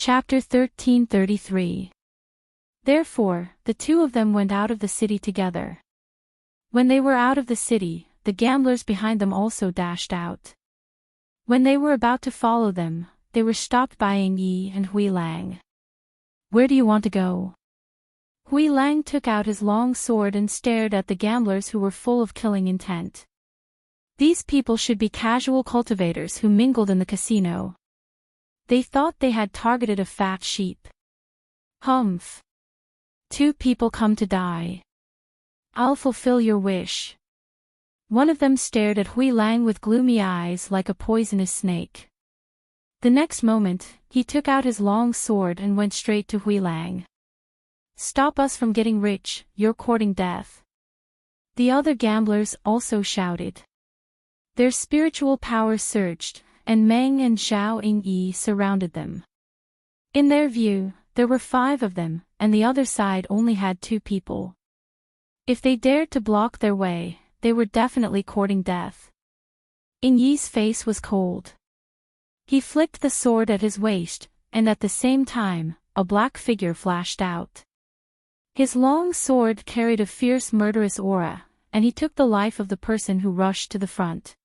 Chapter 1333. Therefore, the two of them went out of the city together. When they were out of the city, the gamblers behind them also dashed out. When they were about to follow them, they were stopped by Ing Yi and Hui Lang. "Where do you want to go?" Hui Lang took out his long sword and stared at the gamblers who were full of killing intent. These people should be casual cultivators who mingled in the casino. They thought they had targeted a fat sheep. Humph. 2 people come to die. I'll fulfill your wish. One of them stared at Hui Lang with gloomy eyes like a poisonous snake. The next moment, he took out his long sword and went straight to Hui Lang. "Stop us from getting rich, you're courting death." The other gamblers also shouted. Their spiritual power surged, and Meng and Zhao Yingyi surrounded them. In their view, there were 5 of them, and the other side only had 2 people. If they dared to block their way, they were definitely courting death. Yingyi's face was cold. He flicked the sword at his waist, and at the same time, a black figure flashed out. His long sword carried a fierce murderous aura, and he took the life of the person who rushed to the front.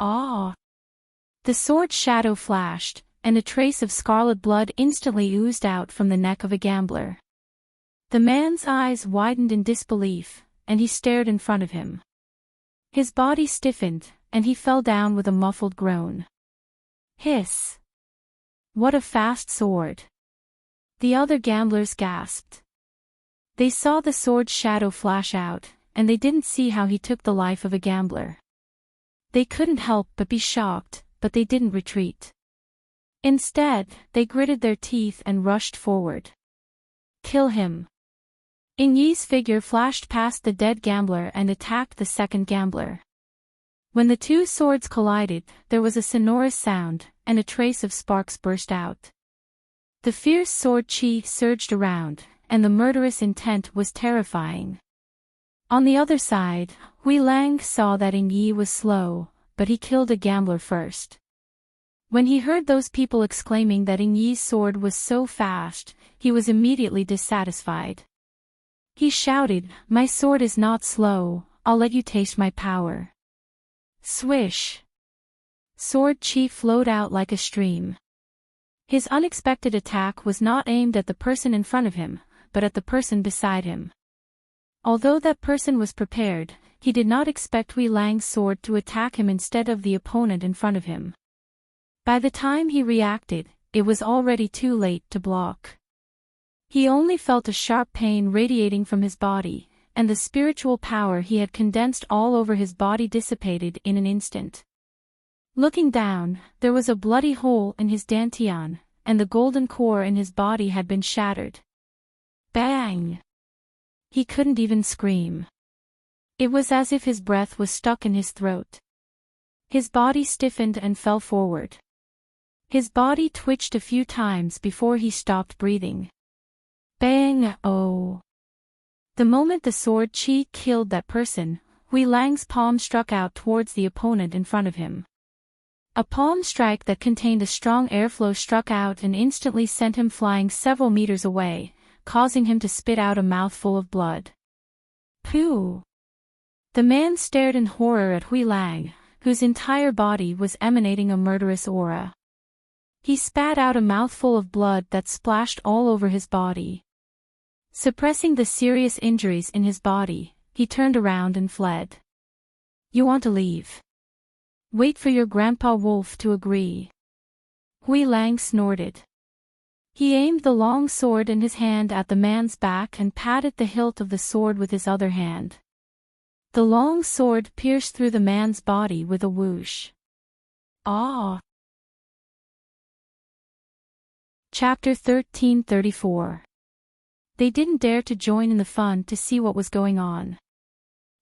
Ah! The sword's shadow flashed, and a trace of scarlet blood instantly oozed out from the neck of a gambler. The man's eyes widened in disbelief, and he stared in front of him. His body stiffened, and he fell down with a muffled groan. Hiss! What a fast sword! The other gamblers gasped. They saw the sword's shadow flash out, and they didn't see how he took the life of a gambler. They couldn't help but be shocked, but they didn't retreat. Instead, they gritted their teeth and rushed forward. Kill him! Yingyi's figure flashed past the dead gambler and attacked the second gambler. When the 2 swords collided, there was a sonorous sound, and a trace of sparks burst out. The fierce sword chi surged around, and the murderous intent was terrifying. On the other side, Hui Lang saw that Ing Yi was slow, but he killed a gambler first. When he heard those people exclaiming that Ing Yi's sword was so fast, he was immediately dissatisfied. He shouted, "My sword is not slow, I'll let you taste my power." Swish! Sword chi flowed out like a stream. His unexpected attack was not aimed at the person in front of him, but at the person beside him. Although that person was prepared, he did not expect Hui Lang's sword to attack him instead of the opponent in front of him. By the time he reacted, it was already too late to block. He only felt a sharp pain radiating from his body, and the spiritual power he had condensed all over his body dissipated in an instant. Looking down, there was a bloody hole in his dantian, and the golden core in his body had been shattered. Bang! He couldn't even scream. It was as if his breath was stuck in his throat. His body stiffened and fell forward. His body twitched a few times before he stopped breathing. Bang! Oh! The moment the sword chi killed that person, Hui Lang's palm struck out towards the opponent in front of him. A palm strike that contained a strong airflow struck out and instantly sent him flying several meters away, causing him to spit out a mouthful of blood. Pooh! The man stared in horror at Hui Lang, whose entire body was emanating a murderous aura. He spat out a mouthful of blood that splashed all over his body. Suppressing the serious injuries in his body, he turned around and fled. "You want to leave? Wait for your grandpa wolf to agree." Hui Lang snorted. He aimed the long sword in his hand at the man's back and patted the hilt of the sword with his other hand. The long sword pierced through the man's body with a whoosh. Ah! Chapter 1334. They didn't dare to join in the fun to see what was going on.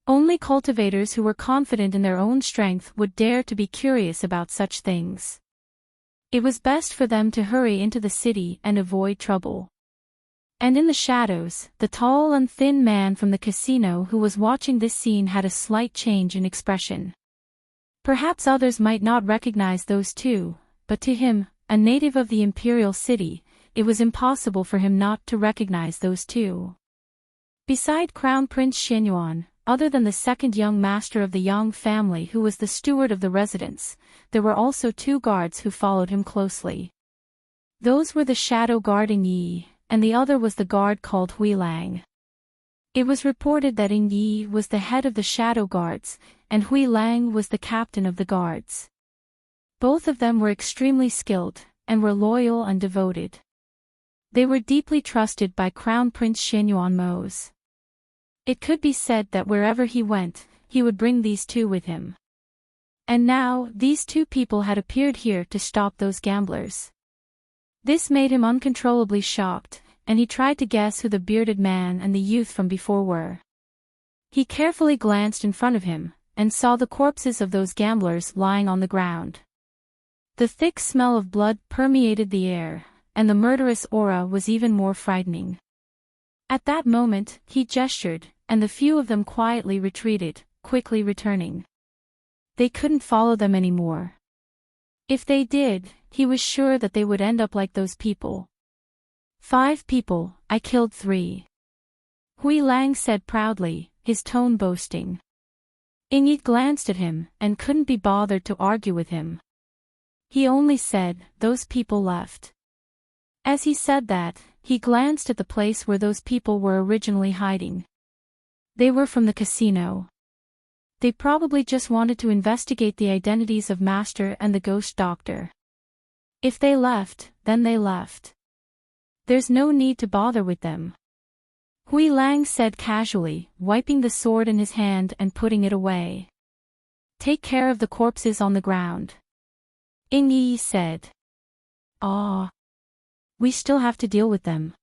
Only cultivators who were confident in their own strength would dare to be curious about such things. It was best for them to hurry into the city and avoid trouble. And in the shadows, the tall and thin man from the casino who was watching this scene had a slight change in expression. Perhaps others might not recognize those two, but to him, a native of the imperial city, it was impossible for him not to recognize those two. Beside Crown Prince Xianyuan, other than the second young master of the Yang family who was the steward of the residence, there were also two guards who followed him closely. Those were the shadow guard Ing Yi, and the other was the guard called Hui Lang. It was reported that Ing Yi was the head of the shadow guards, and Hui Lang was the captain of the guards. Both of them were extremely skilled, and were loyal and devoted. They were deeply trusted by Crown Prince Xianyuan Mose. It could be said that wherever he went, he would bring these two with him. And now, these two people had appeared here to stop those gamblers. This made him uncontrollably shocked, and he tried to guess who the bearded man and the youth from before were. He carefully glanced in front of him, and saw the corpses of those gamblers lying on the ground. The thick smell of blood permeated the air, and the murderous aura was even more frightening. At that moment, he gestured, and the few of them quietly retreated, quickly returning. They couldn't follow them anymore. If they did, he was sure that they would end up like those people. 5 people, I killed 3. Hui Lang said proudly, his tone boasting. Ing Yi glanced at him, and couldn't be bothered to argue with him. He only said, those people left. As he said that, he glanced at the place where those people were originally hiding. They were from the casino. They probably just wanted to investigate the identities of Master and the Ghost Doctor. If they left, then they left. There's no need to bother with them. Hui Lang said casually, wiping the sword in his hand and putting it away. Take care of the corpses on the ground. Ing Yi said. Ah. We still have to deal with them.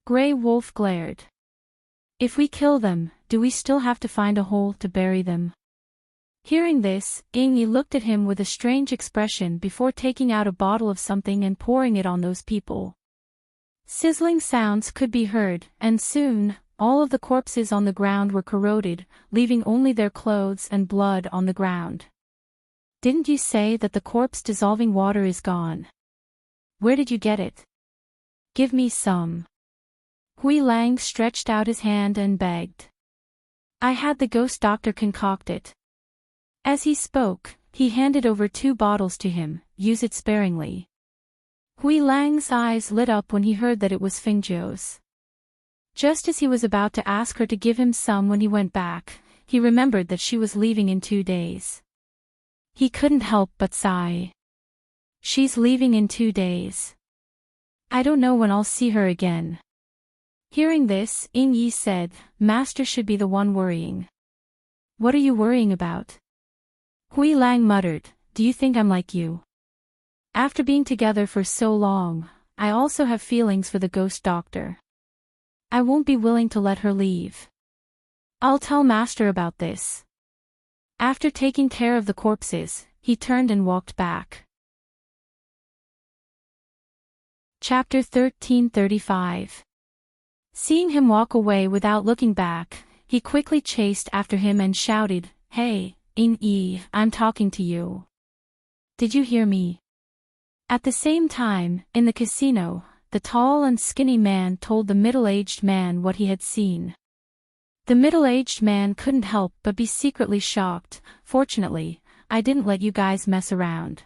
Grey Wolf glared. If we kill them, do we still have to find a hole to bury them? Hearing this, Ing Yi looked at him with a strange expression before taking out a bottle of something and pouring it on those people. Sizzling sounds could be heard, and soon, all of the corpses on the ground were corroded, leaving only their clothes and blood on the ground. Didn't you say that the corpse-dissolving water is gone? Where did you get it? Give me some. Hui Lang stretched out his hand and begged. I had the Ghost Doctor concoct it. As he spoke, he handed over 2 bottles to him. Use it sparingly. Hui Lang's eyes lit up when he heard that it was Fingzhou's. Just as he was about to ask her to give him some when he went back, he remembered that she was leaving in 2 days. He couldn't help but sigh. She's leaving in 2 days. I don't know when I'll see her again. Hearing this, Ing Yi said, Master should be the one worrying. What are you worrying about? Hui Lang muttered, do you think I'm like you? After being together for so long, I also have feelings for the Ghost Doctor. I won't be willing to let her leave. I'll tell Master about this. After taking care of the corpses, he turned and walked back. Chapter 1335. Seeing him walk away without looking back, he quickly chased after him and shouted, Hey, Ing Yi, I'm talking to you. Did you hear me? At the same time, in the casino, the tall and skinny man told the middle-aged man what he had seen. The middle-aged man couldn't help but be secretly shocked. Fortunately, I didn't let you guys mess around.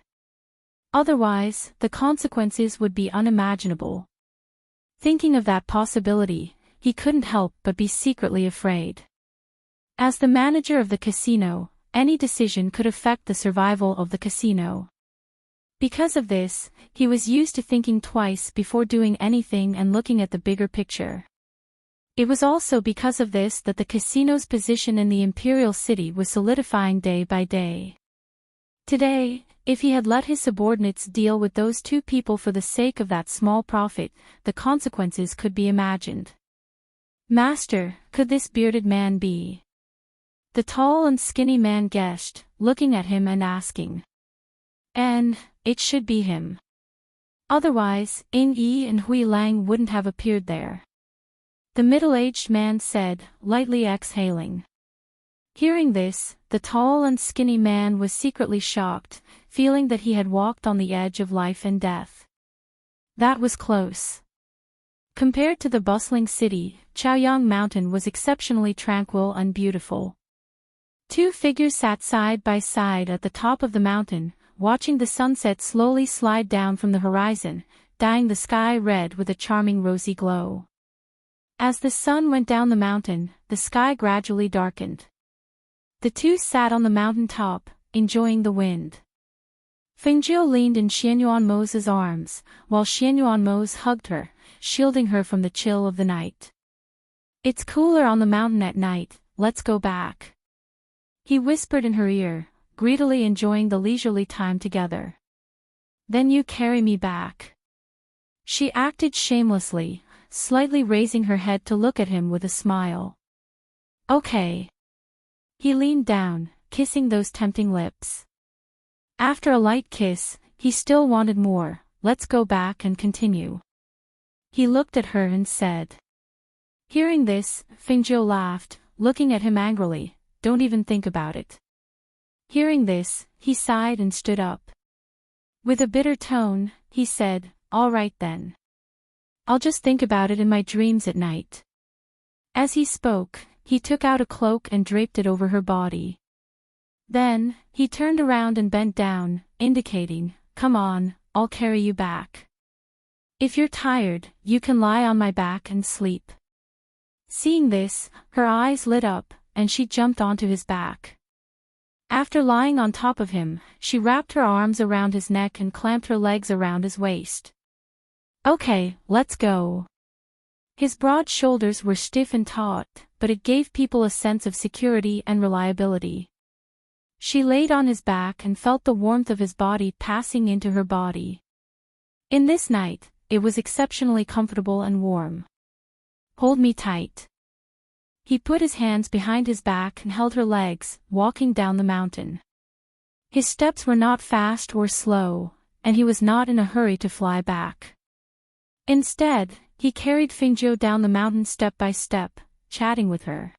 Otherwise, the consequences would be unimaginable. Thinking of that possibility, he couldn't help but be secretly afraid. As the manager of the casino, any decision could affect the survival of the casino. Because of this, he was used to thinking twice before doing anything and looking at the bigger picture. It was also because of this that the casino's position in the imperial city was solidifying day by day. Today, if he had let his subordinates deal with those 2 people for the sake of that small profit, the consequences could be imagined. Master, could this bearded man be? The tall and skinny man guessed, looking at him and asking. And, it should be him. Otherwise, Ing Yi and Hui Lang wouldn't have appeared there. The middle-aged man said, lightly exhaling. Hearing this, the tall and skinny man was secretly shocked, feeling that he had walked on the edge of life and death. That was close. Compared to the bustling city, Chaoyang Mountain was exceptionally tranquil and beautiful. Two figures sat side by side at the top of the mountain, watching the sunset slowly slide down from the horizon, dyeing the sky red with a charming rosy glow. As the sun went down the mountain, the sky gradually darkened. The two sat on the mountain top, enjoying the wind. Fengjiu leaned in Xianyuanmo's arms, while Xianyuanmo hugged her, shielding her from the chill of the night. "It's cooler on the mountain at night, let's go back," he whispered in her ear, greedily enjoying the leisurely time together. "Then you carry me back." She acted shamelessly, slightly raising her head to look at him with a smile. "Okay." He leaned down, kissing those tempting lips. After a light kiss, he still wanted more. "Let's go back and continue." He looked at her and said. Hearing this, Fengjiu laughed, looking at him angrily. "Don't even think about it." Hearing this, he sighed and stood up. With a bitter tone, he said, "All right then. I'll just think about it in my dreams at night." As he spoke, he took out a cloak and draped it over her body. Then, he turned around and bent down, indicating, "Come on, I'll carry you back. If you're tired, you can lie on my back and sleep." Seeing this, her eyes lit up, and she jumped onto his back. After lying on top of him, she wrapped her arms around his neck and clamped her legs around his waist. "Okay, let's go." His broad shoulders were stiff and taut, but it gave people a sense of security and reliability. She laid on his back and felt the warmth of his body passing into her body. In this night, it was exceptionally comfortable and warm. "Hold me tight." He put his hands behind his back and held her legs, walking down the mountain. His steps were not fast or slow, and he was not in a hurry to fly back. Instead, he carried Fengjiu down the mountain step by step, chatting with her.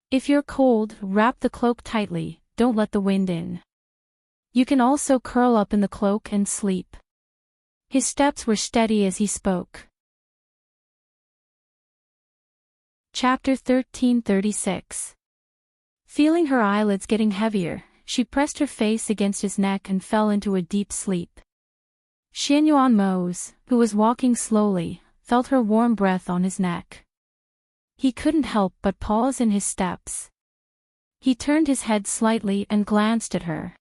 "If you're cold, wrap the cloak tightly, don't let the wind in. You can also curl up in the cloak and sleep." His steps were steady as he spoke. Chapter 1336. Feeling her eyelids getting heavier, she pressed her face against his neck and fell into a deep sleep. Xianyuanmo, who was walking slowly, felt her warm breath on his neck. He couldn't help but pause in his steps. He turned his head slightly and glanced at her.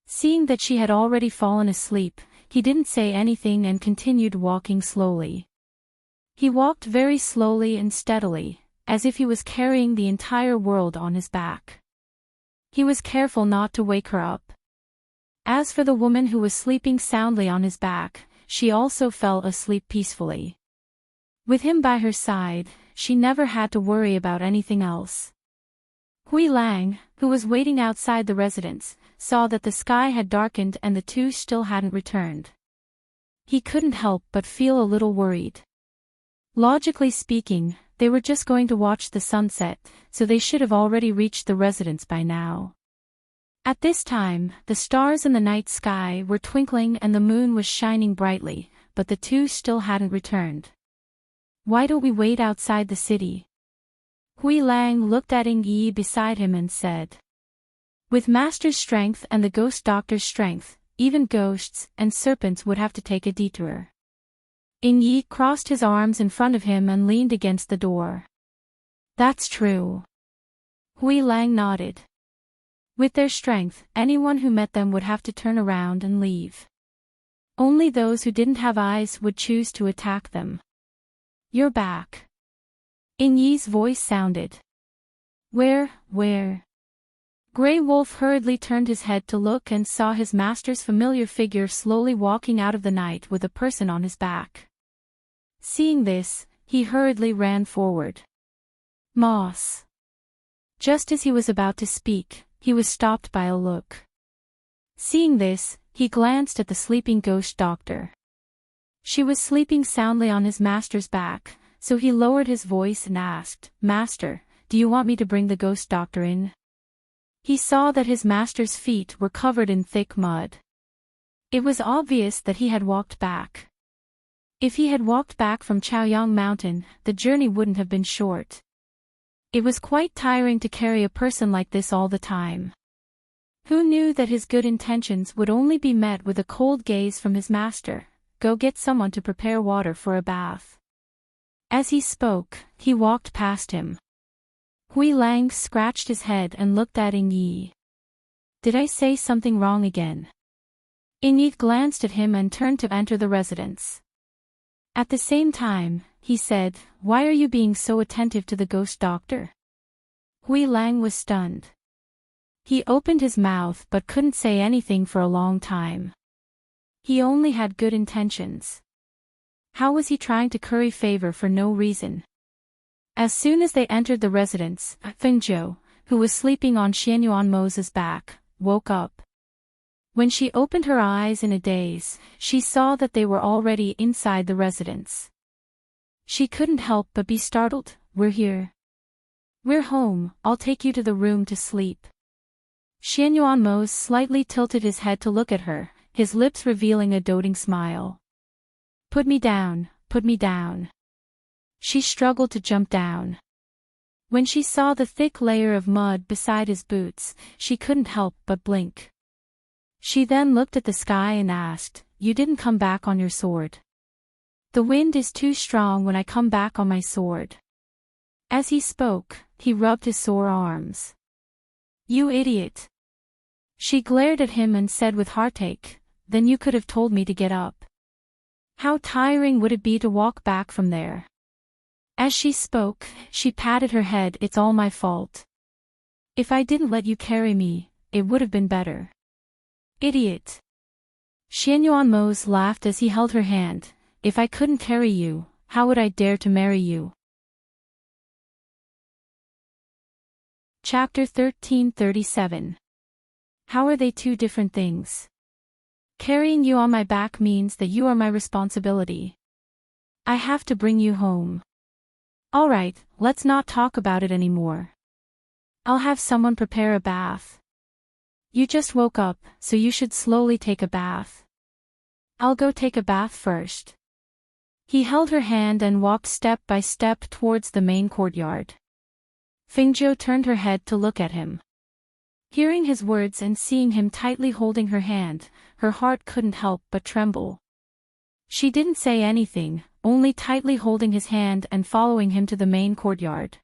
Seeing that she had already fallen asleep, he didn't say anything and continued walking slowly. He walked very slowly and steadily, as if he was carrying the entire world on his back. He was careful not to wake her up. As for the woman who was sleeping soundly on his back, she also fell asleep peacefully. With him by her side, she never had to worry about anything else. Hui Lang, who was waiting outside the residence, saw that the sky had darkened and the two still hadn't returned. He couldn't help but feel a little worried. Logically speaking, they were just going to watch the sunset, so they should have already reached the residence by now. At this time, the stars in the night sky were twinkling and the moon was shining brightly, but the two still hadn't returned. "Why don't we wait outside the city?" Hui Lang looked at Ying Yi beside him and said. With Master's strength and the ghost doctor's strength, even ghosts and serpents would have to take a detour. Ying Yi crossed his arms in front of him and leaned against the door. "That's true." Hui Lang nodded. With their strength, anyone who met them would have to turn around and leave. Only those who didn't have eyes would choose to attack them. "You're back." Ying Yi's voice sounded. Where? Grey Wolf hurriedly turned his head to look and saw his master's familiar figure slowly walking out of the night with a person on his back. Seeing this, he hurriedly ran forward. "Moss." Just as he was about to speak, he was stopped by a look. Seeing this, he glanced at the sleeping ghost doctor. She was sleeping soundly on his master's back, so he lowered his voice and asked, "Master, do you want me to bring the ghost doctor in?" He saw that his master's feet were covered in thick mud. It was obvious that he had walked back. If he had walked back from Chaoyang Mountain, the journey wouldn't have been short. It was quite tiring to carry a person like this all the time. Who knew that his good intentions would only be met with a cold gaze from his master? Go get someone to prepare water for a bath. As he spoke, he walked past him. Hui Lang scratched his head and looked at Ying Yi. Did I say something wrong again? Ying Yi glanced at him and turned to enter the residence. At the same time, he said, "Why are you being so attentive to the ghost doctor?" Hui Lang was stunned. He opened his mouth but couldn't say anything for a long time. He only had good intentions. How was he trying to curry favor for no reason? As soon as they entered the residence, Fengzhou, who was sleeping on Xianyuan Mo's back, woke up. When she opened her eyes in a daze, she saw that they were already inside the residence. She couldn't help but be startled. "We're here. We're home, I'll take you to the room to sleep." Xianyuan Mo slightly tilted his head to look at her, his lips revealing a doting smile. "Put me down, put me down." She struggled to jump down. When she saw the thick layer of mud beside his boots, she couldn't help but blink. She then looked at the sky and asked, "You didn't come back on your sword?" "The wind is too strong when I come back on my sword." As he spoke, he rubbed his sore arms. "You idiot." She glared at him and said with heartache, "Then you could have told me to get up. How tiring would it be to walk back from there?" As she spoke, she patted her head. "It's all my fault. If I didn't let you carry me, it would have been better." "Idiot." Xianyuan Mo's laughed as he held her hand. "If I couldn't carry you, how would I dare to marry you?" Chapter 1337. How are they two different things? Carrying you on my back means that you are my responsibility. I have to bring you home. All right, let's not talk about it anymore. I'll have someone prepare a bath. You just woke up, so you should slowly take a bath. I'll go take a bath first. He held her hand and walked step by step towards the main courtyard. Fengzhou turned her head to look at him. Hearing his words and seeing him tightly holding her hand, her heart couldn't help but tremble. She didn't say anything, only tightly holding his hand and following him to the main courtyard.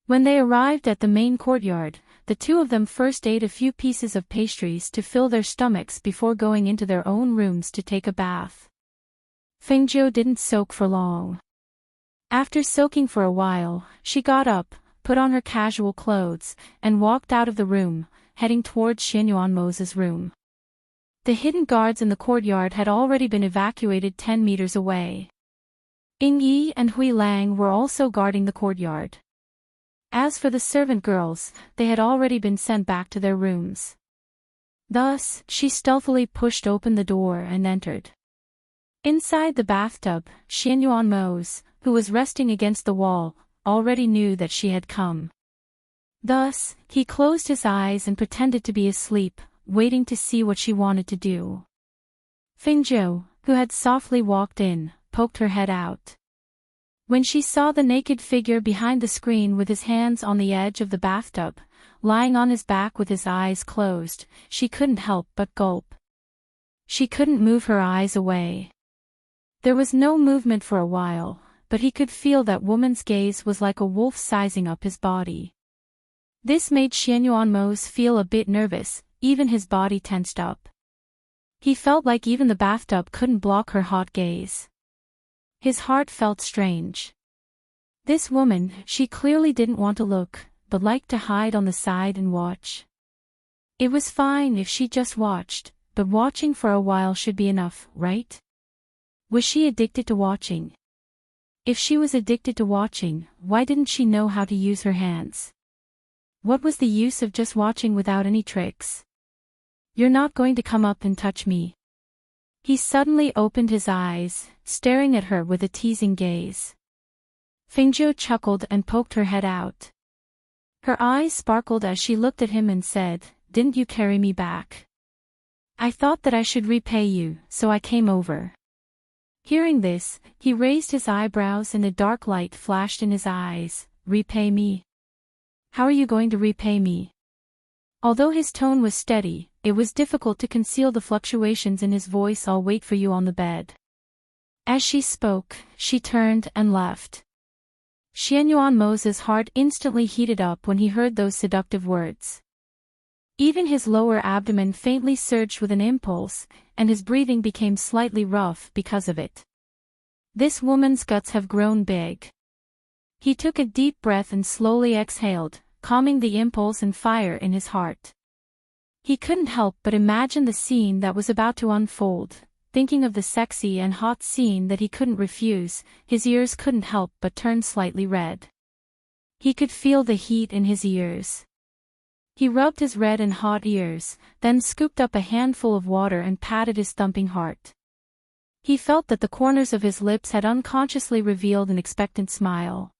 When they arrived at the main courtyard, the two of them first ate a few pieces of pastries to fill their stomachs before going into their own rooms to take a bath. Fengzhou didn't soak for long. After soaking for a while, she got up, put on her casual clothes, and walked out of the room, heading towards Xianyuan Mo's room. The hidden guards in the courtyard had already been evacuated 10 meters away. Ying Yi and Hui Lang were also guarding the courtyard. As for the servant girls, they had already been sent back to their rooms. Thus, she stealthily pushed open the door and entered. Inside the bathtub, Xianyuan Mo, who was resting against the wall, already knew that she had come. Thus, he closed his eyes and pretended to be asleep, waiting to see what she wanted to do. Fengzhou, who had softly walked in, poked her head out. When she saw the naked figure behind the screen with his hands on the edge of the bathtub, lying on his back with his eyes closed, she couldn't help but gulp. She couldn't move her eyes away. There was no movement for a while, but he could feel that woman's gaze was like a wolf sizing up his body. This made Xianyuan Mo feel a bit nervous, even his body tensed up. He felt like even the bathtub couldn't block her hot gaze. His heart felt strange. This woman, she clearly didn't want to look, but liked to hide on the side and watch. It was fine if she just watched, but watching for a while should be enough, right? Was she addicted to watching? If she was addicted to watching, why didn't she know how to use her hands? What was the use of just watching without any tricks? You're not going to come up and touch me. He suddenly opened his eyes, staring at her with a teasing gaze. Fengzhou chuckled and poked her head out. Her eyes sparkled as she looked at him and said, "Didn't you carry me back? I thought that I should repay you, so I came over." Hearing this, he raised his eyebrows and a dark light flashed in his eyes. Repay me? How are you going to repay me? Although his tone was steady, it was difficult to conceal the fluctuations in his voice. I'll wait for you on the bed. As she spoke, she turned and left. Xianyuan Mo's heart instantly heated up when he heard those seductive words. Even his lower abdomen faintly surged with an impulse, and his breathing became slightly rough because of it. This woman's guts have grown big. He took a deep breath and slowly exhaled, calming the impulse and fire in his heart. He couldn't help but imagine the scene that was about to unfold. Thinking of the sexy and hot scene that he couldn't refuse, his ears couldn't help but turn slightly red. He could feel the heat in his ears. He rubbed his red and hot ears, then scooped up a handful of water and patted his thumping heart. He felt that the corners of his lips had unconsciously revealed an expectant smile.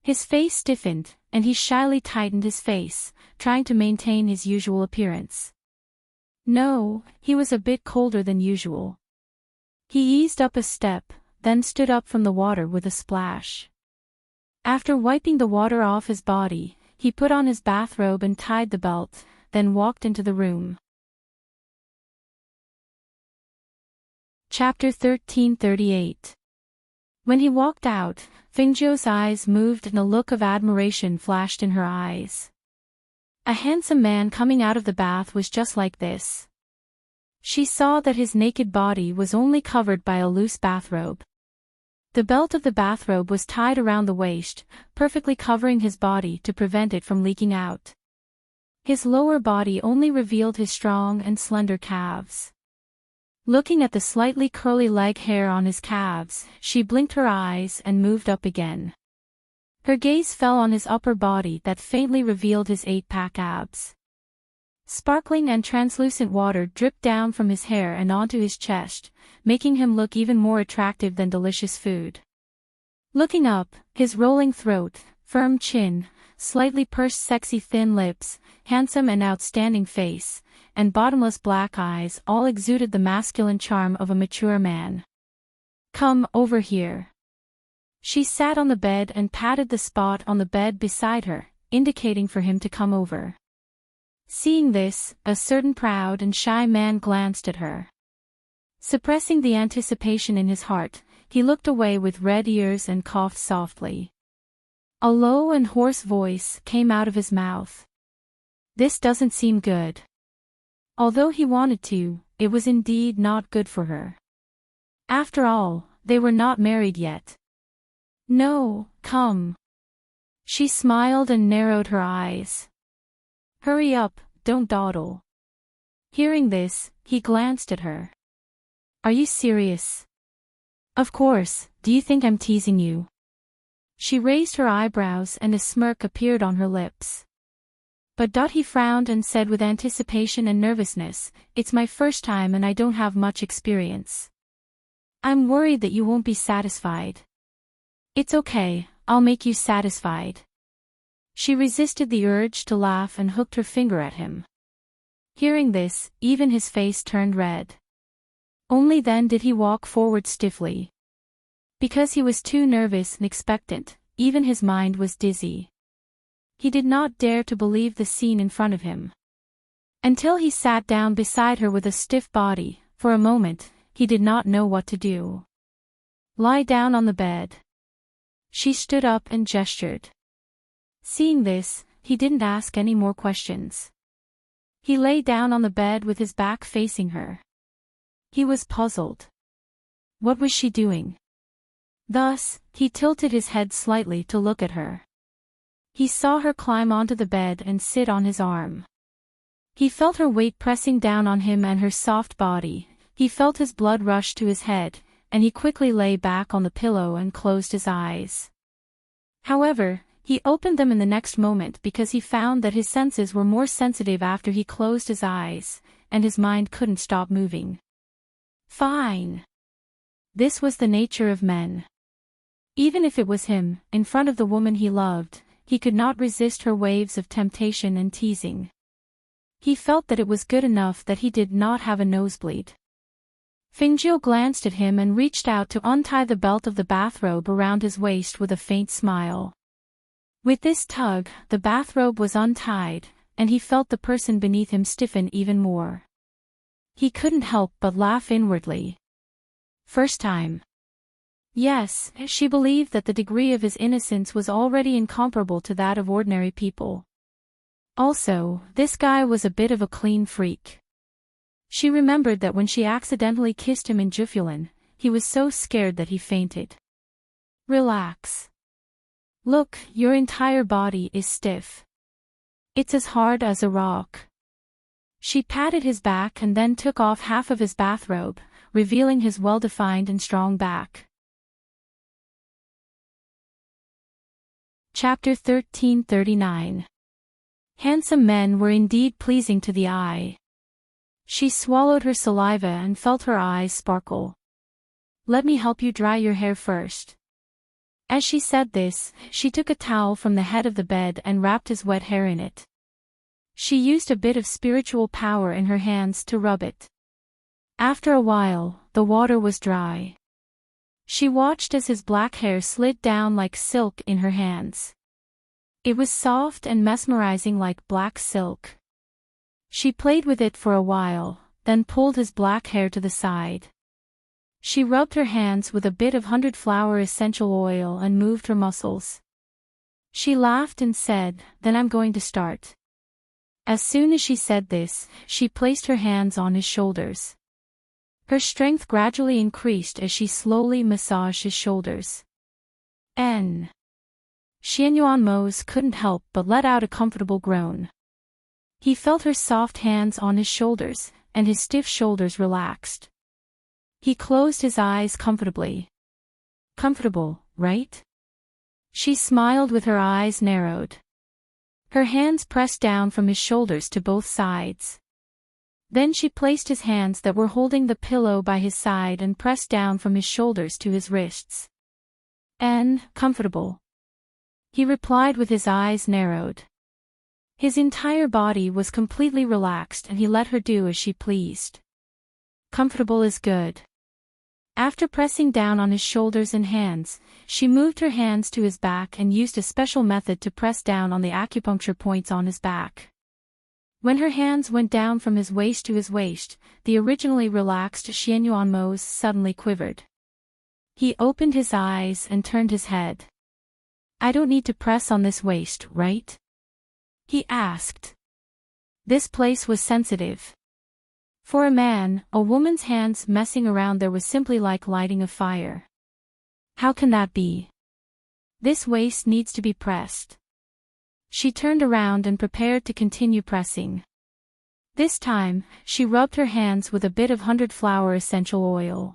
His face stiffened, and he shyly tightened his face, trying to maintain his usual appearance. No, he was a bit colder than usual. He eased up a step, then stood up from the water with a splash. After wiping the water off his body, he put on his bathrobe and tied the belt, then walked into the room. Chapter 1338. When he walked out, Fengzhou's eyes moved and a look of admiration flashed in her eyes. A handsome man coming out of the bath was just like this. She saw that his naked body was only covered by a loose bathrobe. The belt of the bathrobe was tied around the waist, perfectly covering his body to prevent it from leaking out. His lower body only revealed his strong and slender calves. Looking at the slightly curly leg hair on his calves, she blinked her eyes and moved up again. Her gaze fell on his upper body that faintly revealed his 8-pack abs. Sparkling and translucent water dripped down from his hair and onto his chest, making him look even more attractive than delicious food. Looking up, his rolling throat, firm chin, slightly pursed sexy thin lips, handsome and outstanding face, and bottomless black eyes all exuded the masculine charm of a mature man. Come over here. She sat on the bed and patted the spot on the bed beside her, indicating for him to come over. Seeing this, a certain proud and shy man glanced at her. Suppressing the anticipation in his heart, he looked away with red ears and coughed softly. A low and hoarse voice came out of his mouth. This doesn't seem good. Although he wanted to, it was indeed not good for her. After all, they were not married yet. No, come. She smiled and narrowed her eyes. Hurry up, don't dawdle. Hearing this, he glanced at her. Are you serious? Of course, do you think I'm teasing you? She raised her eyebrows and a smirk appeared on her lips. But he frowned and said with anticipation and nervousness, it's my first time and I don't have much experience. I'm worried that you won't be satisfied. It's okay, I'll make you satisfied. She resisted the urge to laugh and hooked her finger at him. Hearing this, even his face turned red. Only then did he walk forward stiffly. Because he was too nervous and expectant, even his mind was dizzy. He did not dare to believe the scene in front of him. Until he sat down beside her with a stiff body, for a moment, he did not know what to do. Lie down on the bed. She stood up and gestured. Seeing this, he didn't ask any more questions. He lay down on the bed with his back facing her. He was puzzled. What was she doing? Thus, he tilted his head slightly to look at her. He saw her climb onto the bed and sit on his arm. He felt her weight pressing down on him and her soft body. He felt his blood rush to his head, and he quickly lay back on the pillow and closed his eyes. However, he opened them in the next moment because he found that his senses were more sensitive after he closed his eyes, and his mind couldn't stop moving. Fine. This was the nature of men. Even if it was him, in front of the woman he loved, he could not resist her waves of temptation and teasing. He felt that it was good enough that he did not have a nosebleed. Fingio glanced at him and reached out to untie the belt of the bathrobe around his waist with a faint smile. With this tug, the bathrobe was untied, and he felt the person beneath him stiffen even more. He couldn't help but laugh inwardly. First time. Yes, she believed that the degree of his innocence was already incomparable to that of ordinary people. Also, this guy was a bit of a clean freak. She remembered that when she accidentally kissed him in Jufulan, he was so scared that he fainted. Relax. Look, your entire body is stiff. It's as hard as a rock. She patted his back and then took off half of his bathrobe, revealing his well-defined and strong back. Chapter 1339. Handsome men were indeed pleasing to the eye. She swallowed her saliva and felt her eyes sparkle. Let me help you dry your hair first. As she said this, she took a towel from the head of the bed and wrapped his wet hair in it. She used a bit of spiritual power in her hands to rub it. After a while, the water was dry. She watched as his black hair slid down like silk in her hands. It was soft and mesmerizing like black silk. She played with it for a while, then pulled his black hair to the side. She rubbed her hands with a bit of 100-flower essential oil and moved her muscles. She laughed and said, "Then I'm going to start." As soon as she said this, she placed her hands on his shoulders. Her strength gradually increased as she slowly massaged his shoulders. Xianyuan Mose couldn't help but let out a comfortable groan. He felt her soft hands on his shoulders, and his stiff shoulders relaxed. He closed his eyes comfortably. Comfortable, right? She smiled with her eyes narrowed. Her hands pressed down from his shoulders to both sides. Then she placed his hands that were holding the pillow by his side and pressed down from his shoulders to his wrists. Comfortable. He replied with his eyes narrowed. His entire body was completely relaxed and he let her do as she pleased. Comfortable is good. After pressing down on his shoulders and hands, she moved her hands to his back and used a special method to press down on the acupuncture points on his back. When her hands went down from his waist to his waist, the originally relaxed Xianyuan Mose suddenly quivered. He opened his eyes and turned his head. I don't need to press on this waist, right? He asked. This place was sensitive. For a man, a woman's hands messing around there was simply like lighting a fire. How can that be? This waist needs to be pressed. She turned around and prepared to continue pressing. This time, she rubbed her hands with a bit of 100-flower essential oil.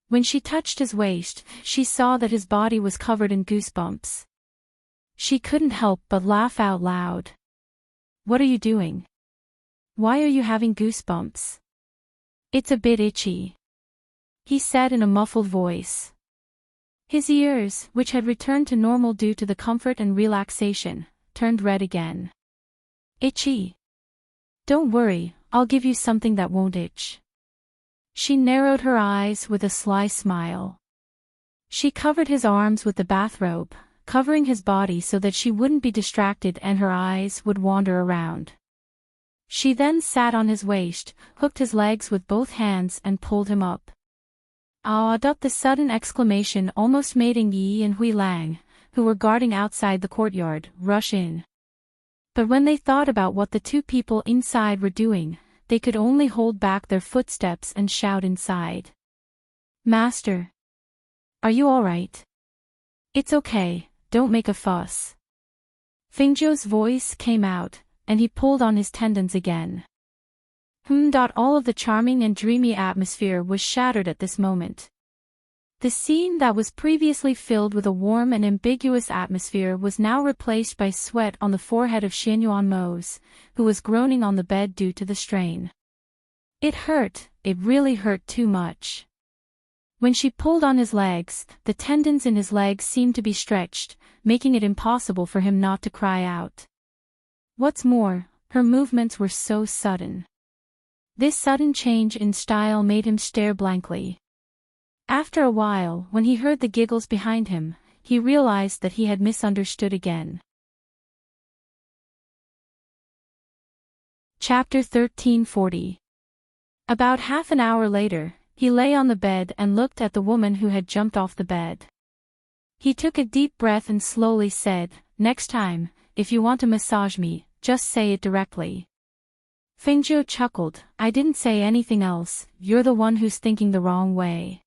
When she touched his waist, she saw that his body was covered in goosebumps. She couldn't help but laugh out loud. What are you doing? Why are you having goosebumps? It's a bit itchy, he said in a muffled voice. His ears, which had returned to normal due to the comfort and relaxation, turned red again. Itchy? Don't worry, I'll give you something that won't itch. She narrowed her eyes with a sly smile. She covered his arms with the bathrobe, covering his body so that she wouldn't be distracted and her eyes would wander around. She then sat on his waist, hooked his legs with both hands and pulled him up. Ah! The sudden exclamation almost made Ng Yi and Hui Lang, who were guarding outside the courtyard, rush in. But when they thought about what the two people inside were doing, they could only hold back their footsteps and shout inside. Master! Are you all right? It's okay, don't make a fuss. Fingio's voice came out, and he pulled on his tendons again. All of the charming and dreamy atmosphere was shattered at this moment. The scene that was previously filled with a warm and ambiguous atmosphere was now replaced by sweat on the forehead of Xianyuan Mose, who was groaning on the bed due to the strain. It hurt, it really hurt too much. When she pulled on his legs, the tendons in his legs seemed to be stretched, making it impossible for him not to cry out. What's more, her movements were so sudden. This sudden change in style made him stare blankly. After a while, when he heard the giggles behind him, he realized that he had misunderstood again. Chapter 1340. About half an hour later, he lay on the bed and looked at the woman who had jumped off the bed. He took a deep breath and slowly said, "Next time, if you want to massage me, just say it directly." Fengzhou chuckled, "I didn't say anything else, you're the one who's thinking the wrong way."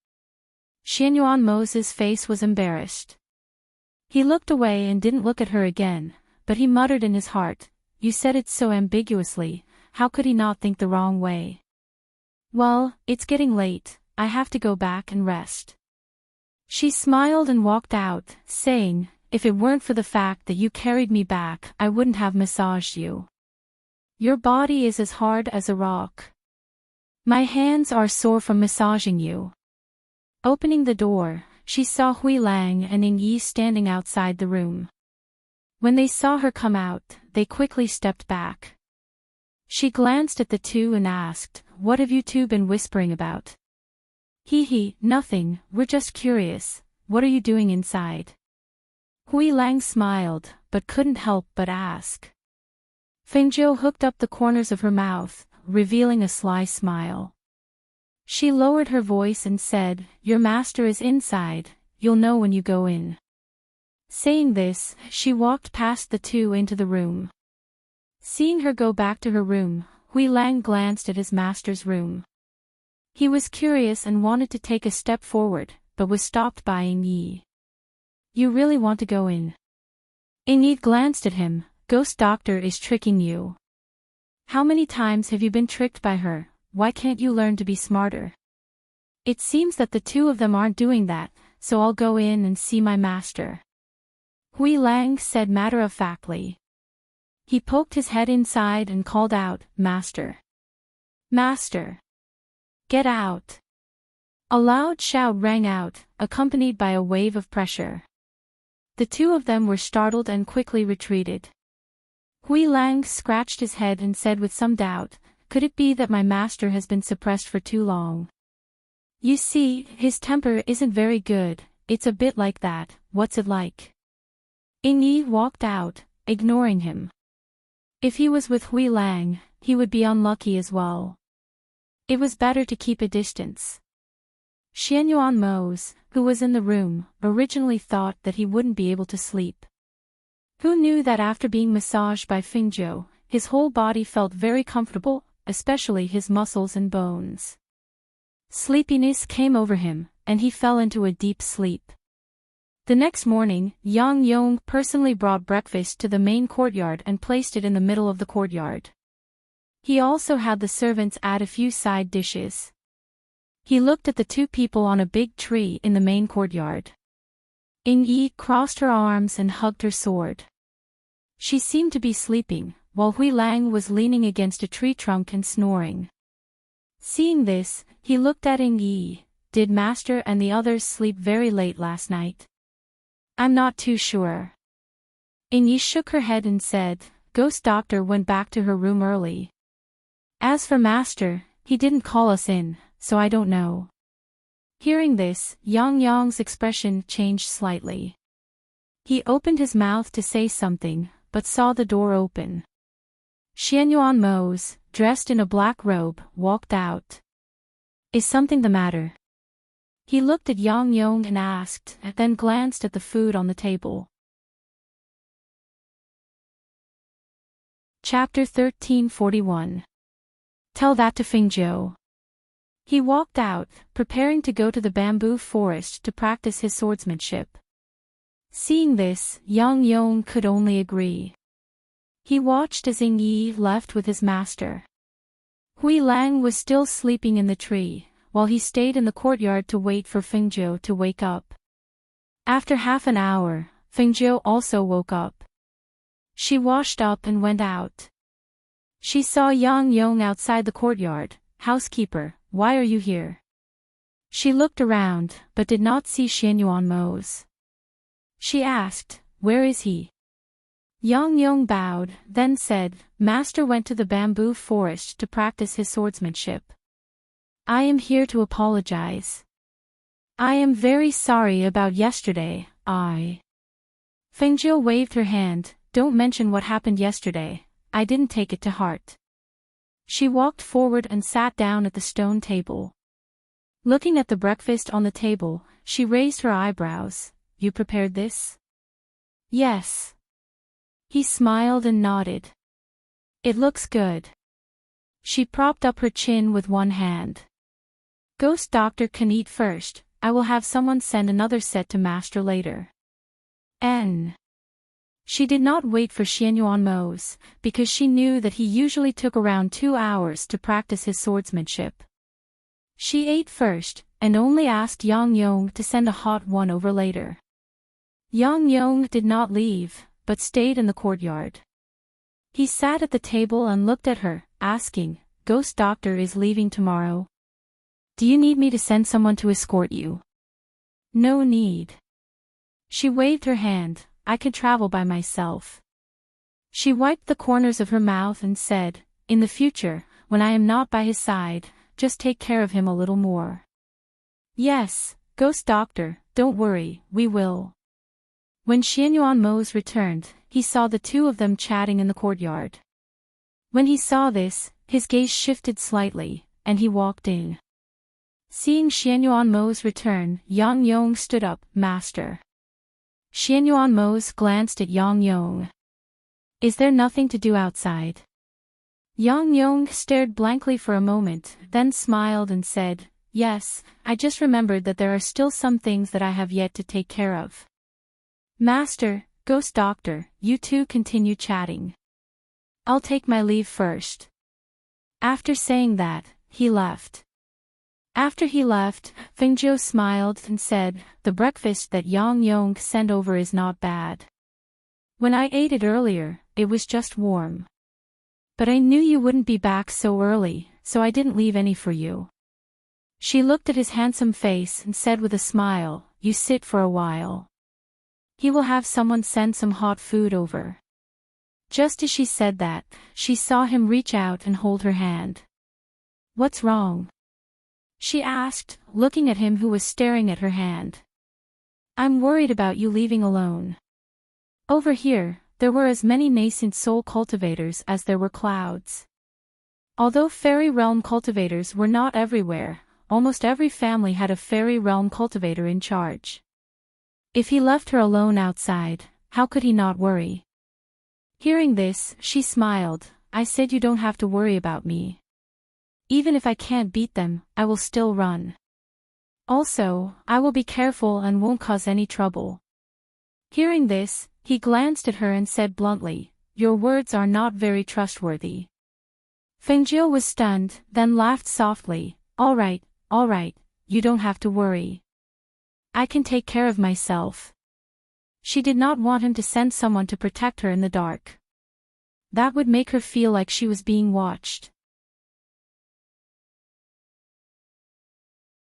Xianyuan Mo's face was embarrassed. He looked away and didn't look at her again, but he muttered in his heart, "You said it so ambiguously, how could he not think the wrong way?" "Well, it's getting late, I have to go back and rest." She smiled and walked out, saying, "If it weren't for the fact that you carried me back, I wouldn't have massaged you. Your body is as hard as a rock. My hands are sore from massaging you." Opening the door, she saw Hui Lang and Ning Yi standing outside the room. When they saw her come out, they quickly stepped back. She glanced at the two and asked, "What have you two been whispering about?" "Hee, nothing, we're just curious, what are you doing inside?" Hui Lang smiled, but couldn't help but ask. Fengzhou hooked up the corners of her mouth, revealing a sly smile. She lowered her voice and said, "Your master is inside, you'll know when you go in." Saying this, she walked past the two into the room. Seeing her go back to her room, Hui Lang glanced at his master's room. He was curious and wanted to take a step forward, but was stopped by Ning Yi. "You really want to go in?" Ning Yi glanced at him, "Ghost Doctor is tricking you. How many times have you been tricked by her? Why can't you learn to be smarter?" "It seems that the two of them aren't doing that, so I'll go in and see my master," Hui Lang said matter-of-factly. He poked his head inside and called out, "Master! Master! Get out!" A loud shout rang out, accompanied by a wave of pressure. The two of them were startled and quickly retreated. Hui Lang scratched his head and said with some doubt, "Could it be that my master has been suppressed for too long? You see, his temper isn't very good, it's a bit like that, what's it like?" Ning Yi walked out, ignoring him. If he was with Hui Lang, he would be unlucky as well. It was better to keep a distance. Xianyuan Mo, who was in the room, originally thought that he wouldn't be able to sleep. Who knew that after being massaged by Fengzhou, his whole body felt very comfortable, especially his muscles and bones. Sleepiness came over him, and he fell into a deep sleep. The next morning, Yang Yong personally brought breakfast to the main courtyard and placed it in the middle of the courtyard. He also had the servants add a few side dishes. He looked at the two people on a big tree in the main courtyard. Ning Yi crossed her arms and hugged her sword. She seemed to be sleeping, while Hui Lang was leaning against a tree trunk and snoring. Seeing this, he looked at Ning Yi. "Did Master and the others sleep very late last night?" "I'm not too sure." Ning Yi shook her head and said, "Ghost Doctor went back to her room early. As for Master, he didn't call us in, so I don't know." Hearing this, Yang Yong's expression changed slightly. He opened his mouth to say something, but saw the door open. Xianyuan Mo, dressed in a black robe, walked out. "Is something the matter?" He looked at Yang Yong and asked, then glanced at the food on the table. Chapter 1341. Tell that to Fengzhou. He walked out, preparing to go to the bamboo forest to practice his swordsmanship. Seeing this, Yang Yong could only agree. He watched as Ning Yi left with his master. Hui Lang was still sleeping in the tree, while he stayed in the courtyard to wait for Fengzhou to wake up. After half an hour, Fengzhou also woke up. She washed up and went out. She saw Yang Yong outside the courtyard. "Housekeeper, why are you here?" She looked around, but did not see Xianyuan Mo. She asked, "Where is he?" Yang Yong bowed, then said, Master went to the bamboo forest to practice his swordsmanship. I am here to apologize. I am very sorry about yesterday, Fengjiu waved her hand, don't mention what happened yesterday, I didn't take it to heart. She walked forward and sat down at the stone table. Looking at the breakfast on the table, she raised her eyebrows. You prepared this? Yes. He smiled and nodded. It looks good. She propped up her chin with one hand. Ghost Doctor can eat first, I will have someone send another set to Master later. She did not wait for Xianyuan Mo's, because she knew that he usually took around 2 hours to practice his swordsmanship. She ate first, and only asked Yang Yong to send a hot one over later. Yang Yong did not leave, but stayed in the courtyard. He sat at the table and looked at her, asking, Ghost Doctor is leaving tomorrow. Do you need me to send someone to escort you? No need. She waved her hand, I can travel by myself. She wiped the corners of her mouth and said, in the future, when I am not by his side, just take care of him a little more. Yes, Ghost Doctor, don't worry, we will. When Xianyuan Mo's returned, he saw the two of them chatting in the courtyard. When he saw this, his gaze shifted slightly, and he walked in. Seeing Xianyuan Mo's return, Yang Yong stood up, Master. Xianyuan Mo's glanced at Yang Yong. Is there nothing to do outside? Yang Yong stared blankly for a moment, then smiled and said, Yes, I just remembered that there are still some things that I have yet to take care of. Master, Ghost Doctor, you two continue chatting. I'll take my leave first. After saying that, he left. After he left, Fengjiu smiled and said, The breakfast that Yang Yong sent over is not bad. When I ate it earlier, it was just warm. But I knew you wouldn't be back so early, so I didn't leave any for you. She looked at his handsome face and said with a smile, You sit for a while. He will have someone send some hot food over. Just as she said that, she saw him reach out and hold her hand. What's wrong? She asked, looking at him who was staring at her hand. I'm worried about you leaving alone. Over here, there were as many nascent soul cultivators as there were clouds. Although fairy realm cultivators were not everywhere, almost every family had a fairy realm cultivator in charge. If he left her alone outside, how could he not worry? Hearing this, she smiled, I said you don't have to worry about me. Even if I can't beat them, I will still run. Also, I will be careful and won't cause any trouble. Hearing this, he glanced at her and said bluntly, Your words are not very trustworthy. Fengjiu was stunned, then laughed softly, all right, you don't have to worry. I can take care of myself. She did not want him to send someone to protect her in the dark. That would make her feel like she was being watched.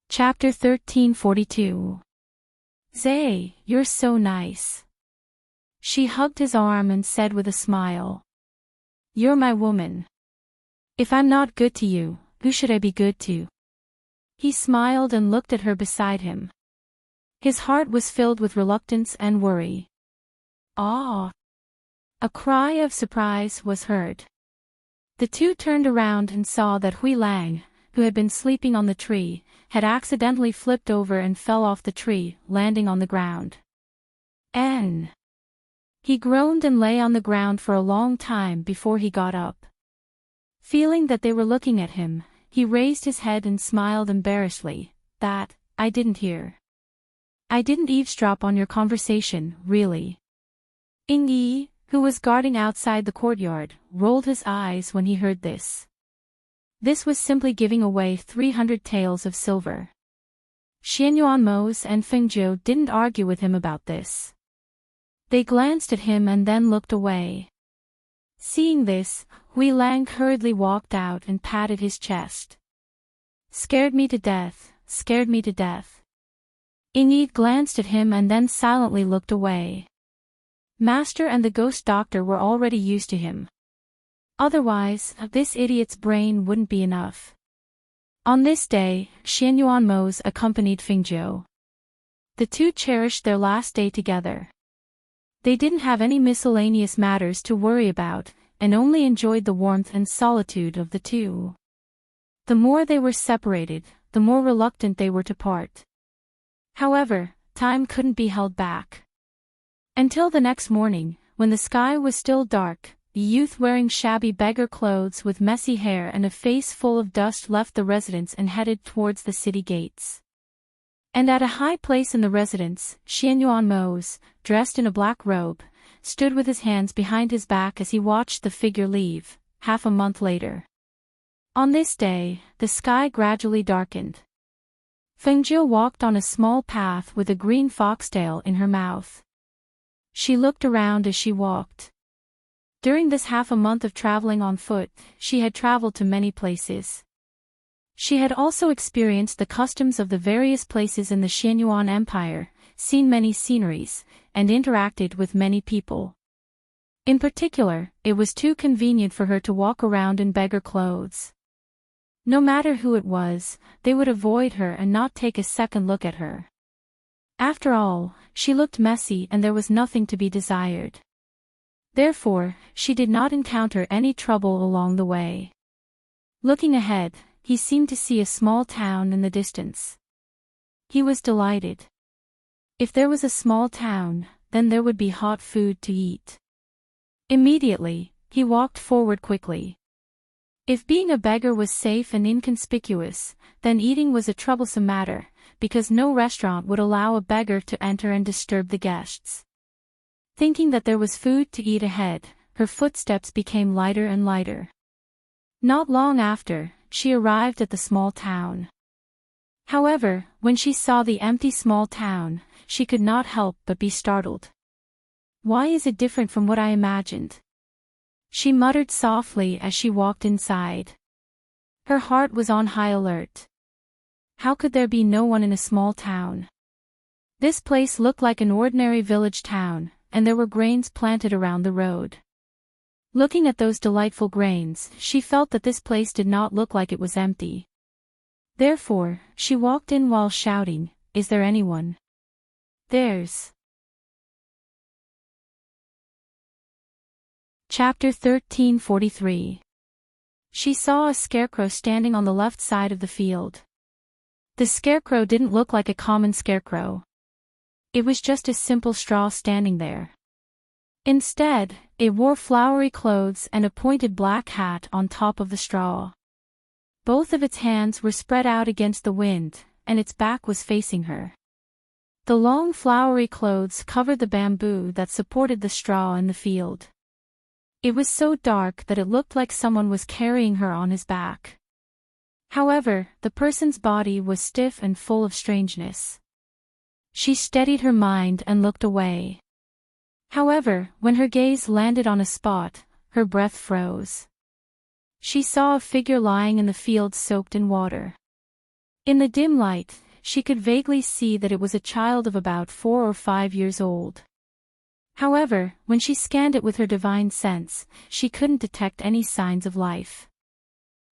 Chapter 1342. Zay, you're so nice. She hugged his arm and said with a smile. You're my woman. If I'm not good to you, who should I be good to? He smiled and looked at her beside him. His heart was filled with reluctance and worry. Ah! A cry of surprise was heard. The two turned around and saw that Hui Lang, who had been sleeping on the tree, had accidentally flipped over and fell off the tree, landing on the ground. He groaned and lay on the ground for a long time before he got up. Feeling that they were looking at him, he raised his head and smiled embarrassedly, That, I didn't hear. I didn't eavesdrop on your conversation, really. Ying Yi, who was guarding outside the courtyard, rolled his eyes when he heard this. This was simply giving away 300 taels of silver. Xianyuan Mo's and Fengjiu didn't argue with him about this. They glanced at him and then looked away. Seeing this, Hui Lang hurriedly walked out and patted his chest. Scared me to death, scared me to death. Ying Yi glanced at him and then silently looked away. Master and the ghost doctor were already used to him. Otherwise, this idiot's brain wouldn't be enough. On this day, Xianyuan Mose accompanied Fingzhou. The two cherished their last day together. They didn't have any miscellaneous matters to worry about, and only enjoyed the warmth and solitude of the two. The more they were separated, the more reluctant they were to part. However, time couldn't be held back. Until the next morning, when the sky was still dark, the youth wearing shabby beggar clothes with messy hair and a face full of dust left the residence and headed towards the city gates. And at a high place in the residence, Xianyuan Mose, dressed in a black robe, stood with his hands behind his back as he watched the figure leave, half a month later. On this day, the sky gradually darkened. Fengzhou walked on a small path with a green foxtail in her mouth. She looked around as she walked. During this half a month of traveling on foot, she had traveled to many places. She had also experienced the customs of the various places in the Xianyuan Empire, seen many sceneries, and interacted with many people. In particular, it was too convenient for her to walk around in beggar clothes. No matter who it was, they would avoid her and not take a second look at her. After all, she looked messy and there was nothing to be desired. Therefore, she did not encounter any trouble along the way. Looking ahead, he seemed to see a small town in the distance. He was delighted. If there was a small town, then there would be hot food to eat. Immediately, he walked forward quickly. If being a beggar was safe and inconspicuous, then eating was a troublesome matter, because no restaurant would allow a beggar to enter and disturb the guests. Thinking that there was food to eat ahead, her footsteps became lighter and lighter. Not long after, she arrived at the small town. However, when she saw the empty small town, she could not help but be startled. "Why is it different from what I imagined?" she muttered softly as she walked inside. Her heart was on high alert. How could there be no one in a small town? This place looked like an ordinary village town, and there were grains planted around the road. Looking at those delightful grains, she felt that this place did not look like it was empty. Therefore, she walked in while shouting, "Is there anyone?" "There's." Chapter 1343. She saw a scarecrow standing on the left side of the field. The scarecrow didn't look like a common scarecrow. It was just a simple straw standing there. Instead, it wore flowery clothes and a pointed black hat on top of the straw. Both of its hands were spread out against the wind, and its back was facing her. The long flowery clothes covered the bamboo that supported the straw in the field. It was so dark that it looked like someone was carrying her on his back. However, the person's body was stiff and full of strangeness. She steadied her mind and looked away. However, when her gaze landed on a spot, her breath froze. She saw a figure lying in the field soaked in water. In the dim light, she could vaguely see that it was a child of about 4 or 5 years old. However, when she scanned it with her divine sense, she couldn't detect any signs of life.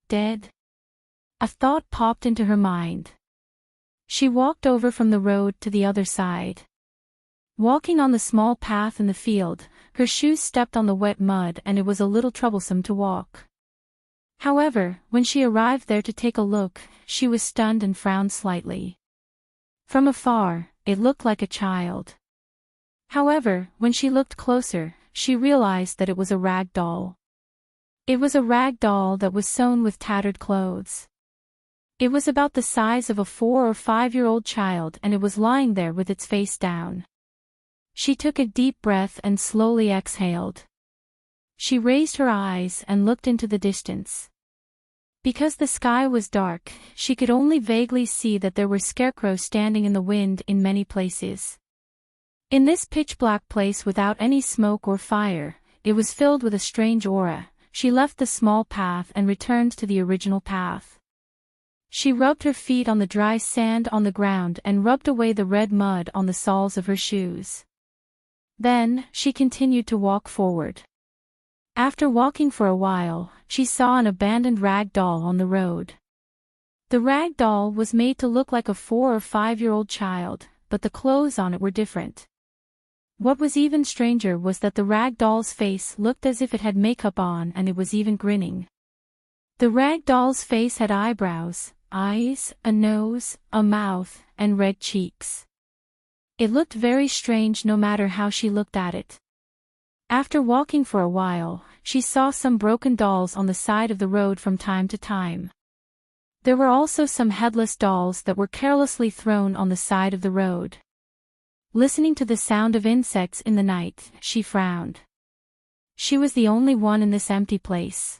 Dead? A thought popped into her mind. She walked over from the road to the other side. Walking on the small path in the field, her shoes stepped on the wet mud and it was a little troublesome to walk. However, when she arrived there to take a look, she was stunned and frowned slightly. From afar, it looked like a child. However, when she looked closer, she realized that it was a rag doll. It was a rag doll that was sewn with tattered clothes. It was about the size of a 4 or 5-year-old child and it was lying there with its face down. She took a deep breath and slowly exhaled. She raised her eyes and looked into the distance. Because the sky was dark, she could only vaguely see that there were scarecrows standing in the wind in many places. In this pitch-black place without any smoke or fire, it was filled with a strange aura. She left the small path and returned to the original path. She rubbed her feet on the dry sand on the ground and rubbed away the red mud on the soles of her shoes. Then, she continued to walk forward. After walking for a while, she saw an abandoned rag doll on the road. The rag doll was made to look like a 4 or 5-year-old child, but the clothes on it were different. What was even stranger was that the rag doll's face looked as if it had makeup on, and it was even grinning. The rag doll's face had eyebrows, eyes, a nose, a mouth, and red cheeks. It looked very strange no matter how she looked at it. After walking for a while, she saw some broken dolls on the side of the road from time to time. There were also some headless dolls that were carelessly thrown on the side of the road. Listening to the sound of insects in the night, she frowned. She was the only one in this empty place.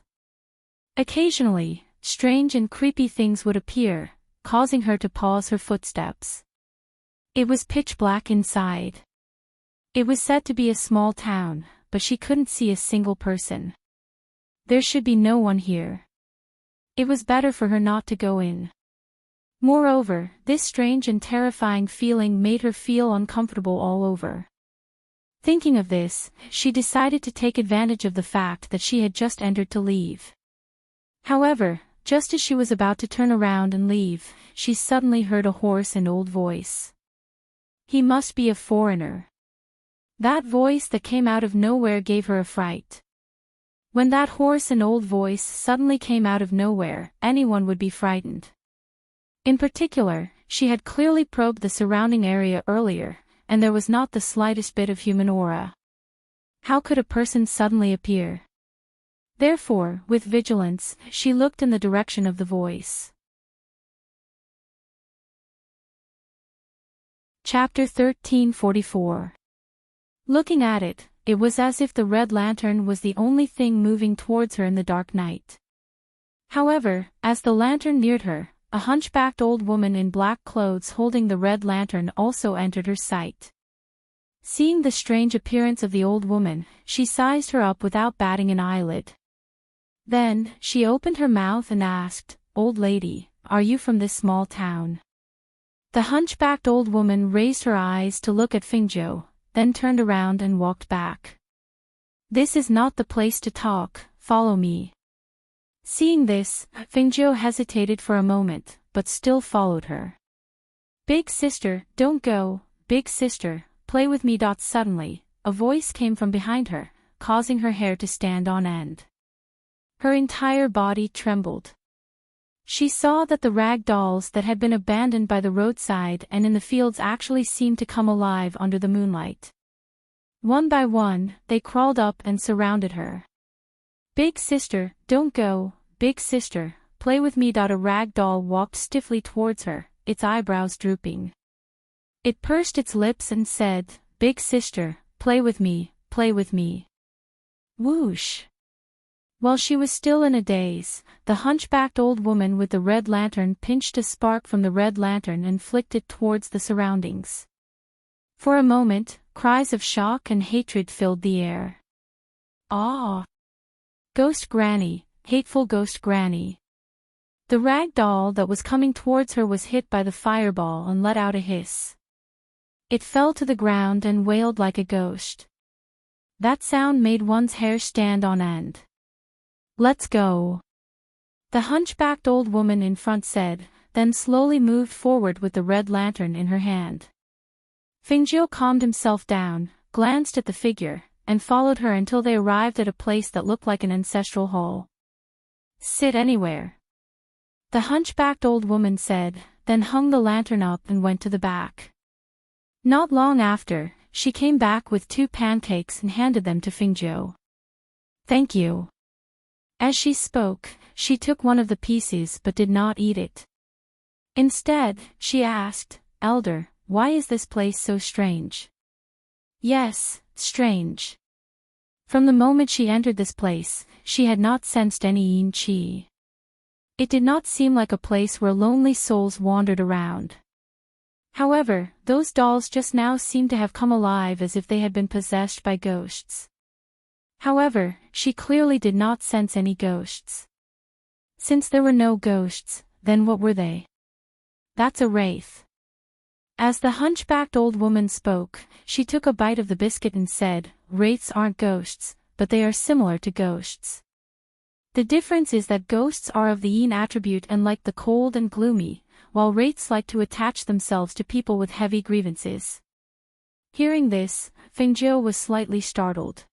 Occasionally, strange and creepy things would appear, causing her to pause her footsteps. It was pitch black inside. It was said to be a small town, but she couldn't see a single person. There should be no one here. It was better for her not to go in. Moreover, this strange and terrifying feeling made her feel uncomfortable all over. Thinking of this, she decided to take advantage of the fact that she had just entered to leave. However, just as she was about to turn around and leave, she suddenly heard a hoarse and old voice. He must be a foreigner. That voice that came out of nowhere gave her a fright. When that hoarse and old voice suddenly came out of nowhere, anyone would be frightened. In particular, she had clearly probed the surrounding area earlier, and there was not the slightest bit of human aura. How could a person suddenly appear? Therefore, with vigilance, she looked in the direction of the voice. Chapter 1344. Looking at it, it was as if the red lantern was the only thing moving towards her in the dark night. However, as the lantern neared her, a hunchbacked old woman in black clothes holding the red lantern also entered her sight. Seeing the strange appearance of the old woman, she sized her up without batting an eyelid. Then, she opened her mouth and asked, "Old lady, are you from this small town?" The hunchbacked old woman raised her eyes to look at Fingjo, then turned around and walked back. "This is not the place to talk, follow me." Seeing this, Fingjo hesitated for a moment, but still followed her. "Big sister, don't go, big sister, play with me." Suddenly, a voice came from behind her, causing her hair to stand on end. Her entire body trembled. She saw that the rag dolls that had been abandoned by the roadside and in the fields actually seemed to come alive under the moonlight. One by one, they crawled up and surrounded her. "Big sister, don't go, big sister, play with me." A rag doll walked stiffly towards her, its eyebrows drooping. It pursed its lips and said, "Big sister, play with me, play with me." Whoosh! While she was still in a daze, the hunchbacked old woman with the red lantern pinched a spark from the red lantern and flicked it towards the surroundings. For a moment, cries of shock and hatred filled the air. "Ah! Ghost Granny, hateful Ghost Granny." The rag doll that was coming towards her was hit by the fireball and let out a hiss. It fell to the ground and wailed like a ghost. That sound made one's hair stand on end. "Let's go," the hunchbacked old woman in front said, then slowly moved forward with the red lantern in her hand. Fingjo calmed himself down, glanced at the figure, and followed her until they arrived at a place that looked like an ancestral hall. "Sit anywhere," the hunchbacked old woman said, then hung the lantern up and went to the back. Not long after, she came back with 2 pancakes and handed them to Fingjo. "Thank you." As she spoke, she took one of the pieces but did not eat it. Instead, she asked, "Elder, why is this place so strange?" "Yes, strange." From the moment she entered this place, she had not sensed any yin qi. It did not seem like a place where lonely souls wandered around. However, those dolls just now seemed to have come alive as if they had been possessed by ghosts. However, she clearly did not sense any ghosts. Since there were no ghosts, then what were they? "That's a wraith." As the hunchbacked old woman spoke, she took a bite of the biscuit and said, "Wraiths aren't ghosts, but they are similar to ghosts. The difference is that ghosts are of the yin attribute and like the cold and gloomy, while wraiths like to attach themselves to people with heavy grievances." Hearing this, Fengjiu was slightly startled.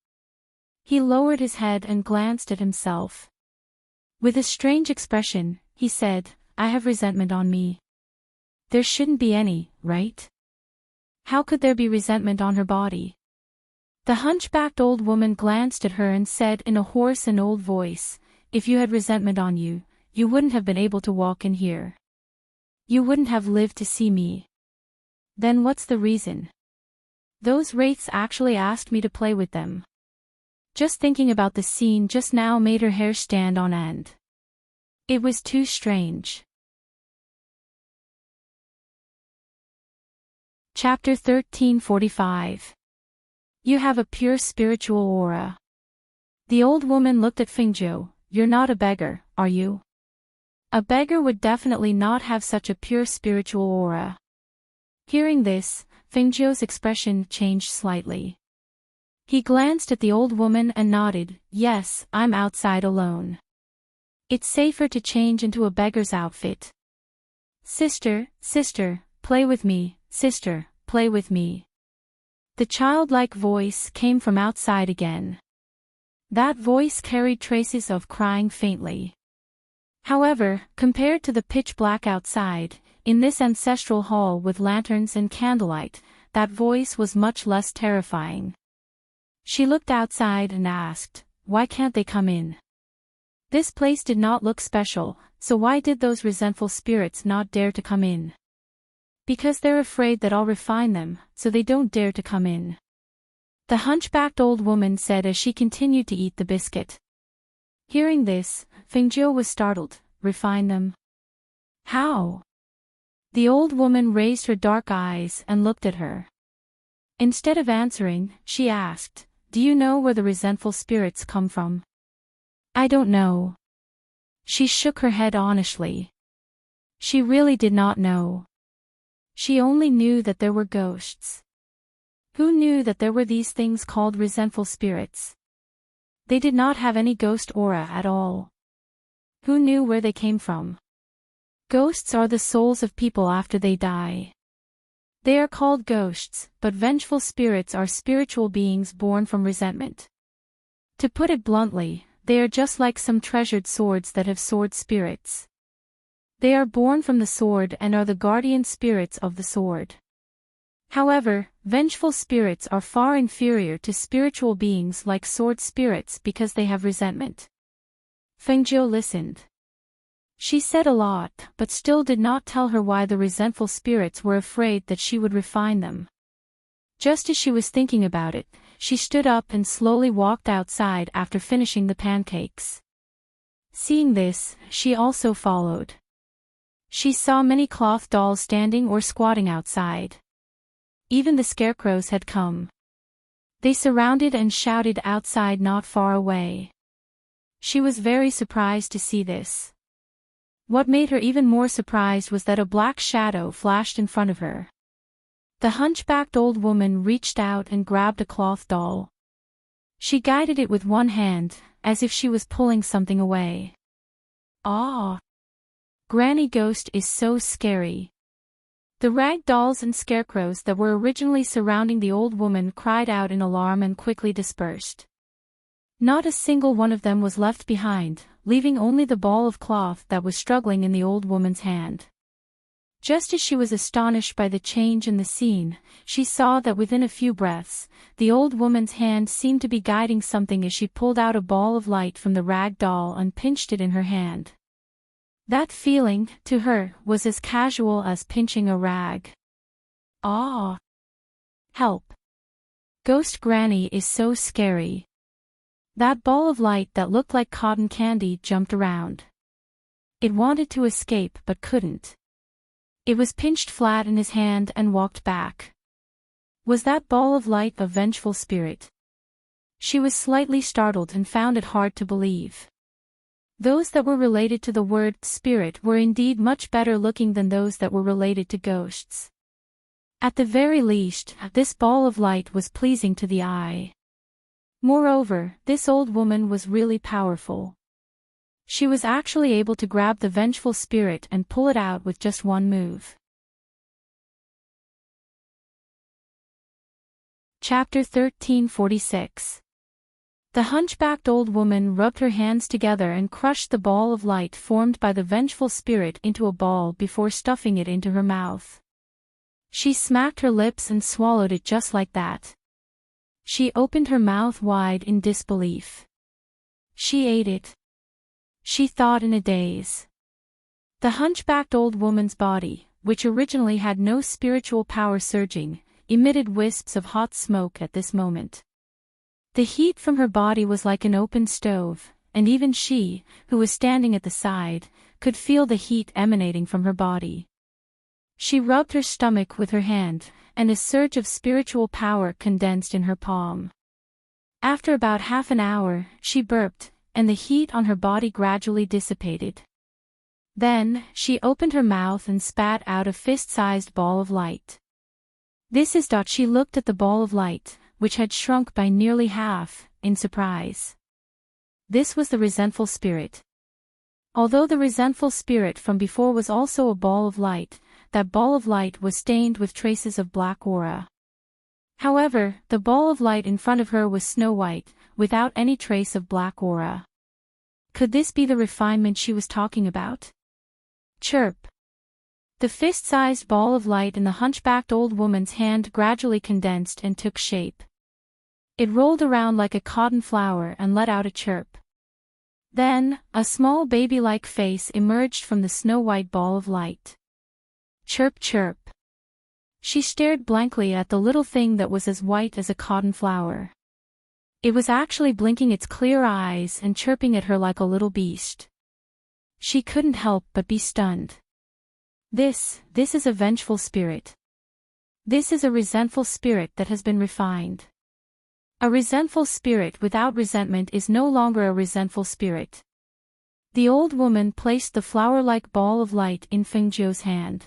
He lowered his head and glanced at himself. With a strange expression, he said, "I have resentment on me." "There shouldn't be any, right? How could there be resentment on her body?" The hunchbacked old woman glanced at her and said in a hoarse and old voice, "If you had resentment on you, you wouldn't have been able to walk in here. You wouldn't have lived to see me. Then what's the reason? Those wraiths actually asked me to play with them." Just thinking about the scene just now made her hair stand on end. It was too strange. Chapter 1345. You have a pure spiritual aura. The old woman looked at Fengjiu. "You're not a beggar, are you? A beggar would definitely not have such a pure spiritual aura." Hearing this, Fengjiu's expression changed slightly. He glanced at the old woman and nodded, "Yes, I'm outside alone. It's safer to change into a beggar's outfit. Sister, sister, play with me, sister, play with me." The childlike voice came from outside again. That voice carried traces of crying faintly. However, compared to the pitch black outside, in this ancestral hall with lanterns and candlelight, that voice was much less terrifying. She looked outside and asked, "Why can't they come in? This place did not look special, so why did those resentful spirits not dare to come in?" "Because they're afraid that I'll refine them, so they don't dare to come in," the hunchbacked old woman said as she continued to eat the biscuit. Hearing this, Fengjiu was startled. "Refine them? How?" The old woman raised her dark eyes and looked at her. Instead of answering, she asked, "Do you know where the resentful spirits come from?" "I don't know." She shook her head honestly. She really did not know. She only knew that there were ghosts. Who knew that there were these things called resentful spirits? They did not have any ghost aura at all. Who knew where they came from? Ghosts are the souls of people after they die. They are called ghosts, but vengeful spirits are spiritual beings born from resentment. To put it bluntly, they are just like some treasured swords that have sword spirits. They are born from the sword and are the guardian spirits of the sword. However, vengeful spirits are far inferior to spiritual beings like sword spirits because they have resentment. Fengjiu listened. She said a lot, but still did not tell her why the resentful spirits were afraid that she would refine them. Just as she was thinking about it, she stood up and slowly walked outside after finishing the pancakes. Seeing this, she also followed. She saw many cloth dolls standing or squatting outside. Even the scarecrows had come. They surrounded and shouted outside not far away. She was very surprised to see this. What made her even more surprised was that a black shadow flashed in front of her. The hunchbacked old woman reached out and grabbed a cloth doll. She guided it with one hand, as if she was pulling something away. "Ah! Granny Ghost is so scary." The rag dolls and scarecrows that were originally surrounding the old woman cried out in alarm and quickly dispersed. Not a single one of them was left behind, leaving only the ball of cloth that was struggling in the old woman's hand. Just as she was astonished by the change in the scene, she saw that within a few breaths, the old woman's hand seemed to be guiding something as she pulled out a ball of light from the rag doll and pinched it in her hand. That feeling, to her, was as casual as pinching a rag. "Ah! Help! Ghost Granny is so scary." That ball of light that looked like cotton candy jumped around. It wanted to escape but couldn't. It was pinched flat in his hand and walked back. Was that ball of light a vengeful spirit? She was slightly startled and found it hard to believe. Those that were related to the word spirit were indeed much better looking than those that were related to ghosts. At the very least, this ball of light was pleasing to the eye. Moreover, this old woman was really powerful. She was actually able to grab the vengeful spirit and pull it out with just one move. Chapter 1346. The hunchbacked old woman rubbed her hands together and crushed the ball of light formed by the vengeful spirit into a ball before stuffing it into her mouth. She smacked her lips and swallowed it just like that. She opened her mouth wide in disbelief. She ate it. She thought in a daze. The hunchbacked old woman's body, which originally had no spiritual power surging, emitted wisps of hot smoke at this moment. The heat from her body was like an open stove, and even she, who was standing at the side, could feel the heat emanating from her body. She rubbed her stomach with her hand, and a surge of spiritual power condensed in her palm. After about half an hour, she burped, and the heat on her body gradually dissipated. Then, she opened her mouth and spat out a fist-sized ball of light. She looked at the ball of light, which had shrunk by nearly half, in surprise. This was the resentful spirit. Although the resentful spirit from before was also a ball of light, that ball of light was stained with traces of black aura. However, the ball of light in front of her was snow white, without any trace of black aura. Could this be the refinement she was talking about? Chirp. The fist-sized ball of light in the hunchbacked old woman's hand gradually condensed and took shape. It rolled around like a cotton flower and let out a chirp. Then, a small baby-like face emerged from the snow-white ball of light. Chirp chirp. She stared blankly at the little thing that was as white as a cotton flower. It was actually blinking its clear eyes and chirping at her like a little beast. She couldn't help but be stunned. This is a vengeful spirit. This is a resentful spirit that has been refined. A resentful spirit without resentment is no longer a resentful spirit. The old woman placed the flower-like ball of light in Fengjiu's hand.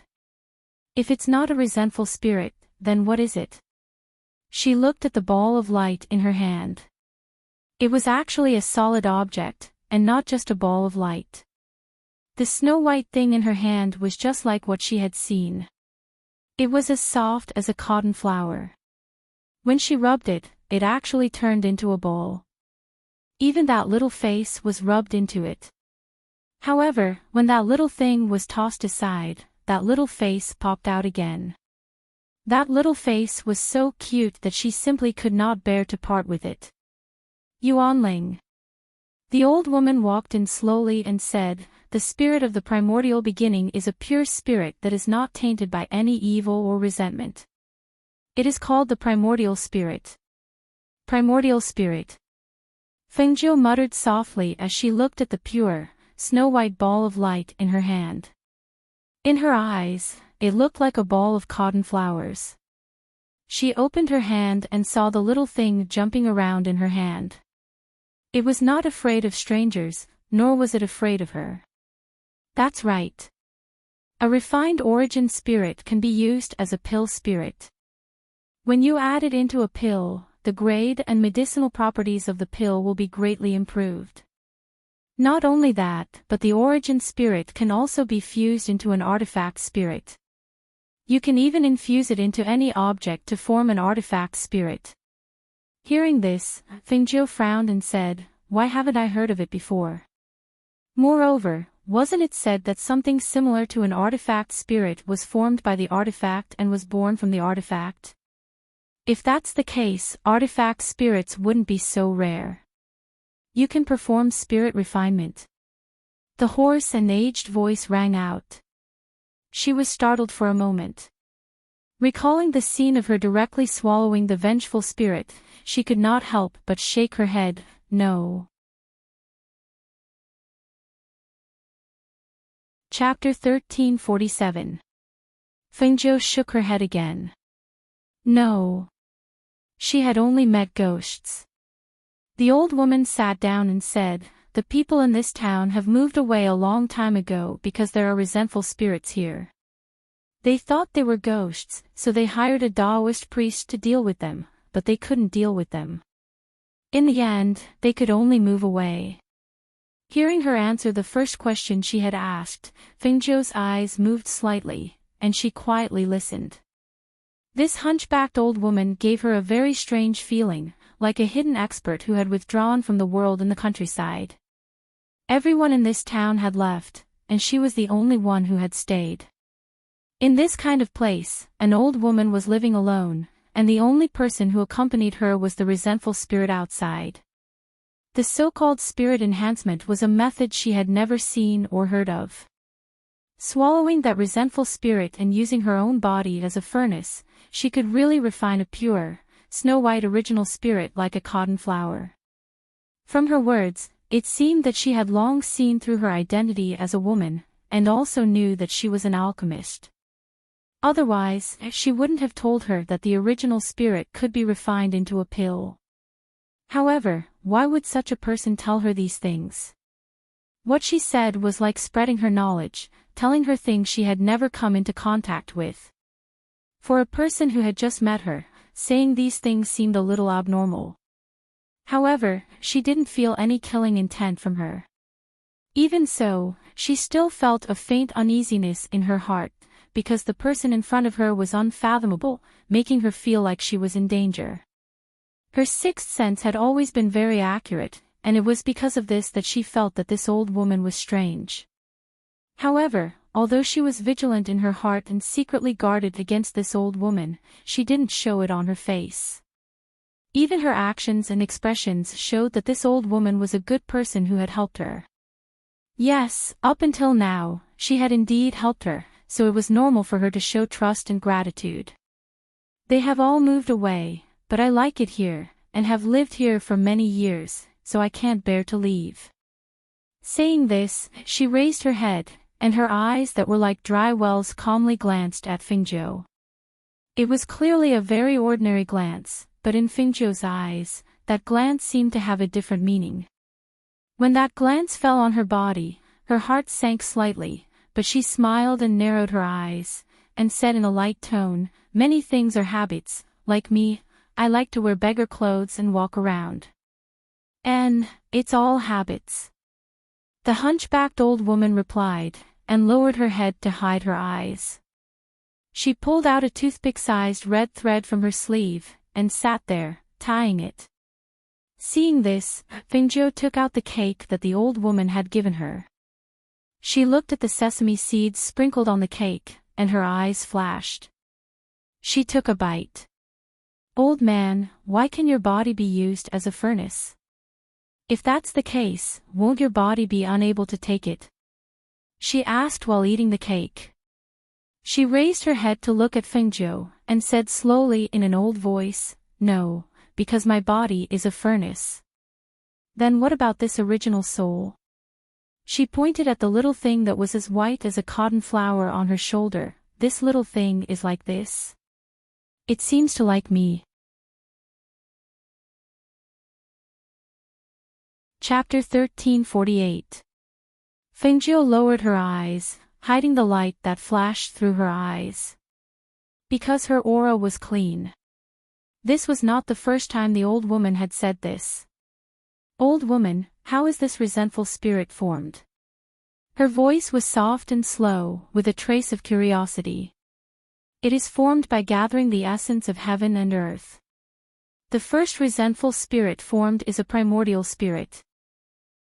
If it's not a resentful spirit, then what is it? She looked at the ball of light in her hand. It was actually a solid object, and not just a ball of light. The snow-white thing in her hand was just like what she had seen. It was as soft as a cotton flower. When she rubbed it, it actually turned into a ball. Even that little face was rubbed into it. However, when that little thing was tossed aside, that little face popped out again. That little face was so cute that she simply could not bear to part with it. Yuanling. The old woman walked in slowly and said, "The spirit of the primordial beginning is a pure spirit that is not tainted by any evil or resentment. It is called the primordial spirit." Primordial spirit. Fengjiu muttered softly as she looked at the pure, snow-white ball of light in her hand. In her eyes, it looked like a ball of cotton flowers. She opened her hand and saw the little thing jumping around in her hand. It was not afraid of strangers, nor was it afraid of her. That's right. A refined origin spirit can be used as a pill spirit. When you add it into a pill, the grade and medicinal properties of the pill will be greatly improved. Not only that, but the origin spirit can also be fused into an artifact spirit. You can even infuse it into any object to form an artifact spirit. Hearing this, Fengjiu frowned and said, "Why haven't I heard of it before?" Moreover, wasn't it said that something similar to an artifact spirit was formed by the artifact and was born from the artifact? If that's the case, artifact spirits wouldn't be so rare. You can perform spirit refinement. The hoarse and aged voice rang out. She was startled for a moment. Recalling the scene of her directly swallowing the vengeful spirit, she could not help but shake her head, no. Chapter 1347. Fengjiu shook her head again. No. She had only met ghosts. The old woman sat down and said, "The people in this town have moved away a long time ago because there are resentful spirits here. They thought they were ghosts, so they hired a Taoist priest to deal with them, but they couldn't deal with them. In the end, they could only move away. Hearing her answer the first question she had asked, Fengzhou's eyes moved slightly, and she quietly listened. This hunchbacked old woman gave her a very strange feeling, like a hidden expert who had withdrawn from the world in the countryside. Everyone in this town had left, and she was the only one who had stayed. In this kind of place, an old woman was living alone, and the only person who accompanied her was the resentful spirit outside. The so-called spirit enhancement was a method she had never seen or heard of. Swallowing that resentful spirit and using her own body as a furnace, she could really refine a pure, snow-white original spirit like a cotton flower. From her words, it seemed that she had long seen through her identity as a woman, and also knew that she was an alchemist. Otherwise, she wouldn't have told her that the original spirit could be refined into a pill. However, why would such a person tell her these things? What she said was like spreading her knowledge, telling her things she had never come into contact with. For a person who had just met her, saying these things seemed a little abnormal. However, she didn't feel any killing intent from her. Even so, she still felt a faint uneasiness in her heart, because the person in front of her was unfathomable, making her feel like she was in danger. Her sixth sense had always been very accurate, and it was because of this that she felt that this old woman was strange. However, although she was vigilant in her heart and secretly guarded against this old woman, she didn't show it on her face. Even her actions and expressions showed that this old woman was a good person who had helped her. Yes, up until now, she had indeed helped her, so it was normal for her to show trust and gratitude. They have all moved away, but I like it here, and have lived here for many years, so I can't bear to leave. Saying this, she raised her head, and her eyes that were like dry wells calmly glanced at Fengzhou. It was clearly a very ordinary glance, but in Fengzhou's eyes, that glance seemed to have a different meaning. When that glance fell on her body, her heart sank slightly, but she smiled and narrowed her eyes, and said in a light tone, "Many things are habits, like me, I like to wear beggar clothes and walk around. And, it's all habits." The hunchbacked old woman replied, and lowered her head to hide her eyes. She pulled out a toothpick-sized red thread from her sleeve, and sat there, tying it. Seeing this, Fengzhou took out the cake that the old woman had given her. She looked at the sesame seeds sprinkled on the cake, and her eyes flashed. She took a bite. "Old man, why can your body be used as a furnace? If that's the case, won't your body be unable to take it?" she asked while eating the cake. She raised her head to look at Fengzhou, and said slowly in an old voice, "No, because my body is a furnace." "Then what about this original soul?" She pointed at the little thing that was as white as a cotton flower on her shoulder. "This little thing is like this. It seems to like me." Chapter 1348. Fengzhou lowered her eyes, hiding the light that flashed through her eyes. Because her aura was clean. This was not the first time the old woman had said this. "Old woman, how is this resentful spirit formed?" Her voice was soft and slow, with a trace of curiosity. "It is formed by gathering the essence of heaven and earth. The first resentful spirit formed is a primordial spirit.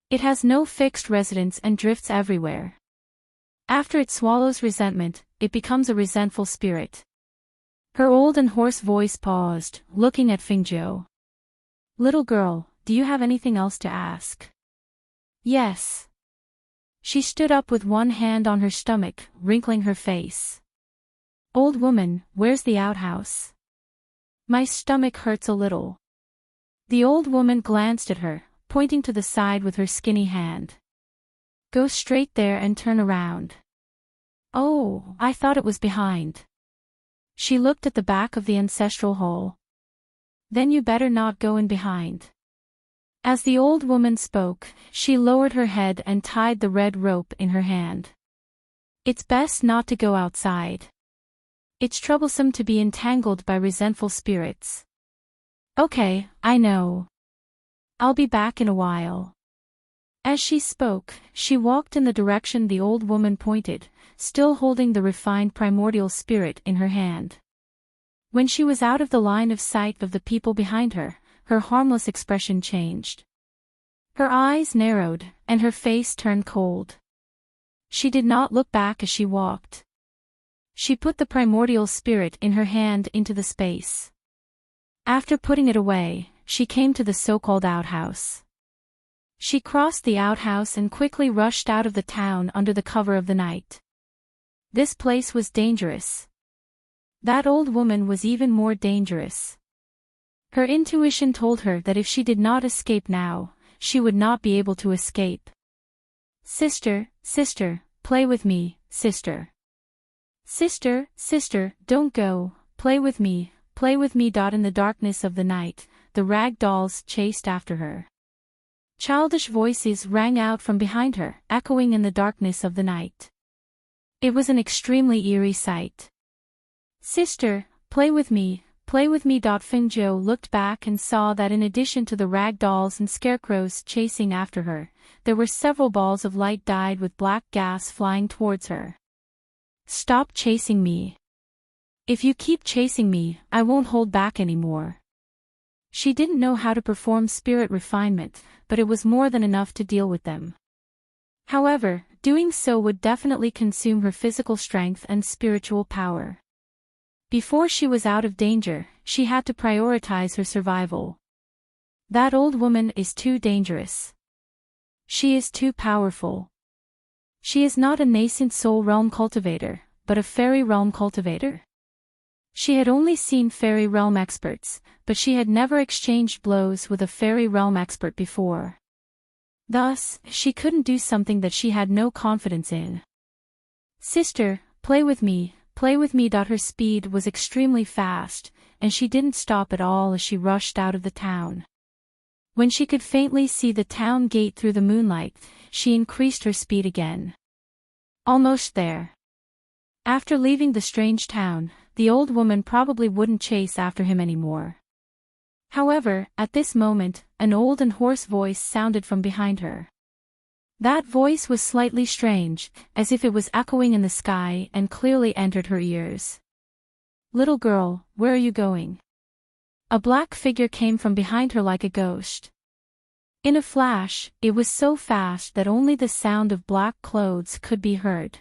It has no fixed residence and drifts everywhere. After it swallows resentment, it becomes a resentful spirit." Her old and hoarse voice paused, looking at Fengzhou. "Little girl, do you have anything else to ask?" "Yes." She stood up with one hand on her stomach, wrinkling her face. "Old woman, where's the outhouse? My stomach hurts a little." The old woman glanced at her, pointing to the side with her skinny hand. "Go straight there and turn around." "Oh, I thought it was behind." She looked at the back of the ancestral hole. "Then you better not go in behind." As the old woman spoke, she lowered her head and tied the red rope in her hand. "It's best not to go outside. It's troublesome to be entangled by resentful spirits. Okay, I know. I'll be back in a while. As she spoke, she walked in the direction the old woman pointed, still holding the refined primordial spirit in her hand. When she was out of the line of sight of the people behind her, her harmless expression changed. Her eyes narrowed, and her face turned cold. She did not look back as she walked. She put the primordial spirit in her hand into the space. After putting it away, she came to the so-called outhouse. She crossed the outhouse and quickly rushed out of the town under the cover of the night. This place was dangerous. That old woman was even more dangerous. Her intuition told her that if she did not escape now, she would not be able to escape. Sister, sister, play with me, sister. Sister, sister, don't go, play with me, play with me. In the darkness of the night, the rag dolls chased after her. Childish voices rang out from behind her, echoing in the darkness of the night. It was an extremely eerie sight. Sister, play with me, play with me. Fingjo looked back and saw that in addition to the rag dolls and scarecrows chasing after her, there were several balls of light dyed with black gas flying towards her. Stop chasing me. If you keep chasing me, I won't hold back anymore. She didn't know how to perform spirit refinement, but it was more than enough to deal with them. However, doing so would definitely consume her physical strength and spiritual power. Before she was out of danger, she had to prioritize her survival. That old woman is too dangerous. She is too powerful. She is not a nascent soul realm cultivator, but a fairy realm cultivator. She had only seen fairy realm experts, but she had never exchanged blows with a fairy realm expert before. Thus, she couldn't do something that she had no confidence in. Sister, play with me, play with me. Her speed was extremely fast, and she didn't stop at all as she rushed out of the town. When she could faintly see the town gate through the moonlight, she increased her speed again. Almost there. After leaving the strange town, the old woman probably wouldn't chase after him anymore. However, at this moment, an old and hoarse voice sounded from behind her. That voice was slightly strange, as if it was echoing in the sky and clearly entered her ears. Little girl, where are you going? A black figure came from behind her like a ghost. In a flash, it was so fast that only the sound of black clothes could be heard.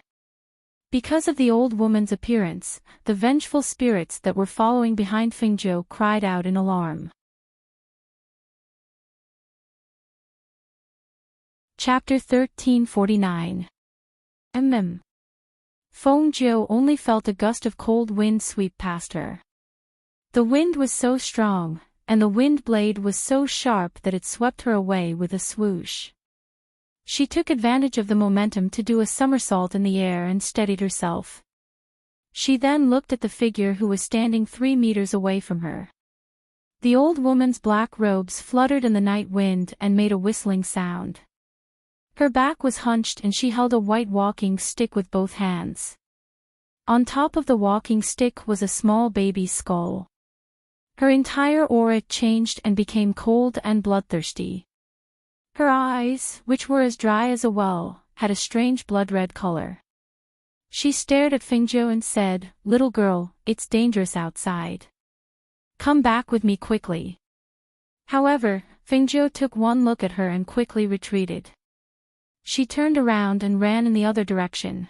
Because of the old woman's appearance, the vengeful spirits that were following behind Fingjo cried out in alarm. Chapter 1349. Fengjo only felt a gust of cold wind sweep past her. The wind was so strong, and the wind blade was so sharp that it swept her away with a swoosh. She took advantage of the momentum to do a somersault in the air and steadied herself. She then looked at the figure who was standing 3 meters away from her. The old woman's black robes fluttered in the night wind and made a whistling sound. Her back was hunched and she held a white walking stick with both hands. On top of the walking stick was a small baby's skull. Her entire aura changed and became cold and bloodthirsty. Her eyes, which were as dry as a well, had a strange blood-red color. She stared at Fingjo and said, "Little girl, it's dangerous outside. Come back with me quickly." However, Fingjo took one look at her and quickly retreated. She turned around and ran in the other direction.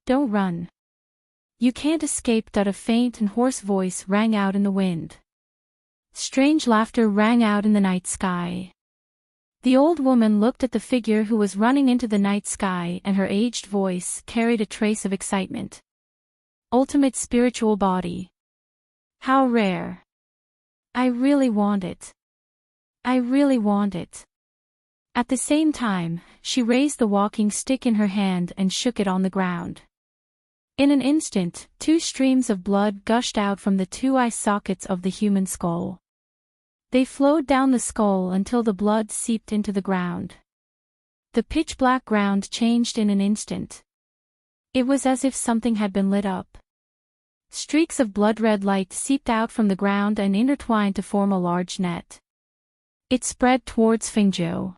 "Don't run. You can't escape." A faint and hoarse voice rang out in the wind. Strange laughter rang out in the night sky. The old woman looked at the figure who was running into the night sky, and her aged voice carried a trace of excitement. Ultimate spiritual body. How rare. I really want it. I really want it. At the same time, she raised the walking stick in her hand and shook it on the ground. In an instant, 2 streams of blood gushed out from the 2 eye sockets of the human skull. They flowed down the skull until the blood seeped into the ground. The pitch-black ground changed in an instant. It was as if something had been lit up. Streaks of blood-red light seeped out from the ground and intertwined to form a large net. It spread towards Fingzhou.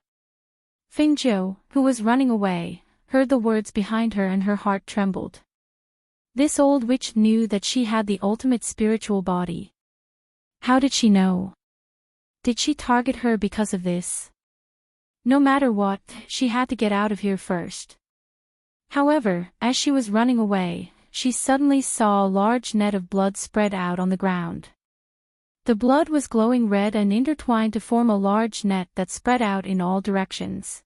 Fingzhou, who was running away, heard the words behind her and her heart trembled. This old witch knew that she had the ultimate spiritual body. How did she know? Did she target her because of this? No matter what, she had to get out of here first. However, as she was running away, she suddenly saw a large net of blood spread out on the ground. The blood was glowing red and intertwined to form a large net that spread out in all directions.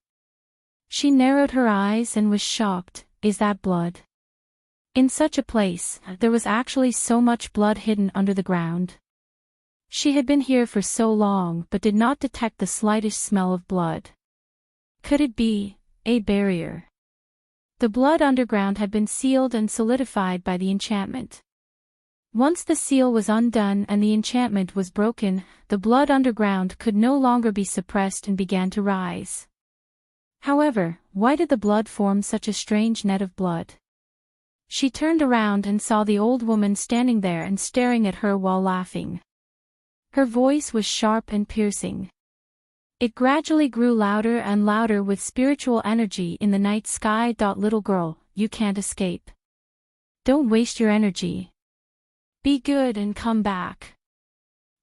She narrowed her eyes and was shocked. Is that blood? In such a place, there was actually so much blood hidden under the ground. She had been here for so long but did not detect the slightest smell of blood. Could it be a barrier? The blood underground had been sealed and solidified by the enchantment. Once the seal was undone and the enchantment was broken, the blood underground could no longer be suppressed and began to rise. However, why did the blood form such a strange net of blood? She turned around and saw the old woman standing there and staring at her while laughing. Her voice was sharp and piercing. It gradually grew louder and louder with spiritual energy in the night sky. Little girl, you can't escape. Don't waste your energy. Be good and come back.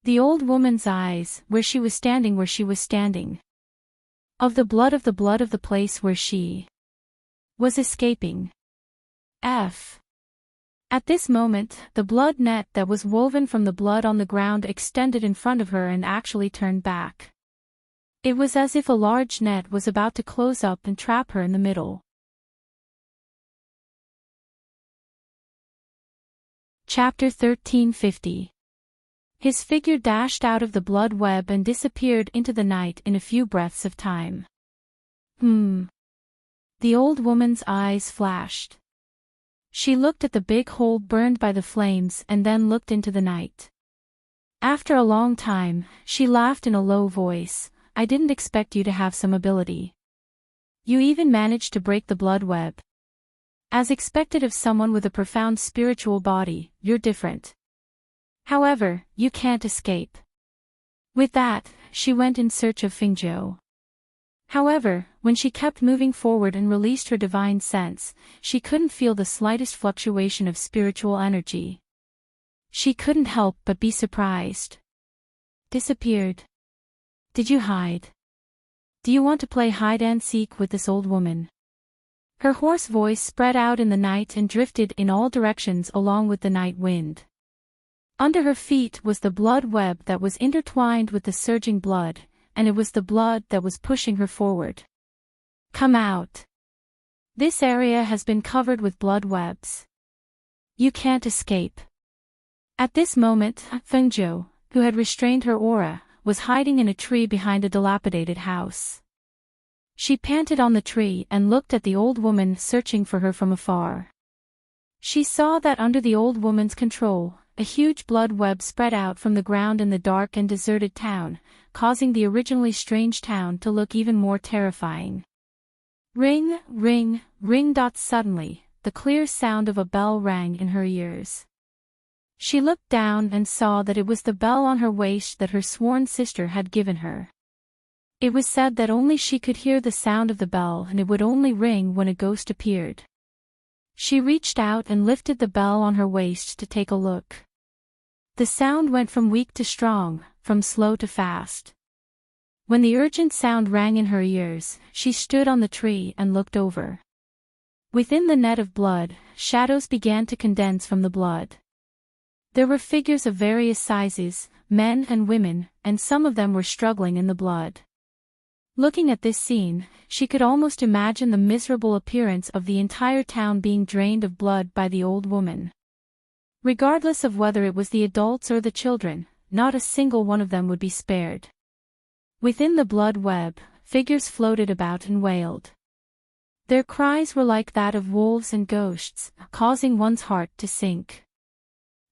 The old woman's eyes, where she was standing. Of the blood of the place where she was escaping. At this moment, the blood net that was woven from the blood on the ground extended in front of her and actually turned back. It was as if a large net was about to close up and trap her in the middle. Chapter 1350. His figure dashed out of the blood web and disappeared into the night in a few breaths of time. The old woman's eyes flashed. She looked at the big hole burned by the flames and then looked into the night. After a long time, she laughed in a low voice. I didn't expect you to have some ability. You even managed to break the blood web. As expected of someone with a profound spiritual body, you're different. However, you can't escape. With that, she went in search of Fingzhou. However, when she kept moving forward and released her divine sense, she couldn't feel the slightest fluctuation of spiritual energy. She couldn't help but be surprised. Disappeared. Did you hide? Do you want to play hide-and-seek with this old woman? Her hoarse voice spread out in the night and drifted in all directions along with the night wind. Under her feet was the blood web that was intertwined with the surging blood, and it was the blood that was pushing her forward. Come out. This area has been covered with blood webs. You can't escape. At this moment, Fengzhou, who had restrained her aura, was hiding in a tree behind a dilapidated house. She panted on the tree and looked at the old woman searching for her from afar. She saw that under the old woman's control, a huge blood web spread out from the ground in the dark and deserted town, causing the originally strange town to look even more terrifying. Ring, ring, ring. Suddenly, the clear sound of a bell rang in her ears. She looked down and saw that it was the bell on her waist that her sworn sister had given her. It was said that only she could hear the sound of the bell and it would only ring when a ghost appeared. She reached out and lifted the bell on her waist to take a look. The sound went from weak to strong, from slow to fast. When the urgent sound rang in her ears, she stood on the tree and looked over. Within the net of blood, shadows began to condense from the blood. There were figures of various sizes, men and women, and some of them were struggling in the blood. Looking at this scene, she could almost imagine the miserable appearance of the entire town being drained of blood by the old woman. Regardless of whether it was the adults or the children, not a single one of them would be spared. Within the blood web, figures floated about and wailed. Their cries were like that of wolves and ghosts, causing one's heart to sink.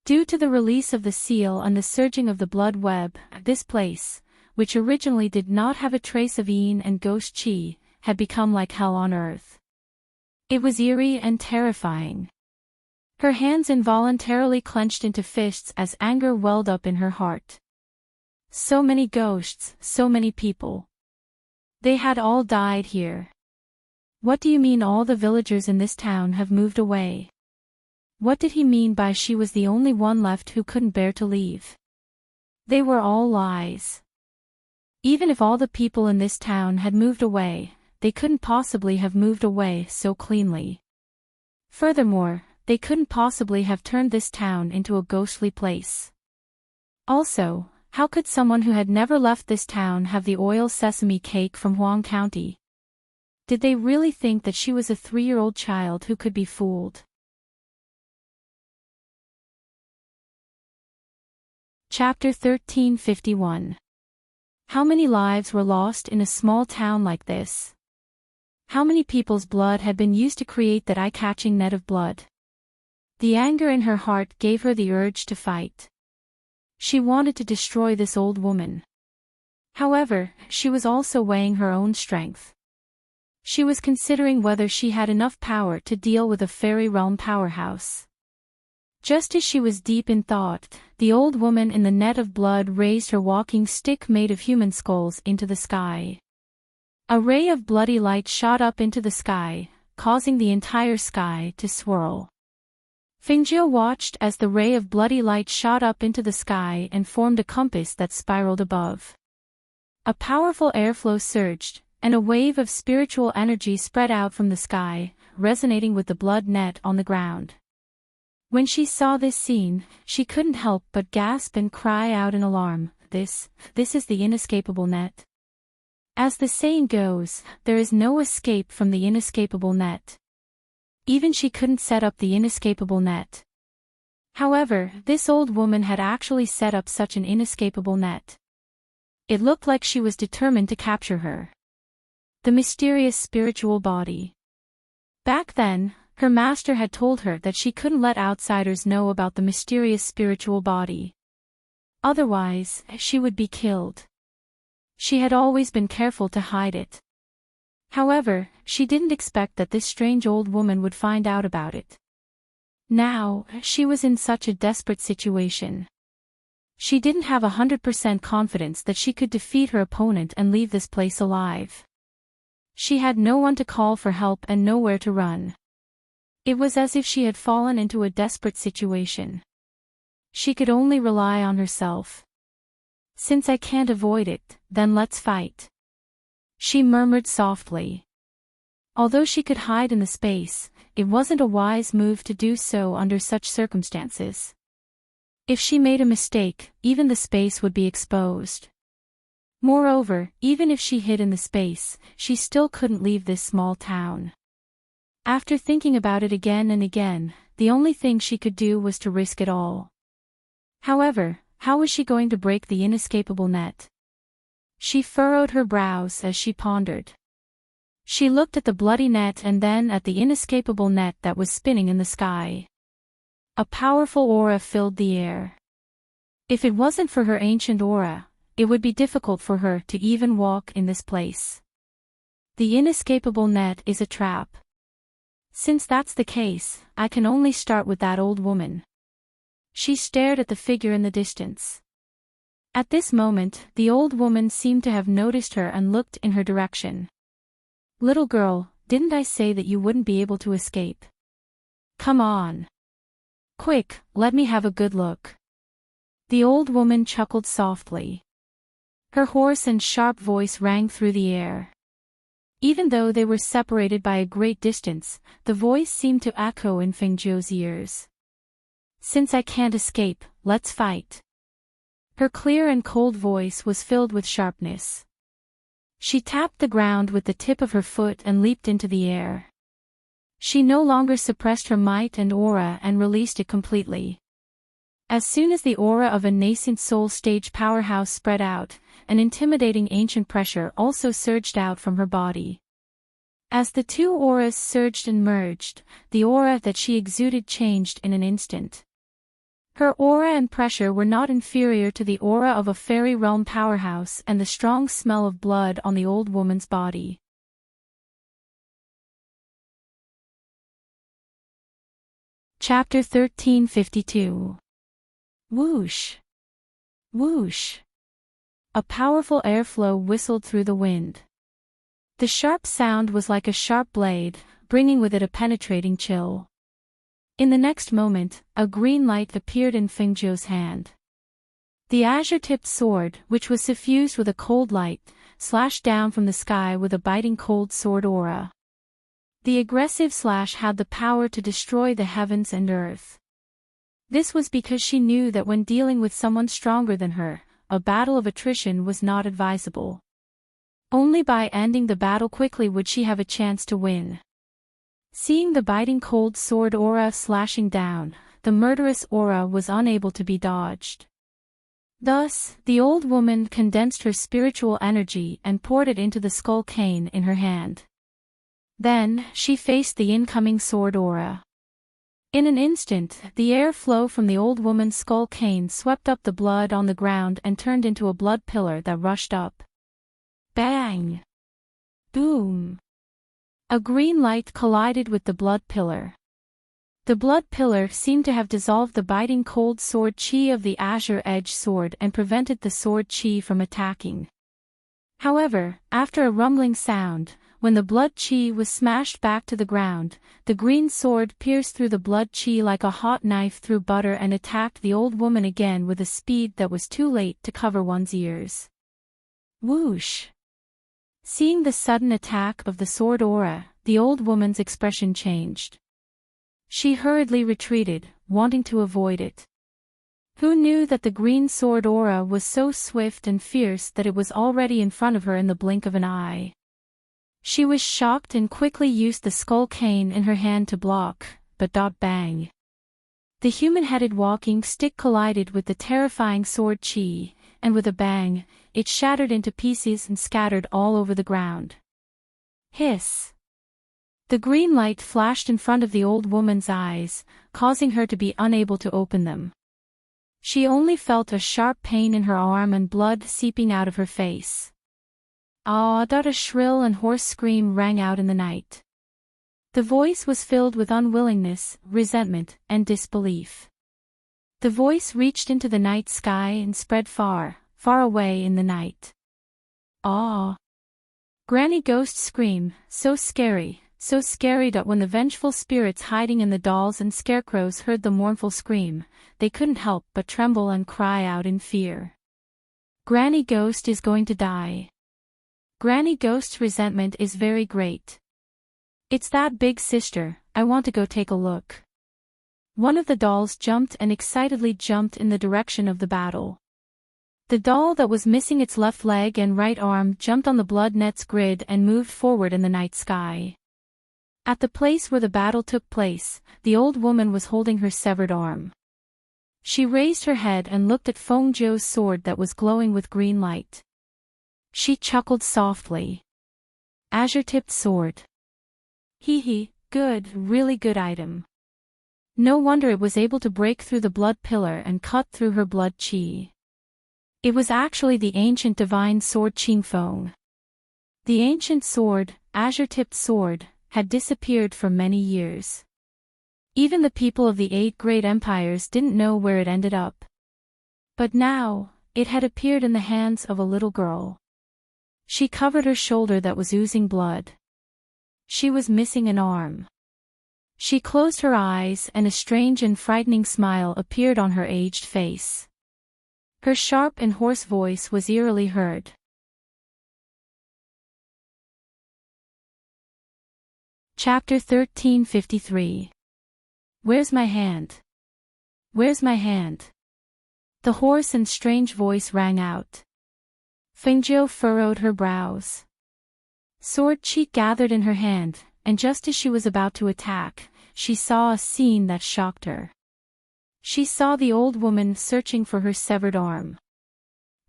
Due to the release of the seal and the surging of the blood web, this place, which originally did not have a trace of yin and ghost chi, had become like hell on earth. It was eerie and terrifying. Her hands involuntarily clenched into fists as anger welled up in her heart. So many ghosts, so many people. They had all died here. What do you mean all the villagers in this town have moved away? What did he mean by she was the only one left who couldn't bear to leave? They were all lies. Even if all the people in this town had moved away, they couldn't possibly have moved away so cleanly. Furthermore, they couldn't possibly have turned this town into a ghostly place. Also, how could someone who had never left this town have the oil sesame cake from Huang County? Did they really think that she was a 3-year-old child who could be fooled? Chapter 1351. How many lives were lost in a small town like this? How many people's blood had been used to create that eye-catching net of blood? The anger in her heart gave her the urge to fight. She wanted to destroy this old woman. However, she was also weighing her own strength. She was considering whether she had enough power to deal with a fairy realm powerhouse. Just as she was deep in thought, the old woman in the net of blood raised her walking stick made of human skulls into the sky. A ray of bloody light shot up into the sky, causing the entire sky to swirl. Fengjiu watched as the ray of bloody light shot up into the sky and formed a compass that spiraled above. A powerful airflow surged, and a wave of spiritual energy spread out from the sky, resonating with the blood net on the ground. When she saw this scene, she couldn't help but gasp and cry out in alarm, This is the inescapable net. As the saying goes, there is no escape from the inescapable net. Even she couldn't set up the inescapable net. However, this old woman had actually set up such an inescapable net. It looked like she was determined to capture her. The mysterious spiritual body. Back then, her master had told her that she couldn't let outsiders know about the mysterious spiritual body. Otherwise, she would be killed. She had always been careful to hide it. However, she didn't expect that this strange old woman would find out about it. Now, she was in such a desperate situation. She didn't have 100% confidence that she could defeat her opponent and leave this place alive. She had no one to call for help and nowhere to run. It was as if she had fallen into a desperate situation. She could only rely on herself. Since I can't avoid it, then let's fight. She murmured softly. Although she could hide in the space, it wasn't a wise move to do so under such circumstances. If she made a mistake, even the space would be exposed. Moreover, even if she hid in the space, she still couldn't leave this small town. After thinking about it again and again, the only thing she could do was to risk it all. However, how was she going to break the inescapable net? She furrowed her brows as she pondered. She looked at the bloody net and then at the inescapable net that was spinning in the sky. A powerful aura filled the air. If it wasn't for her ancient aura, it would be difficult for her to even walk in this place. The inescapable net is a trap. Since that's the case, I can only start with that old woman. She stared at the figure in the distance. At this moment, the old woman seemed to have noticed her and looked in her direction. Little girl, didn't I say that you wouldn't be able to escape? Come on. Quick, let me have a good look. The old woman chuckled softly. Her hoarse and sharp voice rang through the air. Even though they were separated by a great distance, the voice seemed to echo in Fengjiu's ears. Since I can't escape, let's fight. Her clear and cold voice was filled with sharpness. She tapped the ground with the tip of her foot and leaped into the air. She no longer suppressed her might and aura and released it completely. As soon as the aura of a nascent soul stage powerhouse spread out, an intimidating ancient pressure also surged out from her body. As the two auras surged and merged, the aura that she exuded changed in an instant. Her aura and pressure were not inferior to the aura of a fairy realm powerhouse and the strong smell of blood on the old woman's body. Chapter 1352. Whoosh! Whoosh! A powerful airflow whistled through the wind. The sharp sound was like a sharp blade, bringing with it a penetrating chill. In the next moment, a green light appeared in Fengzhou's hand. The azure-tipped sword, which was suffused with a cold light, slashed down from the sky with a biting cold sword aura. The aggressive slash had the power to destroy the heavens and earth. This was because she knew that when dealing with someone stronger than her, a battle of attrition was not advisable. Only by ending the battle quickly would she have a chance to win. Seeing the biting cold sword aura slashing down, the murderous aura was unable to be dodged. Thus, the old woman condensed her spiritual energy and poured it into the skull cane in her hand. Then, she faced the incoming sword aura. In an instant, the airflow from the old woman's skull cane swept up the blood on the ground and turned into a blood pillar that rushed up. Bang! Boom! A green light collided with the blood pillar. The blood pillar seemed to have dissolved the biting cold sword chi of the azure-edged sword and prevented the sword chi from attacking. However, after a rumbling sound, when the blood chi was smashed back to the ground, the green sword pierced through the blood chi like a hot knife through butter and attacked the old woman again with a speed that was too late to cover one's ears. Whoosh! Seeing the sudden attack of the sword aura, the old woman's expression changed. She hurriedly retreated, wanting to avoid it. Who knew that the green sword aura was so swift and fierce that it was already in front of her in the blink of an eye? She was shocked and quickly used the skull cane in her hand to block, but bang! The human-headed walking stick collided with the terrifying sword chi, and with a bang, it shattered into pieces and scattered all over the ground. Hiss! The green light flashed in front of the old woman's eyes, causing her to be unable to open them. She only felt a sharp pain in her arm and blood seeping out of her face. Ah! A shrill and hoarse scream rang out in the night. The voice was filled with unwillingness, resentment, and disbelief. The voice reached into the night sky and spread far, far away in the night. Ah! Granny Ghost's scream, so scary that when the vengeful spirits hiding in the dolls and scarecrows heard the mournful scream, they couldn't help but tremble and cry out in fear. Granny Ghost is going to die. Granny Ghost's resentment is very great. It's that big sister, I want to go take a look. One of the dolls jumped and excitedly jumped in the direction of the battle. The doll that was missing its left leg and right arm jumped on the blood net's grid and moved forward in the night sky. At the place where the battle took place, the old woman was holding her severed arm. She raised her head and looked at Feng Zhou's sword that was glowing with green light. She chuckled softly. Azure-tipped sword. Hee, good, really good item. No wonder it was able to break through the blood pillar and cut through her blood chi. It was actually the ancient divine sword Qingfeng. The ancient sword, azure-tipped sword, had disappeared for many years. Even the people of the 8 great empires didn't know where it ended up. But now, it had appeared in the hands of a little girl. She covered her shoulder that was oozing blood. She was missing an arm. She closed her eyes and a strange and frightening smile appeared on her aged face. Her sharp and hoarse voice was eerily heard. Chapter 1353. Where's my hand? Where's my hand? The hoarse and strange voice rang out. Fengzhou furrowed her brows. Sword chi gathered in her hand, and just as she was about to attack, she saw a scene that shocked her. She saw the old woman searching for her severed arm.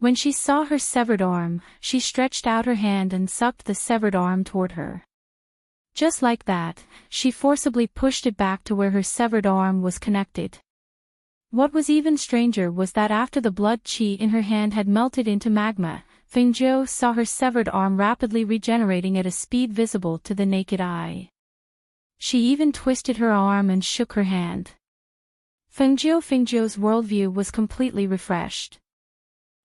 When she saw her severed arm, she stretched out her hand and sucked the severed arm toward her. Just like that, she forcibly pushed it back to where her severed arm was connected. What was even stranger was that after the blood chi in her hand had melted into magma, Fengzhou saw her severed arm rapidly regenerating at a speed visible to the naked eye. She even twisted her arm and shook her hand. Fengjiu's worldview was completely refreshed.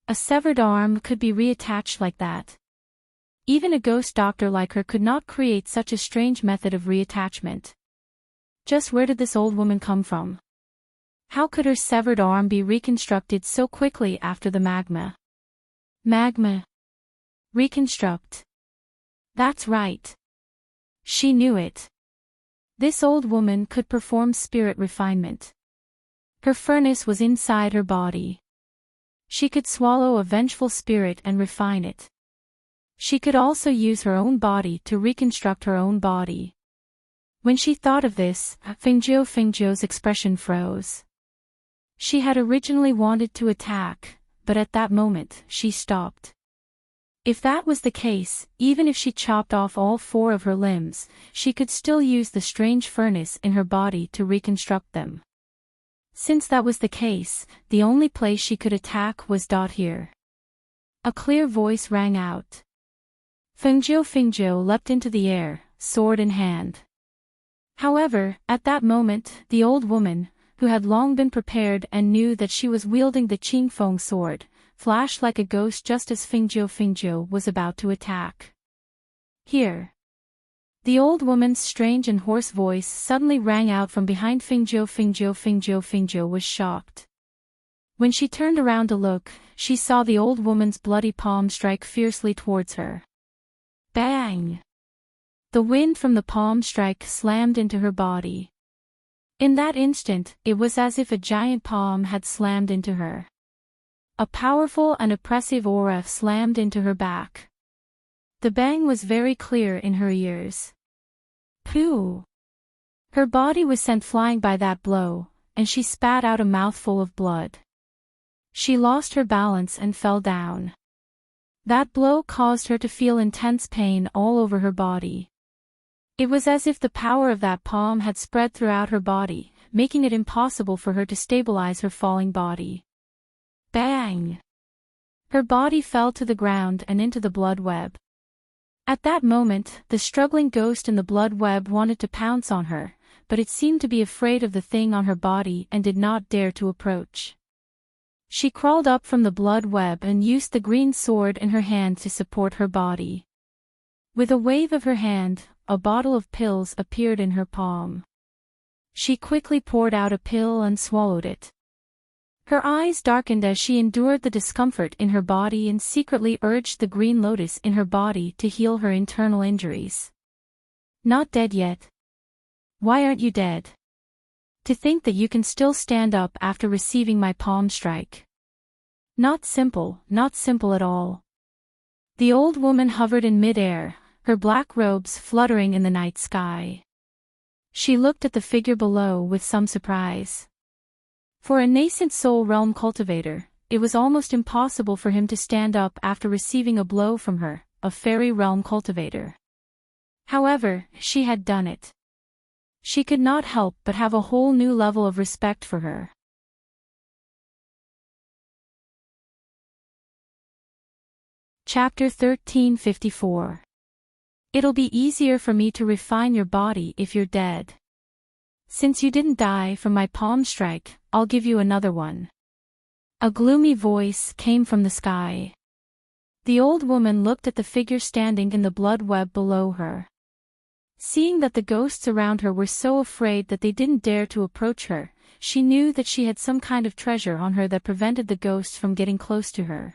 A severed arm could be reattached like that. Even a ghost doctor like her could not create such a strange method of reattachment. Just where did this old woman come from? How could her severed arm be reconstructed so quickly after the magma? Magma. Reconstruct. That's right. She knew it. This old woman could perform spirit refinement. Her furnace was inside her body. She could swallow a vengeful spirit and refine it. She could also use her own body to reconstruct her own body. When she thought of this, Fengjiu's expression froze. She had originally wanted to attack, but at that moment, she stopped. If that was the case, even if she chopped off all 4 of her limbs, she could still use the strange furnace in her body to reconstruct them. Since that was the case, the only place she could attack was here. A clear voice rang out. Fengjiu leapt into the air, sword in hand. However, at that moment, the old woman, who had long been prepared and knew that she was wielding the Qingfeng sword, flashed like a ghost just as Fengjiu was about to attack. Here. The old woman's strange and hoarse voice suddenly rang out from behind Fengjiu. Fengjiu was shocked. When she turned around to look, she saw the old woman's bloody palm strike fiercely towards her. Bang! The wind from the palm strike slammed into her body. In that instant, it was as if a giant palm had slammed into her. A powerful and oppressive aura slammed into her back. The bang was very clear in her ears. Pooh! Her body was sent flying by that blow, and she spat out a mouthful of blood. She lost her balance and fell down. That blow caused her to feel intense pain all over her body. It was as if the power of that palm had spread throughout her body, making it impossible for her to stabilize her falling body. Bang! Her body fell to the ground and into the blood web. At that moment, the struggling ghost in the blood web wanted to pounce on her, but it seemed to be afraid of the thing on her body and did not dare to approach. She crawled up from the blood web and used the green sword in her hand to support her body. With a wave of her hand, a bottle of pills appeared in her palm. She quickly poured out a pill and swallowed it. Her eyes darkened as she endured the discomfort in her body and secretly urged the green lotus in her body to heal her internal injuries. Not dead yet. Why aren't you dead? To think that you can still stand up after receiving my palm strike. Not simple at all. The old woman hovered in mid-air, her black robes fluttering in the night sky. She looked at the figure below with some surprise. For a nascent soul realm cultivator, it was almost impossible for him to stand up after receiving a blow from her, a fairy realm cultivator. However, she had done it. She could not help but have a whole new level of respect for her. Chapter 1354. It'll be easier for me to refine your body if you're dead. Since you didn't die from my palm strike, I'll give you another one. A gloomy voice came from the sky. The old woman looked at the figure standing in the blood web below her. Seeing that the ghosts around her were so afraid that they didn't dare to approach her, she knew that she had some kind of treasure on her that prevented the ghosts from getting close to her.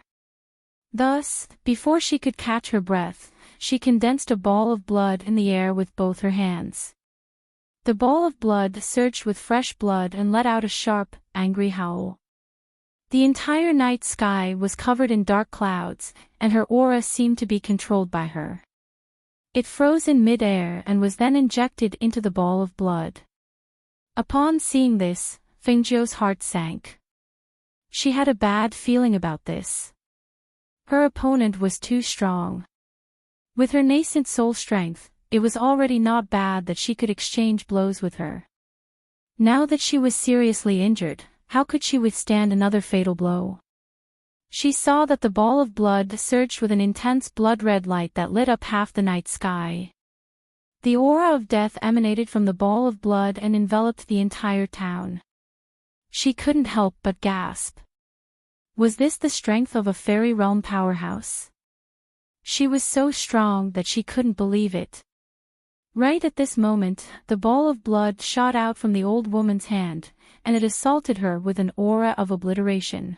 Thus, before she could catch her breath, she condensed a ball of blood in the air with both her hands. The ball of blood surged with fresh blood and let out a sharp, angry howl. The entire night sky was covered in dark clouds, and her aura seemed to be controlled by her. It froze in mid-air and was then injected into the ball of blood. Upon seeing this, Fengjiu's heart sank. She had a bad feeling about this. Her opponent was too strong. With her nascent soul strength, it was already not bad that she could exchange blows with her. Now that she was seriously injured, how could she withstand another fatal blow? She saw that the ball of blood surged with an intense blood-red light that lit up half the night sky. The aura of death emanated from the ball of blood and enveloped the entire town. She couldn't help but gasp. Was this the strength of a fairy realm powerhouse? She was so strong that she couldn't believe it. Right at this moment, the ball of blood shot out from the old woman's hand, and it assaulted her with an aura of obliteration.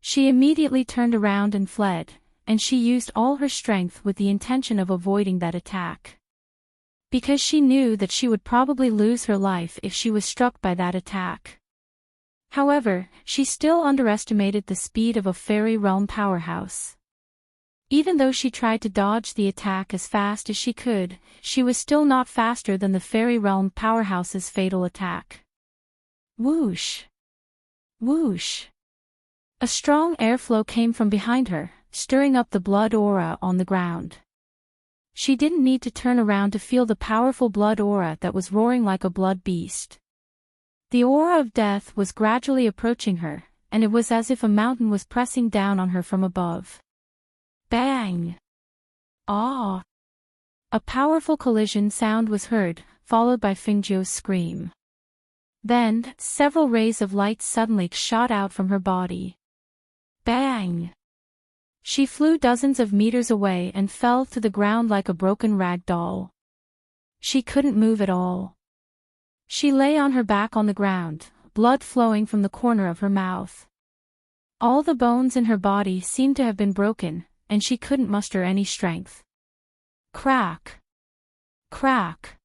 She immediately turned around and fled, and she used all her strength with the intention of avoiding that attack. Because she knew that she would probably lose her life if she was struck by that attack. However, she still underestimated the speed of a fairy realm powerhouse. Even though she tried to dodge the attack as fast as she could, she was still not faster than the fairy realm powerhouse's fatal attack. Whoosh! Whoosh! A strong airflow came from behind her, stirring up the blood aura on the ground. She didn't need to turn around to feel the powerful blood aura that was roaring like a blood beast. The aura of death was gradually approaching her, and it was as if a mountain was pressing down on her from above. Bang! Ah! A powerful collision sound was heard, followed by Fingzhou's scream. Then, several rays of light suddenly shot out from her body. Bang! She flew dozens of meters away and fell to the ground like a broken rag doll. She couldn't move at all. She lay on her back on the ground, blood flowing from the corner of her mouth. All the bones in her body seemed to have been broken, and she couldn't muster any strength. Crack! Crack!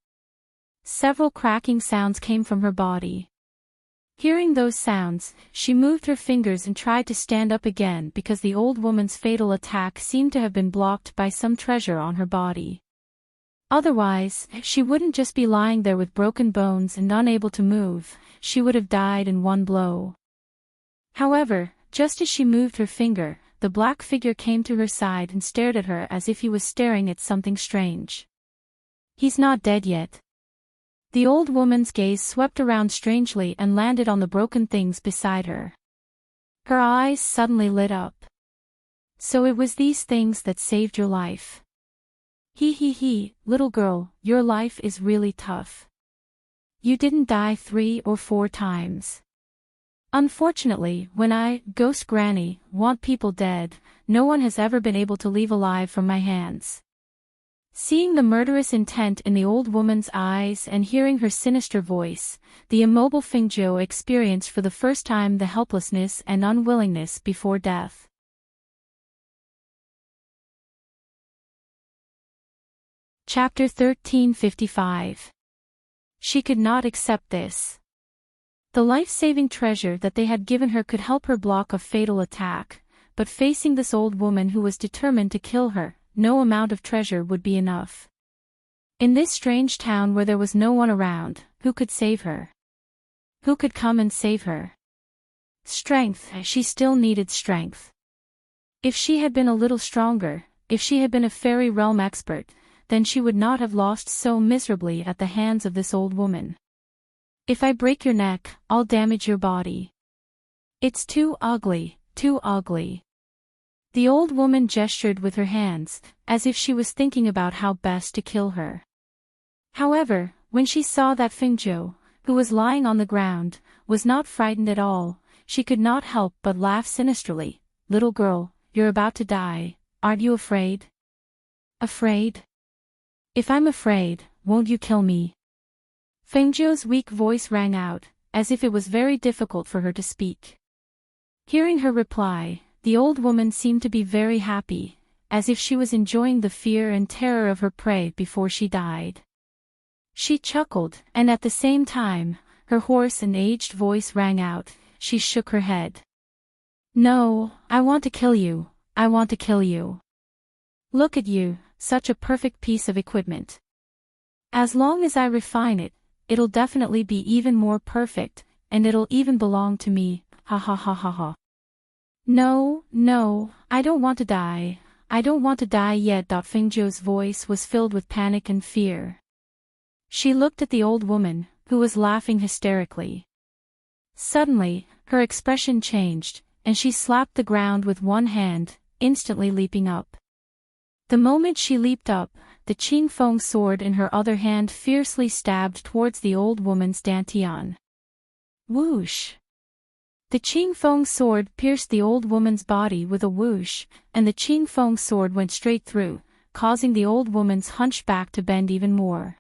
Several cracking sounds came from her body. Hearing those sounds, she moved her fingers and tried to stand up again because the old woman's fatal attack seemed to have been blocked by some treasure on her body. Otherwise, she wouldn't just be lying there with broken bones and unable to move, she would have died in one blow. However, just as she moved her finger, the black figure came to her side and stared at her as if he was staring at something strange. He's not dead yet. The old woman's gaze swept around strangely and landed on the broken things beside her. Her eyes suddenly lit up. So it was these things that saved your life. He, little girl, your life is really tough. You didn't die 3 or 4 times. Unfortunately, when I, Ghost Granny, want people dead, no one has ever been able to leave alive from my hands. Seeing the murderous intent in the old woman's eyes and hearing her sinister voice, the immobile Fingzhou experienced for the first time the helplessness and unwillingness before death. Chapter 1355. She could not accept this. The life-saving treasure that they had given her could help her block a fatal attack, but facing this old woman who was determined to kill her, no amount of treasure would be enough. In this strange town where there was no one around, who could save her? Who could come and save her? Strength, she still needed strength. If she had been a little stronger, if she had been a fairy realm expert, then she would not have lost so miserably at the hands of this old woman. If I break your neck, I'll damage your body. It's too ugly, too ugly. The old woman gestured with her hands, as if she was thinking about how best to kill her. However, when she saw that Fingzhou, who was lying on the ground, was not frightened at all, she could not help but laugh sinisterly. Little girl, you're about to die, aren't you afraid? Afraid? If I'm afraid, won't you kill me? Fingzhou's weak voice rang out, as if it was very difficult for her to speak. Hearing her reply, the old woman seemed to be very happy, as if she was enjoying the fear and terror of her prey before she died. She chuckled, and at the same time, her hoarse and aged voice rang out. She shook her head. No, I want to kill you, I want to kill you. Look at you, such a perfect piece of equipment. As long as I refine it, it'll definitely be even more perfect, and it'll even belong to me, ha ha ha ha ha. No, I don't want to die, I don't want to die yet. Fingzhou's voice was filled with panic and fear. She looked at the old woman, who was laughing hysterically. Suddenly, her expression changed, and she slapped the ground with one hand, instantly leaping up. The moment she leaped up, the Qingfeng sword in her other hand fiercely stabbed towards the old woman's dantian. Whoosh! The Qing Feng sword pierced the old woman's body with a whoosh, and the Qing Feng sword went straight through, causing the old woman's hunchback to bend even more.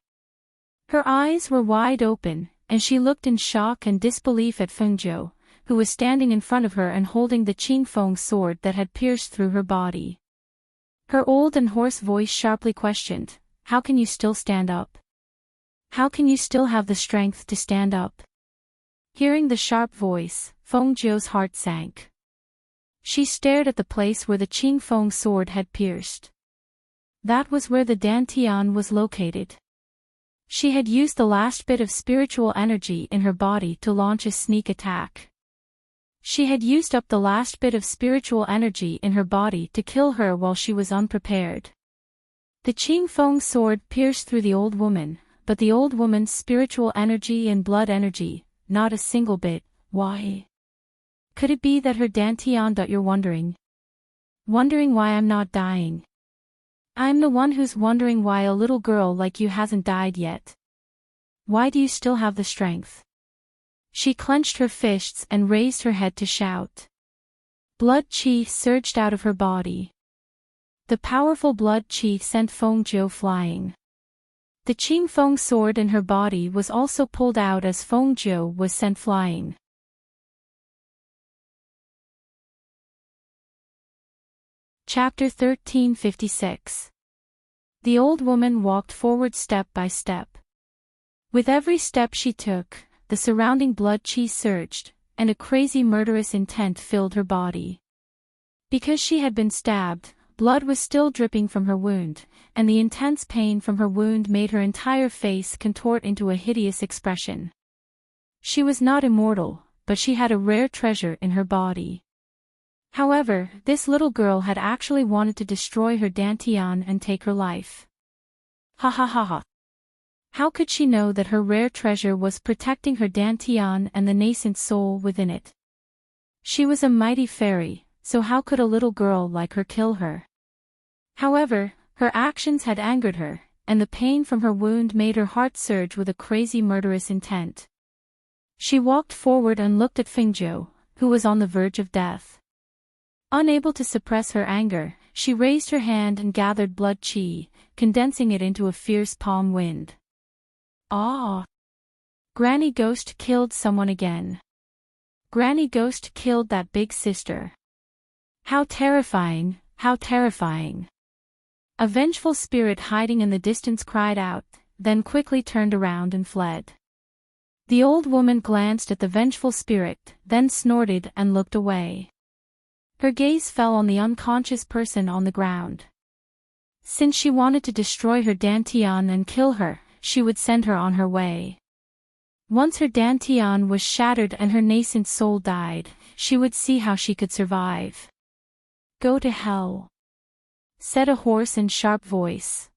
Her eyes were wide open, and she looked in shock and disbelief at Feng Zhou, who was standing in front of her and holding the Qing Feng sword that had pierced through her body. Her old and hoarse voice sharply questioned, "How can you still stand up? How can you still have the strength to stand up?" Hearing the sharp voice, Feng Zhou's heart sank. She stared at the place where the Qing Feng sword had pierced. That was where the dantian was located. She had used the last bit of spiritual energy in her body to launch a sneak attack. She had used up the last bit of spiritual energy in her body to kill her while she was unprepared. The Qing Feng sword pierced through the old woman, but the old woman's spiritual energy and blood energy, not a single bit. Why? Could it be that her dantian? You're wondering? Wondering why I'm not dying? I'm the one who's wondering why a little girl like you hasn't died yet. Why do you still have the strength? She clenched her fists and raised her head to shout. Blood qi surged out of her body. The powerful blood qi sent Feng Zhou flying. The Qing Feng sword in her body was also pulled out as Feng Zhou was sent flying. Chapter 1356. The old woman walked forward step by step. With every step she took, the surrounding blood qi surged, and a crazy murderous intent filled her body. Because she had been stabbed, blood was still dripping from her wound, and the intense pain from her wound made her entire face contort into a hideous expression. She was not immortal, but she had a rare treasure in her body. However, this little girl had actually wanted to destroy her dantian and take her life. Ha ha ha ha. How could she know that her rare treasure was protecting her dantian and the nascent soul within it? She was a mighty fairy, so how could a little girl like her kill her? However, her actions had angered her, and the pain from her wound made her heart surge with a crazy murderous intent. She walked forward and looked at Feng Zhou, who was on the verge of death. Unable to suppress her anger, she raised her hand and gathered blood qi, condensing it into a fierce palm wind. Ah! Granny Ghost killed someone again. Granny Ghost killed that big sister. How terrifying, how terrifying. A vengeful spirit hiding in the distance cried out, then quickly turned around and fled. The old woman glanced at the vengeful spirit, then snorted and looked away. Her gaze fell on the unconscious person on the ground. Since she wanted to destroy her dantian and kill her, she would send her on her way. Once her dantian was shattered and her nascent soul died, she would see how she could survive. Go to hell, said a hoarse and sharp voice.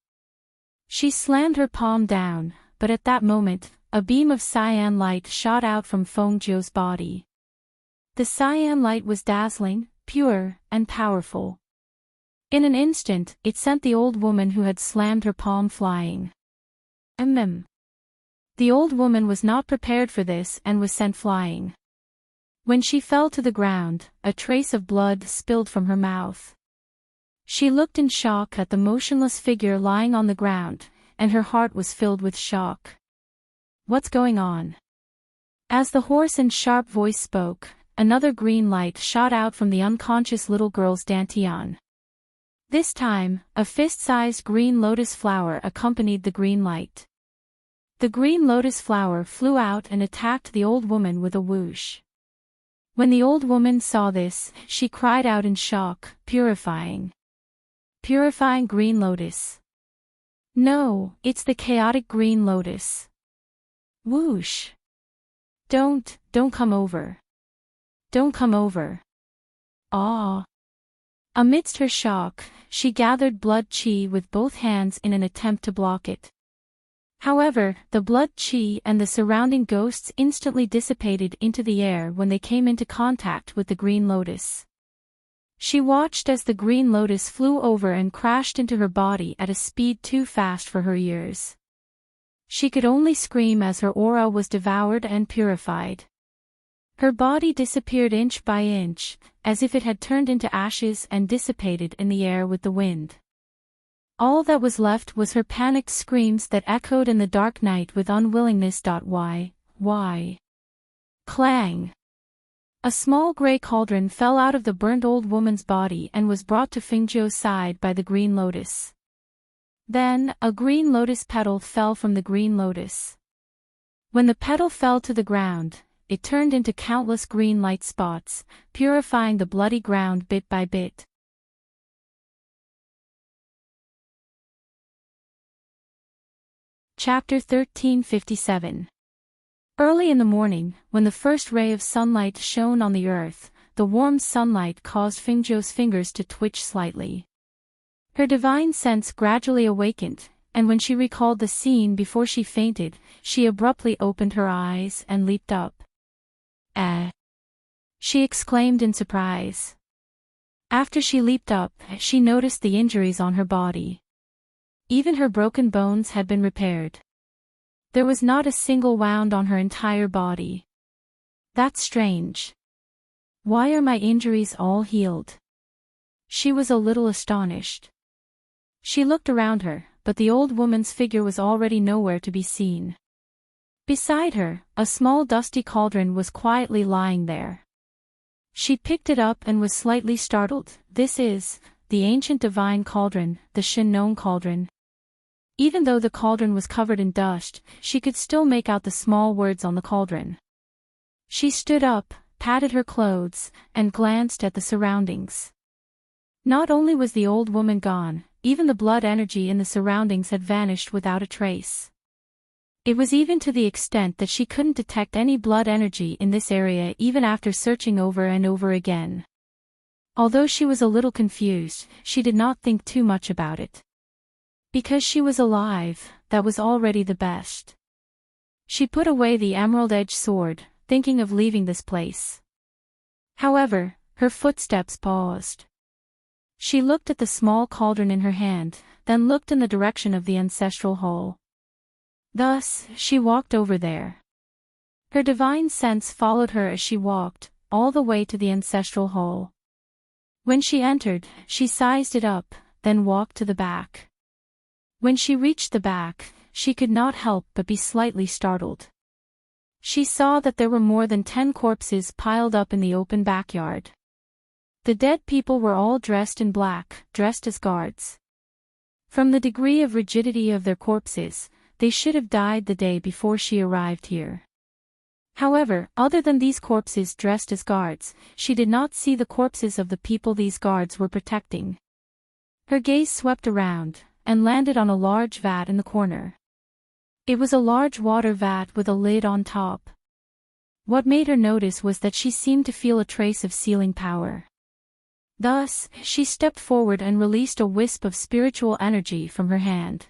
She slammed her palm down, but at that moment, a beam of cyan light shot out from Feng Zhou's body. The cyan light was dazzling, pure, and powerful. In an instant, it sent the old woman who had slammed her palm flying. The old woman was not prepared for this and was sent flying. When she fell to the ground, a trace of blood spilled from her mouth. She looked in shock at the motionless figure lying on the ground, and her heart was filled with shock. What's going on? As the hoarse and sharp voice spoke, another green light shot out from the unconscious little girl's dantian. This time, a fist-sized green lotus flower accompanied the green light. The green lotus flower flew out and attacked the old woman with a whoosh. When the old woman saw this, she cried out in shock, "Purifying! Purifying green lotus! No, it's the chaotic green lotus! Whoosh! Don't come over! Don't come over! Ah!" Amidst her shock, she gathered blood qi with both hands in an attempt to block it. However, the blood qi and the surrounding ghosts instantly dissipated into the air when they came into contact with the green lotus. She watched as the green lotus flew over and crashed into her body at a speed too fast for her ears. She could only scream as her aura was devoured and purified. Her body disappeared inch by inch, as if it had turned into ashes and dissipated in the air with the wind. All that was left was her panicked screams that echoed in the dark night with unwillingness. Why? Clang! A small grey cauldron fell out of the burnt old woman's body and was brought to Fingzhou's side by the green lotus. Then, a green lotus petal fell from the green lotus. When the petal fell to the ground, it turned into countless green light spots, purifying the bloody ground bit by bit. Chapter 1357. Early in the morning, when the first ray of sunlight shone on the earth, the warm sunlight caused Fingzhou's fingers to twitch slightly. Her divine sense gradually awakened, and when she recalled the scene before she fainted, she abruptly opened her eyes and leaped up. She exclaimed in surprise. After she leaped up, she noticed the injuries on her body. Even her broken bones had been repaired. There was not a single wound on her entire body. That's strange. Why are my injuries all healed? She was a little astonished. She looked around her, but the old woman's figure was already nowhere to be seen. Beside her, a small dusty cauldron was quietly lying there. She picked it up and was slightly startled. This is the ancient divine cauldron, the Shinnon cauldron. Even though the cauldron was covered in dust, she could still make out the small words on the cauldron. She stood up, patted her clothes, and glanced at the surroundings. Not only was the old woman gone, even the blood energy in the surroundings had vanished without a trace. It was even to the extent that she couldn't detect any blood energy in this area even after searching over and over again. Although she was a little confused, she did not think too much about it. Because she was alive, that was already the best. She put away the emerald-edged sword, thinking of leaving this place. However, her footsteps paused. She looked at the small cauldron in her hand, then looked in the direction of the ancestral hall. Thus, she walked over there. Her divine sense followed her as she walked, all the way to the ancestral hall. When she entered, she sized it up, then walked to the back. When she reached the back, she could not help but be slightly startled. She saw that there were more than 10 corpses piled up in the open backyard. The dead people were all dressed in black, dressed as guards. From the degree of rigidity of their corpses, they should have died the day before she arrived here. However, other than these corpses dressed as guards, she did not see the corpses of the people these guards were protecting. Her gaze swept around, and landed on a large vat in the corner. It was a large water vat with a lid on top. What made her notice was that she seemed to feel a trace of sealing power. Thus, she stepped forward and released a wisp of spiritual energy from her hand.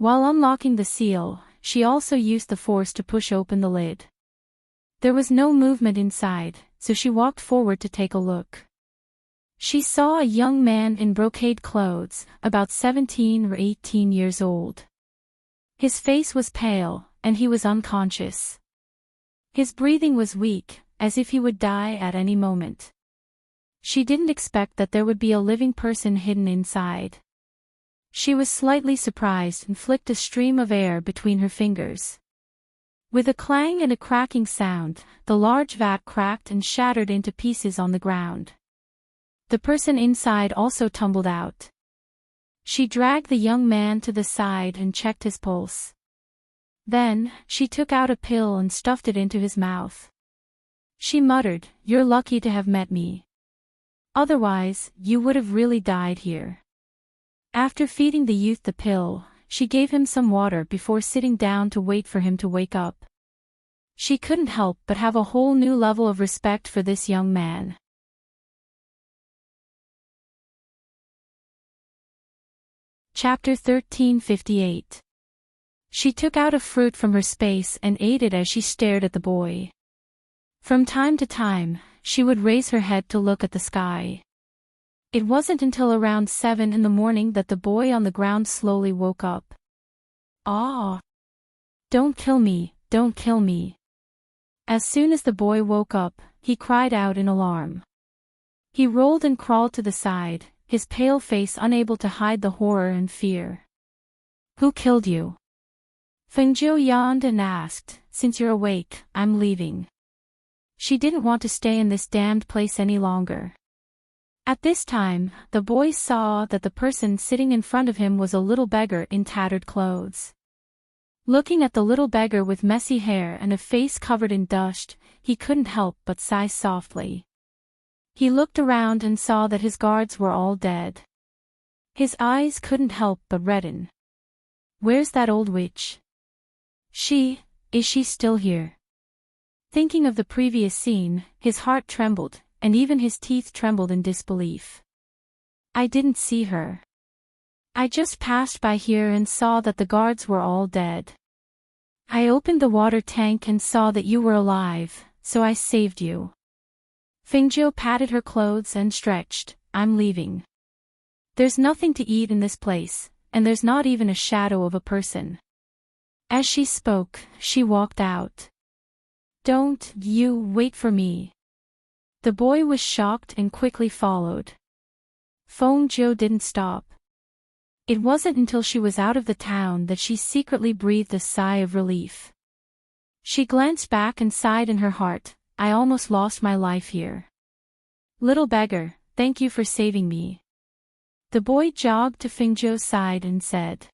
While unlocking the seal, she also used the force to push open the lid. There was no movement inside, so she walked forward to take a look. She saw a young man in brocade clothes, about 17 or 18 years old. His face was pale, and he was unconscious. His breathing was weak, as if he would die at any moment. She didn't expect that there would be a living person hidden inside. She was slightly surprised and flicked a stream of air between her fingers. With a clang and a cracking sound, the large vat cracked and shattered into pieces on the ground. The person inside also tumbled out. She dragged the young man to the side and checked his pulse. Then, she took out a pill and stuffed it into his mouth. She muttered, "You're lucky to have met me. Otherwise, you would have really died here." After feeding the youth the pill, she gave him some water before sitting down to wait for him to wake up. She couldn't help but have a whole new level of respect for this young man. Chapter 1358. She took out a fruit from her space and ate it as she stared at the boy. From time to time, she would raise her head to look at the sky. It wasn't until around 7 in the morning that the boy on the ground slowly woke up. "Ah! Don't kill me, don't kill me. As soon as the boy woke up, he cried out in alarm. He rolled and crawled to the side, his pale face unable to hide the horror and fear. Who killed you? Fengjiu yawned and asked, since you're awake, I'm leaving. She didn't want to stay in this damned place any longer. At this time, the boy saw that the person sitting in front of him was a little beggar in tattered clothes. Looking at the little beggar with messy hair and a face covered in dust, he couldn't help but sigh softly. He looked around and saw that his guards were all dead. His eyes couldn't help but redden. Where's that old witch? Is she still here? Thinking of the previous scene, his heart trembled, and even his teeth trembled in disbelief. I didn't see her. I just passed by here and saw that the guards were all dead. I opened the water tank and saw that you were alive, so I saved you. Fengjiu patted her clothes and stretched, I'm leaving. There's nothing to eat in this place, and there's not even a shadow of a person. As she spoke, she walked out. Don't you wait for me. The boy was shocked and quickly followed. Fengjiu didn't stop. It wasn't until she was out of the town that she secretly breathed a sigh of relief. She glanced back and sighed in her heart, I almost lost my life here. Little beggar, thank you for saving me. The boy jogged to Fengjiu's side and said.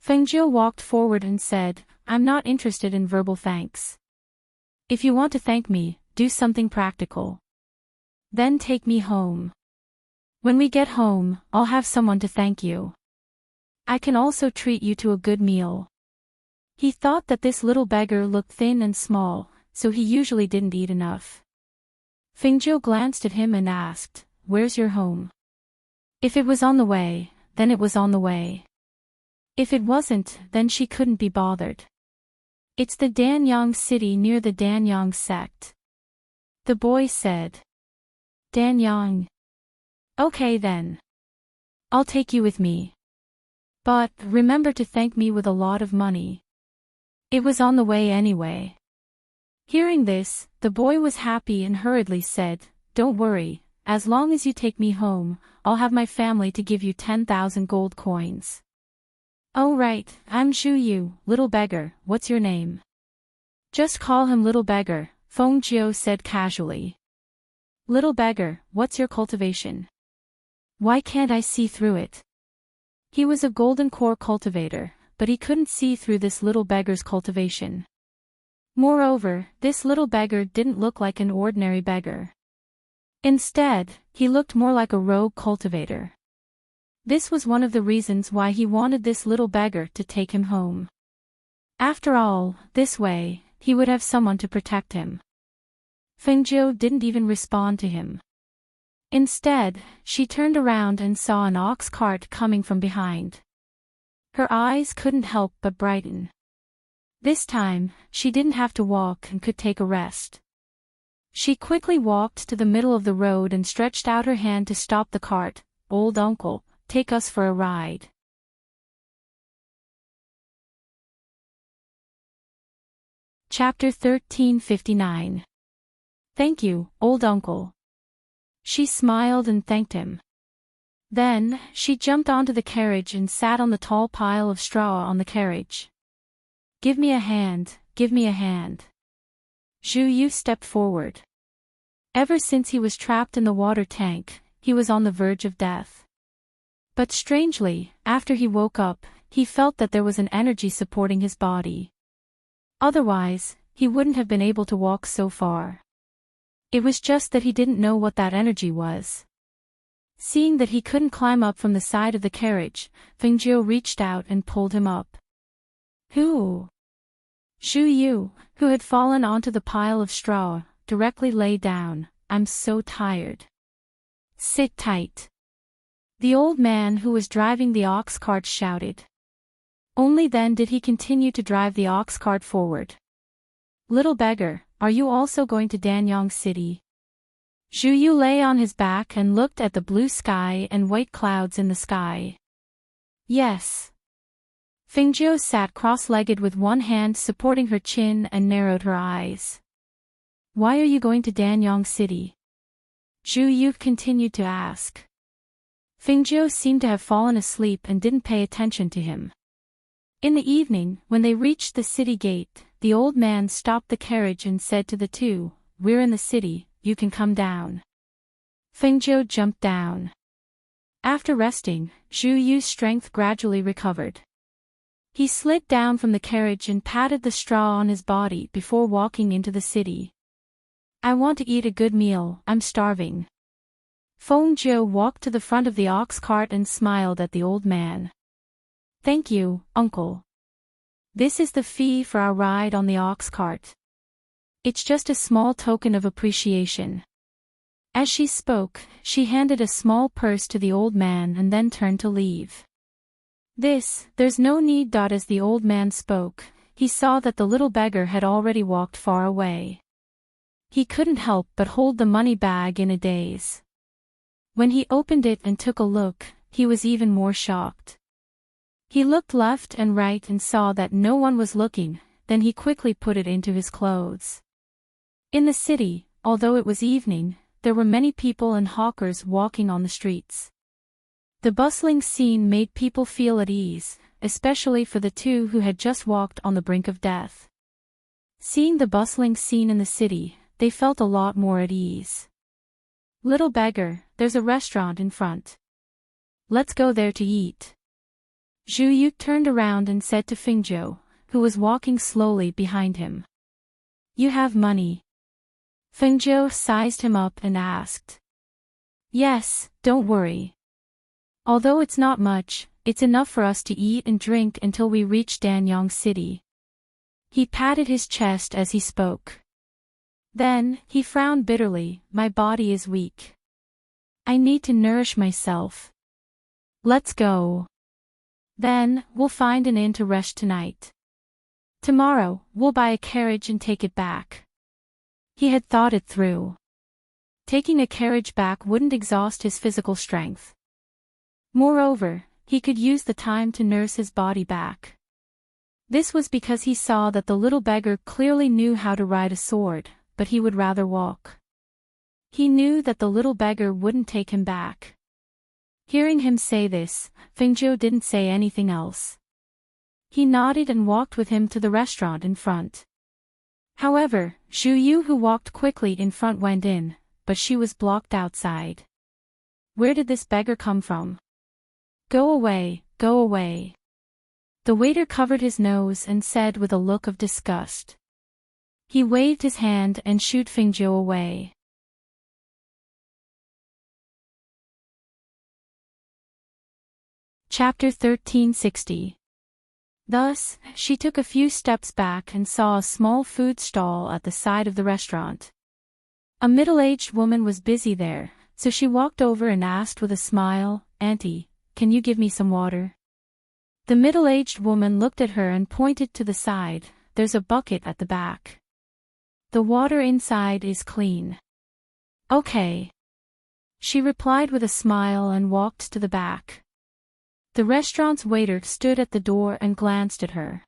Fengjiu walked forward and said, I'm not interested in verbal thanks. If you want to thank me, do something practical. Then take me home. When we get home, I'll have someone to thank you. I can also treat you to a good meal. He thought that this little beggar looked thin and small, so he usually didn't eat enough. Fengjiu glanced at him and asked, where's your home? If it was on the way, then it was on the way. If it wasn't, then she couldn't be bothered. It's the Danyang city near the Danyang sect. The boy said. Danyang. Okay then. I'll take you with me. But remember to thank me with a lot of money. It was on the way anyway. Hearing this, the boy was happy and hurriedly said, don't worry, as long as you take me home, I'll have my family to give you 10,000 gold coins. Oh right, I'm Zhu Yu, little beggar, what's your name? Just call him little beggar, Fengjiu said casually. Little beggar, what's your cultivation? Why can't I see through it? He was a golden core cultivator, but he couldn't see through this little beggar's cultivation. Moreover, this little beggar didn't look like an ordinary beggar. Instead, he looked more like a rogue cultivator. This was one of the reasons why he wanted this little beggar to take him home. After all, this way, he would have someone to protect him. Fengjiu didn't even respond to him. Instead, she turned around and saw an ox cart coming from behind. Her eyes couldn't help but brighten. This time, she didn't have to walk and could take a rest. She quickly walked to the middle of the road and stretched out her hand to stop the cart. Old uncle, take us for a ride. Chapter 1359. Thank you, old uncle. She smiled and thanked him. Then, she jumped onto the carriage and sat on the tall pile of straw on the carriage. Give me a hand, give me a hand. Zhu Yu stepped forward. Ever since he was trapped in the water tank, he was on the verge of death. But strangely, after he woke up, he felt that there was an energy supporting his body. Otherwise, he wouldn't have been able to walk so far. It was just that he didn't know what that energy was. Seeing that he couldn't climb up from the side of the carriage, Fengjiu reached out and pulled him up. Who? Zhu Yu, who had fallen onto the pile of straw, directly lay down. I'm so tired. Sit tight. The old man who was driving the ox cart shouted. Only then did he continue to drive the ox cart forward. Little beggar, are you also going to Danyang City? Zhu Yu lay on his back and looked at the blue sky and white clouds in the sky. Yes. Fengjiu sat cross-legged with one hand supporting her chin and narrowed her eyes. Why are you going to Danyang City? Zhu Yu continued to ask. Fingzhou seemed to have fallen asleep and didn't pay attention to him. In the evening, when they reached the city gate, the old man stopped the carriage and said to the two, "We're in the city, you can come down." Fingzhou jumped down. After resting, Zhu Yu's strength gradually recovered. He slid down from the carriage and patted the straw on his body before walking into the city. "I want to eat a good meal, I'm starving." Fengzhou walked to the front of the ox cart and smiled at the old man. "Thank you, uncle. This is the fee for our ride on the ox cart. It's just a small token of appreciation." As she spoke, she handed a small purse to the old man and then turned to leave. There's no need. As the old man spoke, he saw that the little beggar had already walked far away. He couldn't help but hold the money bag in a daze. When he opened it and took a look, he was even more shocked. He looked left and right and saw that no one was looking, then he quickly put it into his clothes. In the city, although it was evening, there were many people and hawkers walking on the streets. The bustling scene made people feel at ease, especially for the two who had just walked on the brink of death. Seeing the bustling scene in the city, they felt a lot more at ease. "Little beggar, there's a restaurant in front. Let's go there to eat." Zhu Yu turned around and said to Fingzhou, who was walking slowly behind him. "You have money?" Fengzhou sized him up and asked. "Yes, don't worry. Although it's not much, it's enough for us to eat and drink until we reach Danyang City." He patted his chest as he spoke. Then, he frowned bitterly. "My body is weak. I need to nourish myself. Let's go. Then, we'll find an inn to rest tonight. Tomorrow, we'll buy a carriage and take it back." He had thought it through. Taking a carriage back wouldn't exhaust his physical strength. Moreover, he could use the time to nurse his body back. This was because he saw that the little beggar clearly knew how to ride a sword, but he would rather walk. He knew that the little beggar wouldn't take him back. Hearing him say this, Fengzhou didn't say anything else. He nodded and walked with him to the restaurant in front. However, Zhu Yu, who walked quickly in front, went in, but she was blocked outside. Where did this beggar come from? "Go away, go away." The waiter covered his nose and said with a look of disgust. He waved his hand and shooed Fengzhou away. Chapter 1360. Thus, she took a few steps back and saw a small food stall at the side of the restaurant. A middle-aged woman was busy there, so she walked over and asked with a smile, "Auntie, can you give me some water?" The middle-aged woman looked at her and pointed to the side. "There's a bucket at the back. The water inside is clean." "Okay," she replied with a smile and walked to the back. The restaurant's waiter stood at the door and glanced at her.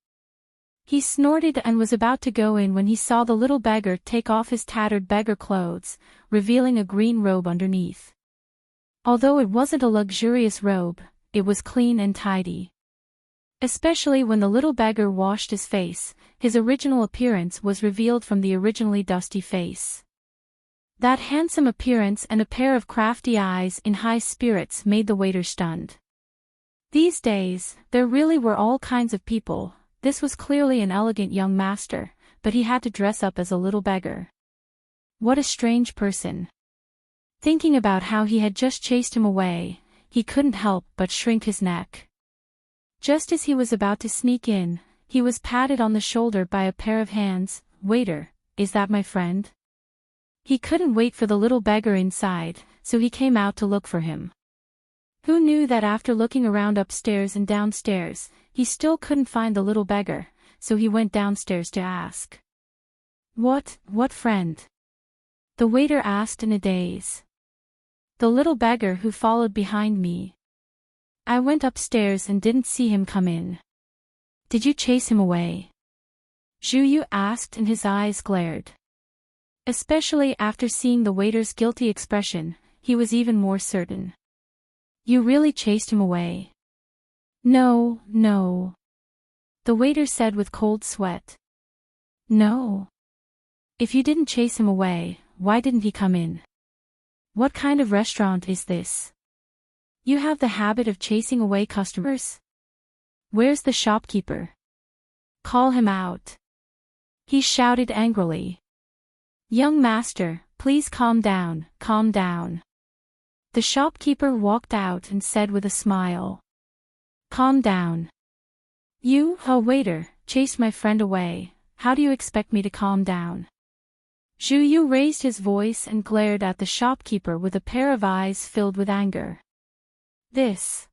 He snorted and was about to go in when he saw the little beggar take off his tattered beggar clothes, revealing a green robe underneath. Although it wasn't a luxurious robe, it was clean and tidy. Especially when the little beggar washed his face, his original appearance was revealed from the originally dusty face. That handsome appearance and a pair of crafty eyes in high spirits made the waiter stunned. These days, there really were all kinds of people. This was clearly an elegant young master, but he had to dress up as a little beggar. What a strange person. Thinking about how he had just chased him away, he couldn't help but shrink his neck. Just as he was about to sneak in, he was patted on the shoulder by a pair of hands. "Waiter, is that my friend?" He couldn't wait for the little beggar inside, so he came out to look for him. Who knew that after looking around upstairs and downstairs, he still couldn't find the little beggar, so he went downstairs to ask. What friend?" the waiter asked in a daze. "The little beggar who followed behind me. I went upstairs and didn't see him come in." "Did you chase him away?" Zhu Yu asked and his eyes glared. Especially after seeing the waiter's guilty expression, he was even more certain. You really chased him away? No, no. The waiter said with cold sweat. No. If you didn't chase him away, why didn't he come in? What kind of restaurant is this? You have the habit of chasing away customers? Where's the shopkeeper? Call him out. He shouted angrily. Young master, please calm down, calm down. The shopkeeper walked out and said with a smile. Calm down. You, a waiter, chased my friend away. How do you expect me to calm down? Zhu Yu raised his voice and glared at the shopkeeper with a pair of eyes filled with anger. This.